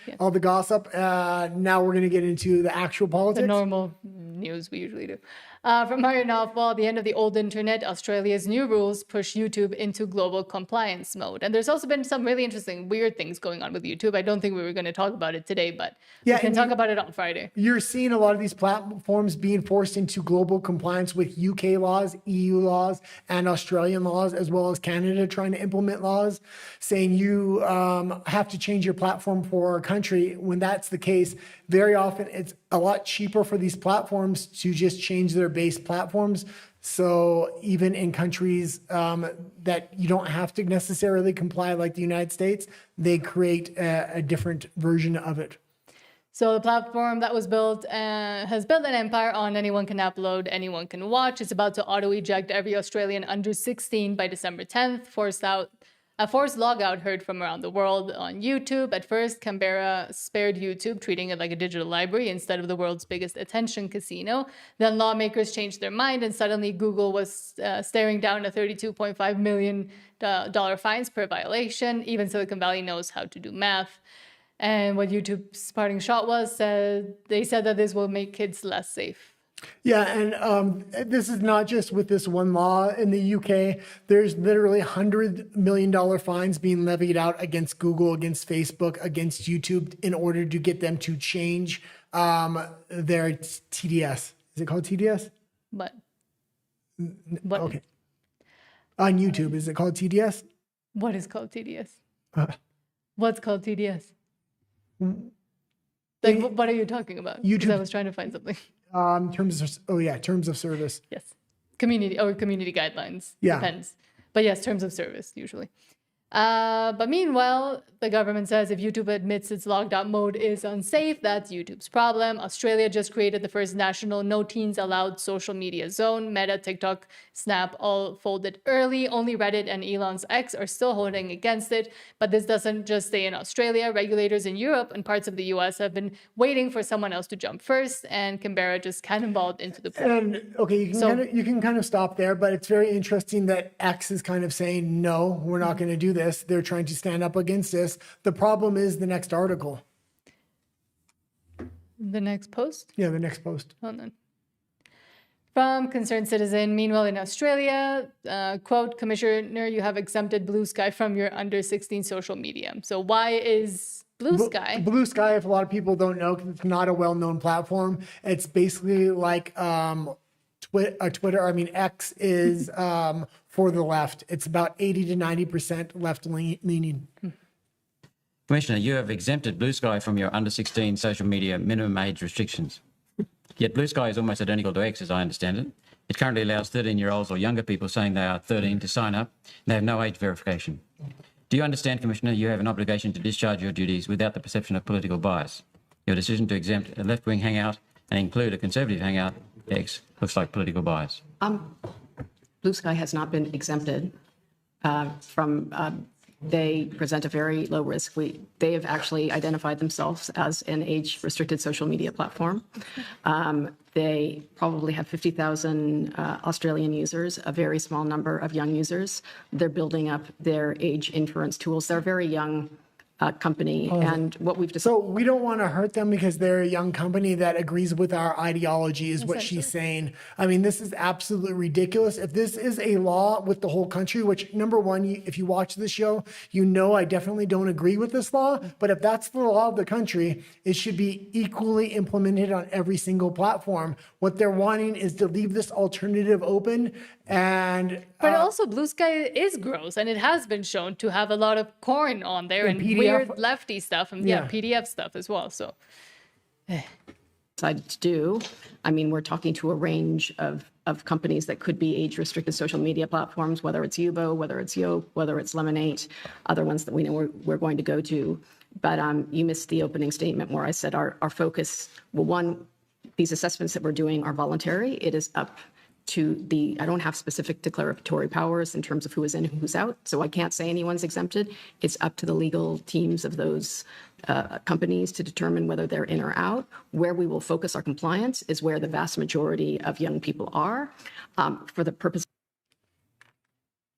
Speaker 1: yes.
Speaker 2: All the gossip. Now we're going to get into the actual politics.
Speaker 1: The normal news we usually do. From Mario Nawfal, the end of the old internet, Australia's new rules push YouTube into global compliance mode. And there's also been some really interesting, weird things going on with YouTube. I don't think we were going to talk about it today, but we can talk about it on Friday.
Speaker 2: You're seeing a lot of these platforms being forced into global compliance with UK laws, EU laws, and Australian laws, as well as Canada trying to implement laws saying you have to change your platform for our country. When that's the case, very often it's a lot cheaper for these platforms to just change their base platforms. So even in countries that you don't have to necessarily comply, like the United States, they create a different version of it.
Speaker 1: So the platform that was built has built an empire on anyone can upload, anyone can watch. It's about to auto-eject every Australian under 16 by December 10th, a forced logout heard from around the world on YouTube. At first, Canberra spared YouTube, treating it like a digital library instead of the world's biggest attention casino. Then lawmakers changed their mind, and suddenly Google was staring down a $32.5 million fines per violation. Even Silicon Valley knows how to do math. And what YouTube's parting shot was, they said that this will make kids less safe.
Speaker 2: Yeah, and this is not just with this one law in the UK. There's literally $100 million fines being levied out against Google, against Facebook, against YouTube in order to get them to change their TDS. Is it called TDS?
Speaker 1: What?
Speaker 2: Okay. On YouTube, is it called TDS?
Speaker 1: What is called TDS? What's called TDS? Like, what are you talking about? YouTube. I was trying to find something.
Speaker 2: Terms of service.
Speaker 1: Yes. Community guidelines.
Speaker 2: Yeah.
Speaker 1: Depends. But yes, terms of service usually. But meanwhile, the government says if YouTube admits its logged out mode is unsafe, that's YouTube's problem. Australia just created the first national no teens allowed social media zone. Meta, TikTok, Snap all folded early. Only Reddit and Elon's X are still holding against it. But this doesn't just stay in Australia. Regulators in Europe and parts of the US have been waiting for someone else to jump first, and Canberra just cannonballed into the pool.
Speaker 2: And okay, you can kind of stop there, but it's very interesting that X is kind of saying, no, we're not going to do this. They're trying to stand up against this. The problem is the next article.
Speaker 1: The next post?
Speaker 2: Yeah, the next post.
Speaker 1: Hold on. From Concerned Citizen, meanwhile in Australia, quote, Commissioner, you have exempted Blue Sky from your under 16 social media. So why is Blue Sky?
Speaker 2: Blue Sky, if a lot of people don't know, because it's not a well-known platform, it's basically like Twitter. I mean, X is for the left. It's about 80 to 90% left-leaning.
Speaker 11: Commissioner, you have exempted Blue Sky from your under 16 social media minimum age restrictions. Yet Blue Sky is almost identical to X, as I understand it. It currently allows 13-year-olds or younger people saying they are 13 to sign up. They have no age verification. Do you understand, Commissioner, you have an obligation to discharge your duties without the perception of political bias? Your decision to exempt a left-wing hangout and include a conservative hangout, X, looks like political bias.
Speaker 12: Blue Sky has not been exempted from. They present a very low risk. They have actually identified themselves as an age-restricted social media platform. They probably have 50,000 Australian users, a very small number of young users. They're building up their age inference tools. They're a very young company, and what we've decided.
Speaker 2: So we don't want to hurt them because they're a young company that agrees with our ideology, is what she's saying. I mean, this is absolutely ridiculous. If this is a law with the whole country, which number one, if you watch this show, you know I definitely don't agree with this law. But if that's the law of the country, it should be equally implemented on every single platform. What they're wanting is to leave this alternative open.
Speaker 1: But also Blue Sky is gross, and it has been shown to have a lot of corn on there and
Speaker 2: PDF,
Speaker 1: weird lefty stuff, and PDF stuff as well. So
Speaker 12: decided to do. I mean, we're talking to a range of companies that could be age-restricted social media platforms, whether it's Yubo, whether it's Yoke, whether it's Lemonade, other ones that we know we're going to go to. But you missed the opening statement where I said our focus, well, one, these assessments that we're doing are voluntary. It is up to I don't have specific declaratory powers in terms of who is in and who's out, so I can't say anyone's exempted. It's up to the legal teams of those companies to determine whether they're in or out. Where we will focus our compliance is where the vast majority of young people are, for the purpose.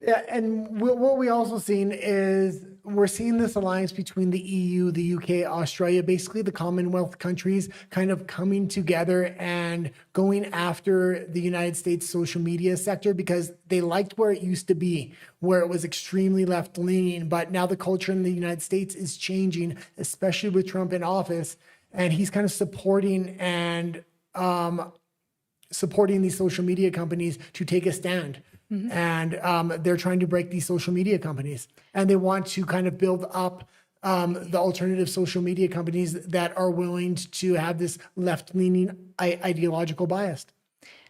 Speaker 2: Yeah, and what we also seen is we're seeing this alliance between the EU, the UK, Australia, basically the Commonwealth countries kind of coming together and going after the United States social media sector because they liked where it used to be, where it was extremely left-leaning. But now the culture in the United States is changing, especially with Trump in office. And he's kind of supporting these social media companies to take a stand. And they're trying to break these social media companies. And they want to kind of build up the alternative social media companies that are willing to have this left-leaning ideological bias.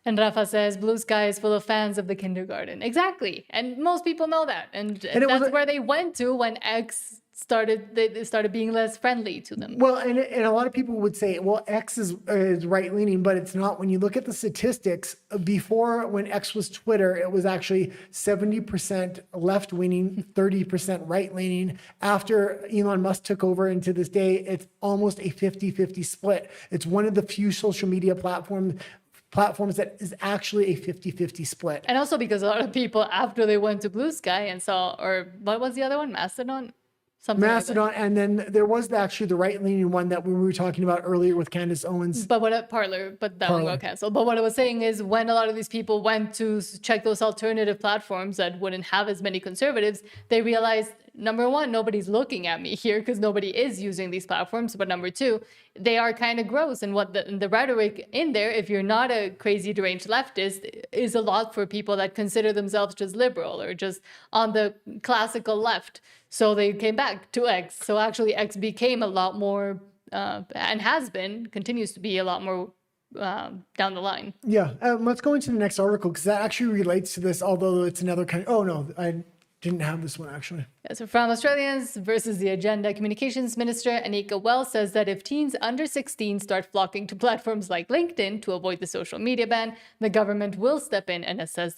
Speaker 1: And Rafa says, Blue Sky is full of fans of the kindergarten. Exactly. And most people know that. And that's where they went to when X they started being less friendly to them.
Speaker 2: Well, and a lot of people would say, well, X is right-leaning, but it's not. When you look at the statistics, before when X was Twitter, it was actually 70% left-leaning, 30% right-leaning. After Elon Musk took over, and to this day, it's almost a 50-50 split. It's one of the few social media platforms that is actually a 50-50 split.
Speaker 1: And also because a lot of people, after they went to Blue Sky and saw, or what was the other one? Mastodon?
Speaker 2: Mastodon, like and then there was actually the right-leaning one that we were talking about earlier with Candace Owens.
Speaker 1: But Parler, but that one got canceled. But what I was saying is when a lot of these people went to check those alternative platforms that wouldn't have as many conservatives, they realized, number one, nobody's looking at me here because nobody is using these platforms. But number two, they are kind of gross. And what the rhetoric in there, if you're not a crazy deranged leftist, is a lot for people that consider themselves just liberal or just on the classical left. So they came back to X. So actually X became a lot more, and continues to be a lot more down the line.
Speaker 2: Yeah, let's go into the next article because that actually relates to this, although it's another kind. Oh no, I didn't have this one actually.
Speaker 1: Yeah, so from Australians versus the Agenda, Communications Minister Anika Wells says that if teens under 16 start flocking to platforms like LinkedIn to avoid the social media ban, the government will step in and assess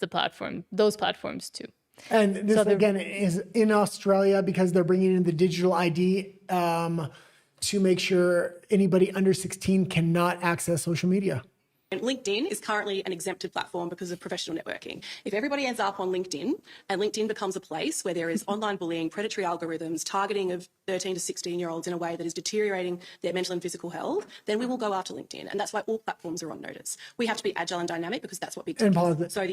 Speaker 1: those platforms too.
Speaker 2: And this again is in Australia because they're bringing in the digital ID to make sure anybody under 16 cannot access social media.
Speaker 13: And LinkedIn is currently an exempted platform because of professional networking. If everybody ends up on LinkedIn and LinkedIn becomes a place where there is online bullying, predatory algorithms, targeting of 13 to 16-year-olds in a way that is deteriorating their mental and physical health, then we will go after LinkedIn. And that's why all platforms are on notice. We have to be agile and dynamic because that's what big tech is. So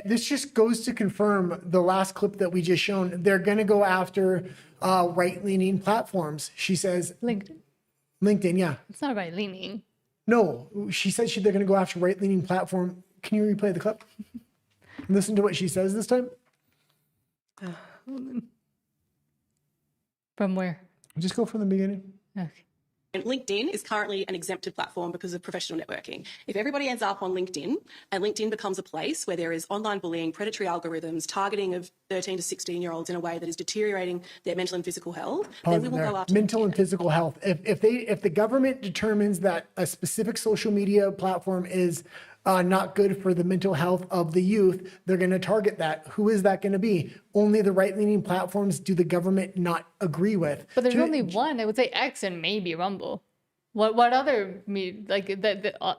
Speaker 2: this just goes to confirm the last clip that we just shown. They're going to go after right-leaning platforms. She says... LinkedIn, yeah.
Speaker 1: It's not right-leaning.
Speaker 2: No, she said they're going to go after right-leaning platform. Can you replay the clip? Listen to what she says this time.
Speaker 1: From where?
Speaker 2: Just go from the beginning.
Speaker 1: Okay.
Speaker 13: And LinkedIn is currently an exempted platform because of professional networking. If everybody ends up on LinkedIn and LinkedIn becomes a place where there is online bullying, predatory algorithms, targeting of 13 to 16-year-olds in a way that is deteriorating their mental and physical health, then we will go after
Speaker 2: mental and physical health. If the government determines that a specific social media platform is not good for the mental health of the youth, they're going to target that. Who is that going to be? Only the right-leaning platforms do the government not agree with.
Speaker 1: But there's only one. I would say X and maybe Rumble. What other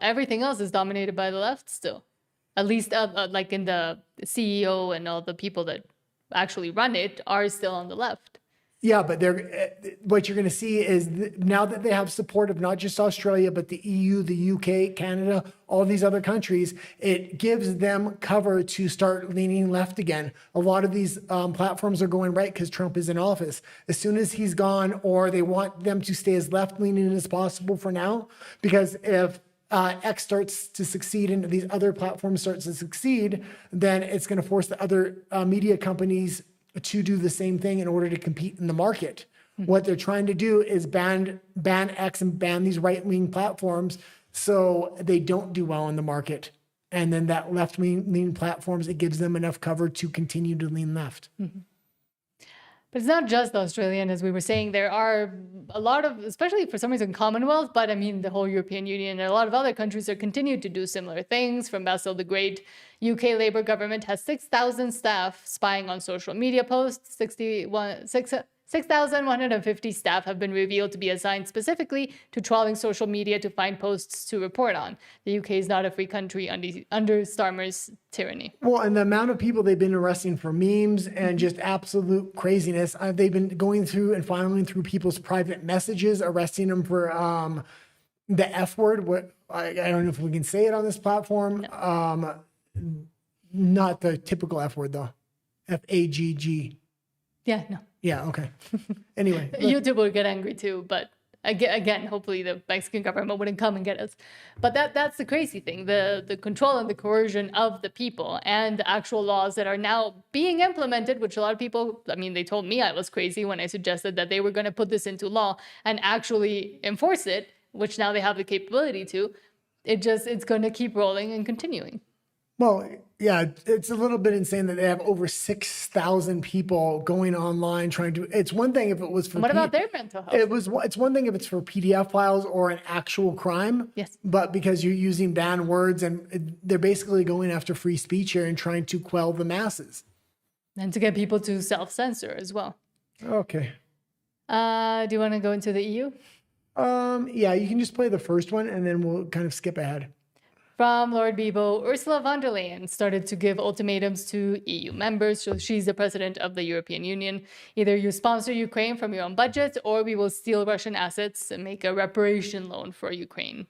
Speaker 1: everything else is dominated by the left still. At least like in the CEO and all the people that actually run it are still on the left.
Speaker 2: Yeah, but what you're going to see is now that they have support of not just Australia, but the EU, the UK, Canada, all these other countries, it gives them cover to start leaning left again. A lot of these platforms are going right because Trump is in office. As soon as he's gone, or they want them to stay as left-leaning as possible for now, because if X starts to succeed and these other platforms start to succeed, then it's going to force the other media companies to do the same thing in order to compete in the market. What they're trying to do is ban X and ban these right-wing platforms so they don't do well in the market. And then that left-leaning platforms, it gives them enough cover to continue to lean left.
Speaker 1: Mm-hmm. But it's not just Australian, as we were saying. There are a lot of, especially for some reason, Commonwealth, but I mean the whole European Union and a lot of other countries that continue to do similar things. From Basil the Great, UK Labour government has 6,000 staff spying on social media posts. 6,150 staff have been revealed to be assigned specifically to trawling social media to find posts to report on. The UK is not a free country under Starmer's tyranny.
Speaker 2: Well, and the amount of people they've been arresting for memes and just absolute craziness. They've been going through and filing through people's private messages, arresting them for the F word. What I don't know if we can say it on this platform. No. Not the typical F word though. FAGG.
Speaker 1: Yeah, no.
Speaker 2: Yeah, okay. Anyway.
Speaker 1: YouTube will get angry too, but again, hopefully the Mexican government wouldn't come and get us. But that's the crazy thing, the control and the coercion of the people and the actual laws that are now being implemented, which a lot of people, I mean, they told me I was crazy when I suggested that they were going to put this into law and actually enforce it, which now they have the capability to. It's going to keep rolling and continuing.
Speaker 2: Well, yeah, it's a little bit insane that they have over 6,000 people going online trying to. It's one thing if it was for.
Speaker 1: What about their mental health?
Speaker 2: It's one thing if it's for PDF files or an actual crime.
Speaker 1: Yes.
Speaker 2: But because you're using banned words and they're basically going after free speech here and trying to quell the masses.
Speaker 1: And to get people to self-censor as well.
Speaker 2: Okay.
Speaker 1: Do you want to go into the EU?
Speaker 2: Yeah, you can just play the first one and then we'll kind of skip ahead.
Speaker 1: From Lord Bebo, Ursula von der Leyen started to give ultimatums to EU members. So she's the president of the European Union. Either you sponsor Ukraine from your own budget, or we will steal Russian assets and make a reparation loan for Ukraine.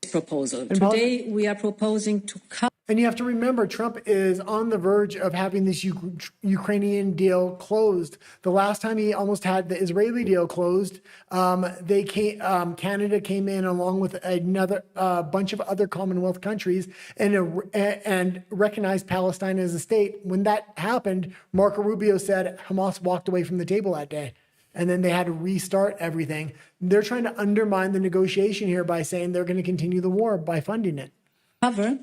Speaker 14: Proposal. Today, we are proposing to cut.
Speaker 2: And you have to remember, Trump is on the verge of having this Ukrainian deal closed. The last time he almost had the Israeli deal closed, Canada came in along with another bunch of other Commonwealth countries and recognized Palestine as a state. When that happened, Marco Rubio said Hamas walked away from the table that day. And then they had to restart everything. They're trying to undermine the negotiation here by saying they're going to continue the war by funding it.
Speaker 14: Cover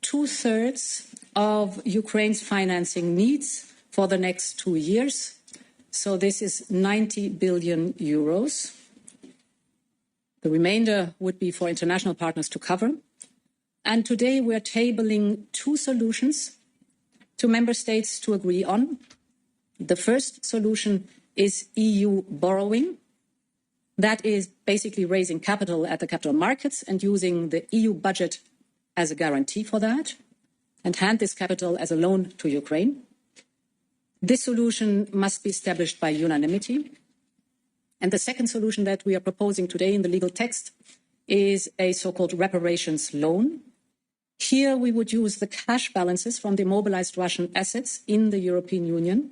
Speaker 14: 2/3 of Ukraine's financing needs for the next 2 years. So this is 90 billion euros. The remainder would be for international partners to cover. And today we're tabling 2 solutions to member states to agree on. The first solution is EU borrowing. That is basically raising capital at the capital markets and using the EU budget as a guarantee for that, and hand this capital as a loan to Ukraine. This solution must be established by unanimity. And the second solution that we are proposing today in the legal text is a so-called reparations loan. Here we would use the cash balances from the mobilized Russian assets in the European Union.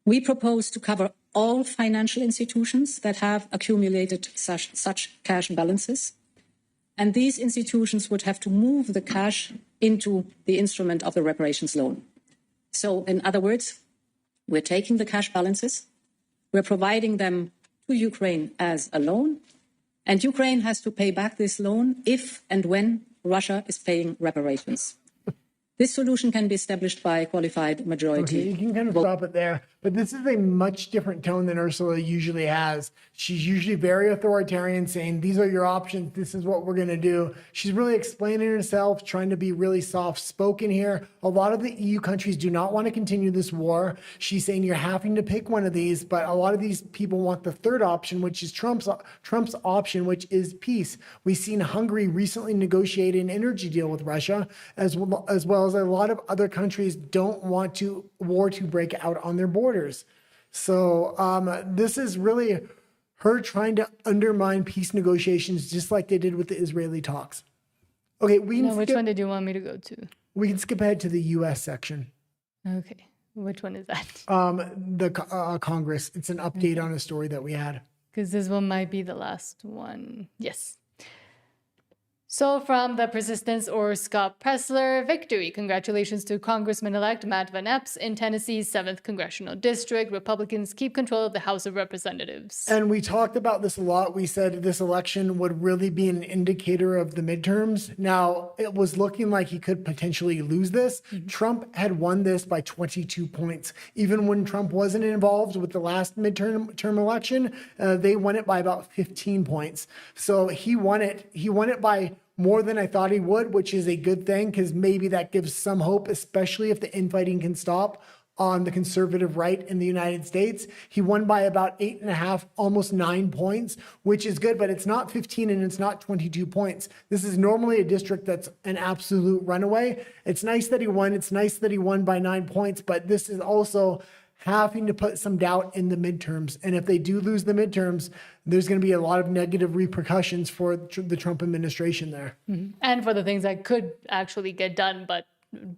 Speaker 14: We propose to cover all financial institutions that have accumulated such cash balances. And these institutions would have to move the cash into the instrument of the reparations loan. So in other words, we're taking the cash balances, we're providing them to Ukraine as a loan, and Ukraine has to pay back this loan if and when Russia is paying reparations. This solution can be established by a qualified majority.
Speaker 2: Okay, you can kind of stop it there. But this is a much different tone than Ursula usually has. She's usually very authoritarian, saying, these are your options. This is what we're going to do. She's really explaining herself, trying to be really soft-spoken here. A lot of the EU countries do not want to continue this war. She's saying you're having to pick one of these, but a lot of these people want the third option, which is Trump's option, which is peace. We've seen Hungary recently negotiate an energy deal with Russia, as well as a lot of other countries don't want war to break out on their borders. So this is really her trying to undermine peace negotiations, just like they did with the Israeli talks. Okay,
Speaker 1: which one did you want me to go to?
Speaker 2: We can skip ahead to the U.S. section.
Speaker 1: Okay, which one is that?
Speaker 2: The Congress. It's an update on a story that we had.
Speaker 1: Because this one might be the last one. Yes. So from the Persistence or Scott Presler, victory. Congratulations to Congressman-elect Matt Van Epps in Tennessee's 7th Congressional District. Republicans keep control of the House of Representatives.
Speaker 2: And we talked about this a lot. We said this election would really be an indicator of the midterms. Now, it was looking like he could potentially lose this. Mm-hmm. Trump had won this by 22 points. Even when Trump wasn't involved with the last midterm election, they won it by about 15 points. So he won it. He won it by more than I thought he would, which is a good thing because maybe that gives some hope, especially if the infighting can stop on the conservative right in the United States. He won by about 8.5, almost 9 points, which is good, but it's not 15 and it's not 22 points. This is normally a district that's an absolute runaway. It's nice that he won. It's nice that he won by 9 points, but this is also having to put some doubt in the midterms. And if they do lose the midterms, there's going to be a lot of negative repercussions for the Trump administration there.
Speaker 1: Mm-hmm. And for the things that could actually get done, but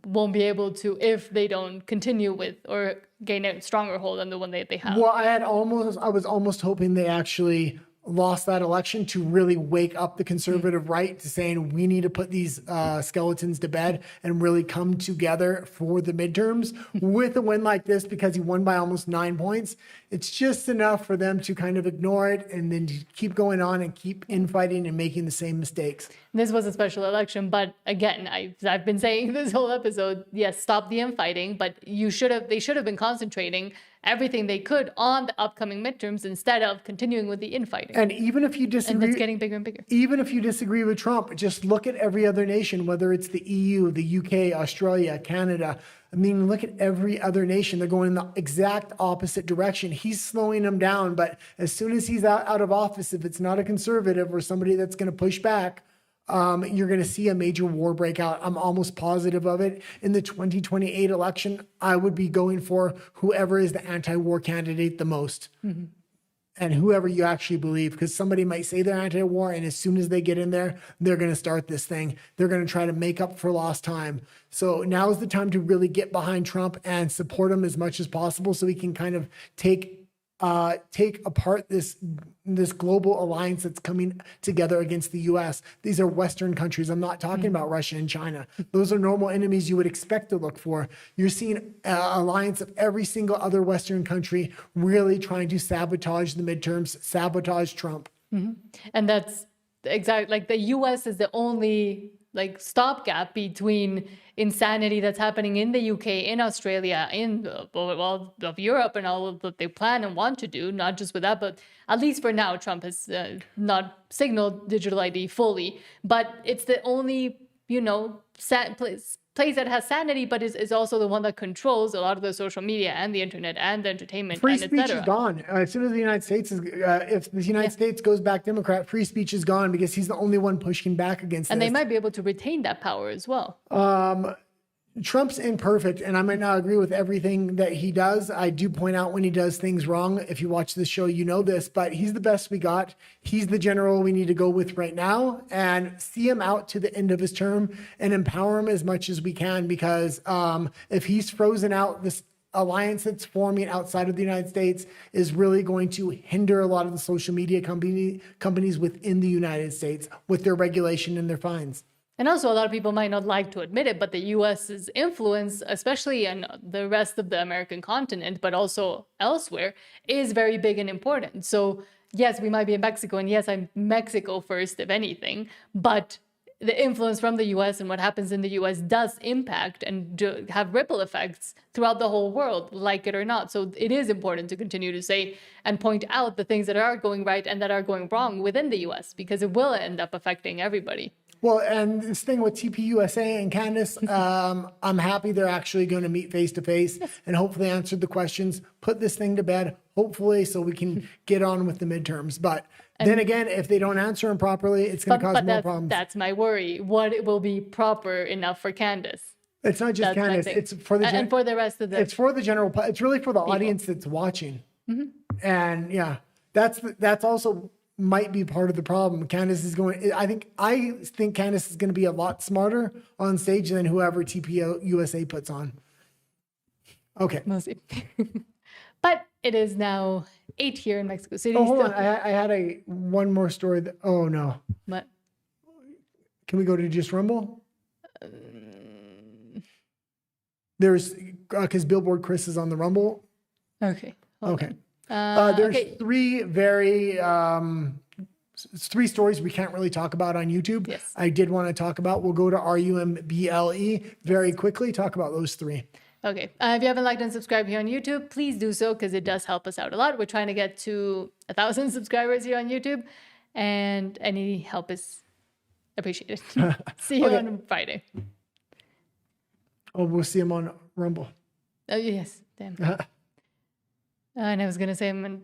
Speaker 1: won't be able to if they don't continue with or gain a stronger hold on the one that they have.
Speaker 2: Well, I was almost hoping they actually lost that election to really wake up the conservative right to saying we need to put these skeletons to bed and really come together for the midterms. With a win like this, because he won by almost 9 points, it's just enough for them to kind of ignore it and then to keep going on and keep infighting and making the same mistakes.
Speaker 1: This was a special election, but again, I've been saying this whole episode, yes, stop the infighting, but they should have been concentrating everything they could on the upcoming midterms instead of continuing with the infighting.
Speaker 2: And even if you disagree,
Speaker 1: and it's getting bigger and bigger.
Speaker 2: Even if you disagree with Trump, just look at every other nation, whether it's the EU, the UK, Australia, Canada. I mean, look at every other nation. They're going in the exact opposite direction. He's slowing them down, but as soon as he's out of office, if it's not a conservative or somebody that's going to push back, you're going to see a major war break out. I'm almost positive of it. In the 2028 election, I would be going for whoever is the anti-war candidate the most. Mm-hmm. And whoever you actually believe, because somebody might say they're anti-war, and as soon as they get in there, they're going to start this thing. They're going to try to make up for lost time. So now is the time to really get behind Trump and support him as much as possible so he can kind of take apart this global alliance that's coming together against the U.S. These are Western countries. I'm not talking about Russia and China. Those are normal enemies you would expect to look for. You're seeing an alliance of every single other Western country really trying to sabotage the midterms, sabotage Trump.
Speaker 1: Mm-hmm. And that's exactly like the U.S. is the only stopgap between insanity that's happening in the UK, in Australia, in of Europe, and all of what they plan and want to do. Not just with that, but at least for now, Trump has not signaled digital ID fully. But it's the only place that has sanity, but is also the one that controls a lot of the social media and the internet and the entertainment.
Speaker 2: Free speech is gone. As soon as the United States if the United States goes back Democrat, free speech is gone because he's the only one pushing back against
Speaker 1: and
Speaker 2: this.
Speaker 1: They might be able to retain that power as well.
Speaker 2: Trump's imperfect, and I might not agree with everything that he does. I do point out when he does things wrong. If you watch this show, you know this, but he's the best we got. He's the general we need to go with right now and see him out to the end of his term and empower him as much as we can, because if he's frozen out, this alliance that's forming outside of the United States is really going to hinder a lot of the social media companies within the United States with their regulation and their fines.
Speaker 1: And also, a lot of people might not like to admit it, but the U.S.'s influence, especially in the rest of the American continent, but also elsewhere, is very big and important. So, yes, we might be in Mexico, and yes, I'm Mexico first, if anything, but the influence from the U.S. and what happens in the U.S. does impact and have ripple effects throughout the whole world, like it or not. So it is important to continue to say and point out the things that are going right and that are going wrong within the U.S., because it will end up affecting everybody.
Speaker 2: Well, and this thing with TPUSA and Candace, I'm happy they're actually going to meet face to face and hopefully answer the questions, put this thing to bed, hopefully, so we can get on with the midterms. But then again, if they don't answer them properly, it's going to cause more problems.
Speaker 1: That's my worry. What will be proper enough for Candace?
Speaker 2: It's not just Candace. It's for the
Speaker 1: and for the rest of the.
Speaker 2: It's for the general. It's really for the audience that's watching. Mm-hmm. And yeah, that's also might be part of the problem. Candace is going. I think Candace is going to be a lot smarter on stage than whoever TPUSA puts on. Okay.
Speaker 1: We'll see. But it is now 8 here in Mexico City.
Speaker 2: Oh, hold on. I had one more story. Oh no.
Speaker 1: What?
Speaker 2: Can we go to just Rumble? There's because Billboard Chris is on the Rumble.
Speaker 1: Okay.
Speaker 2: Okay. There's three stories we can't really talk about on YouTube.
Speaker 1: Yes.
Speaker 2: I did want to talk about. We'll go to RUMBLE very quickly. Talk about those three.
Speaker 1: Okay. If you haven't liked and subscribed here on YouTube, please do so, because it does help us out a lot. We're trying to get to 1,000 subscribers here on YouTube, and any help is appreciated. See you on Friday.
Speaker 2: Oh, we'll see him on Rumble.
Speaker 1: Oh, yes. Damn. And I was going to say I'm in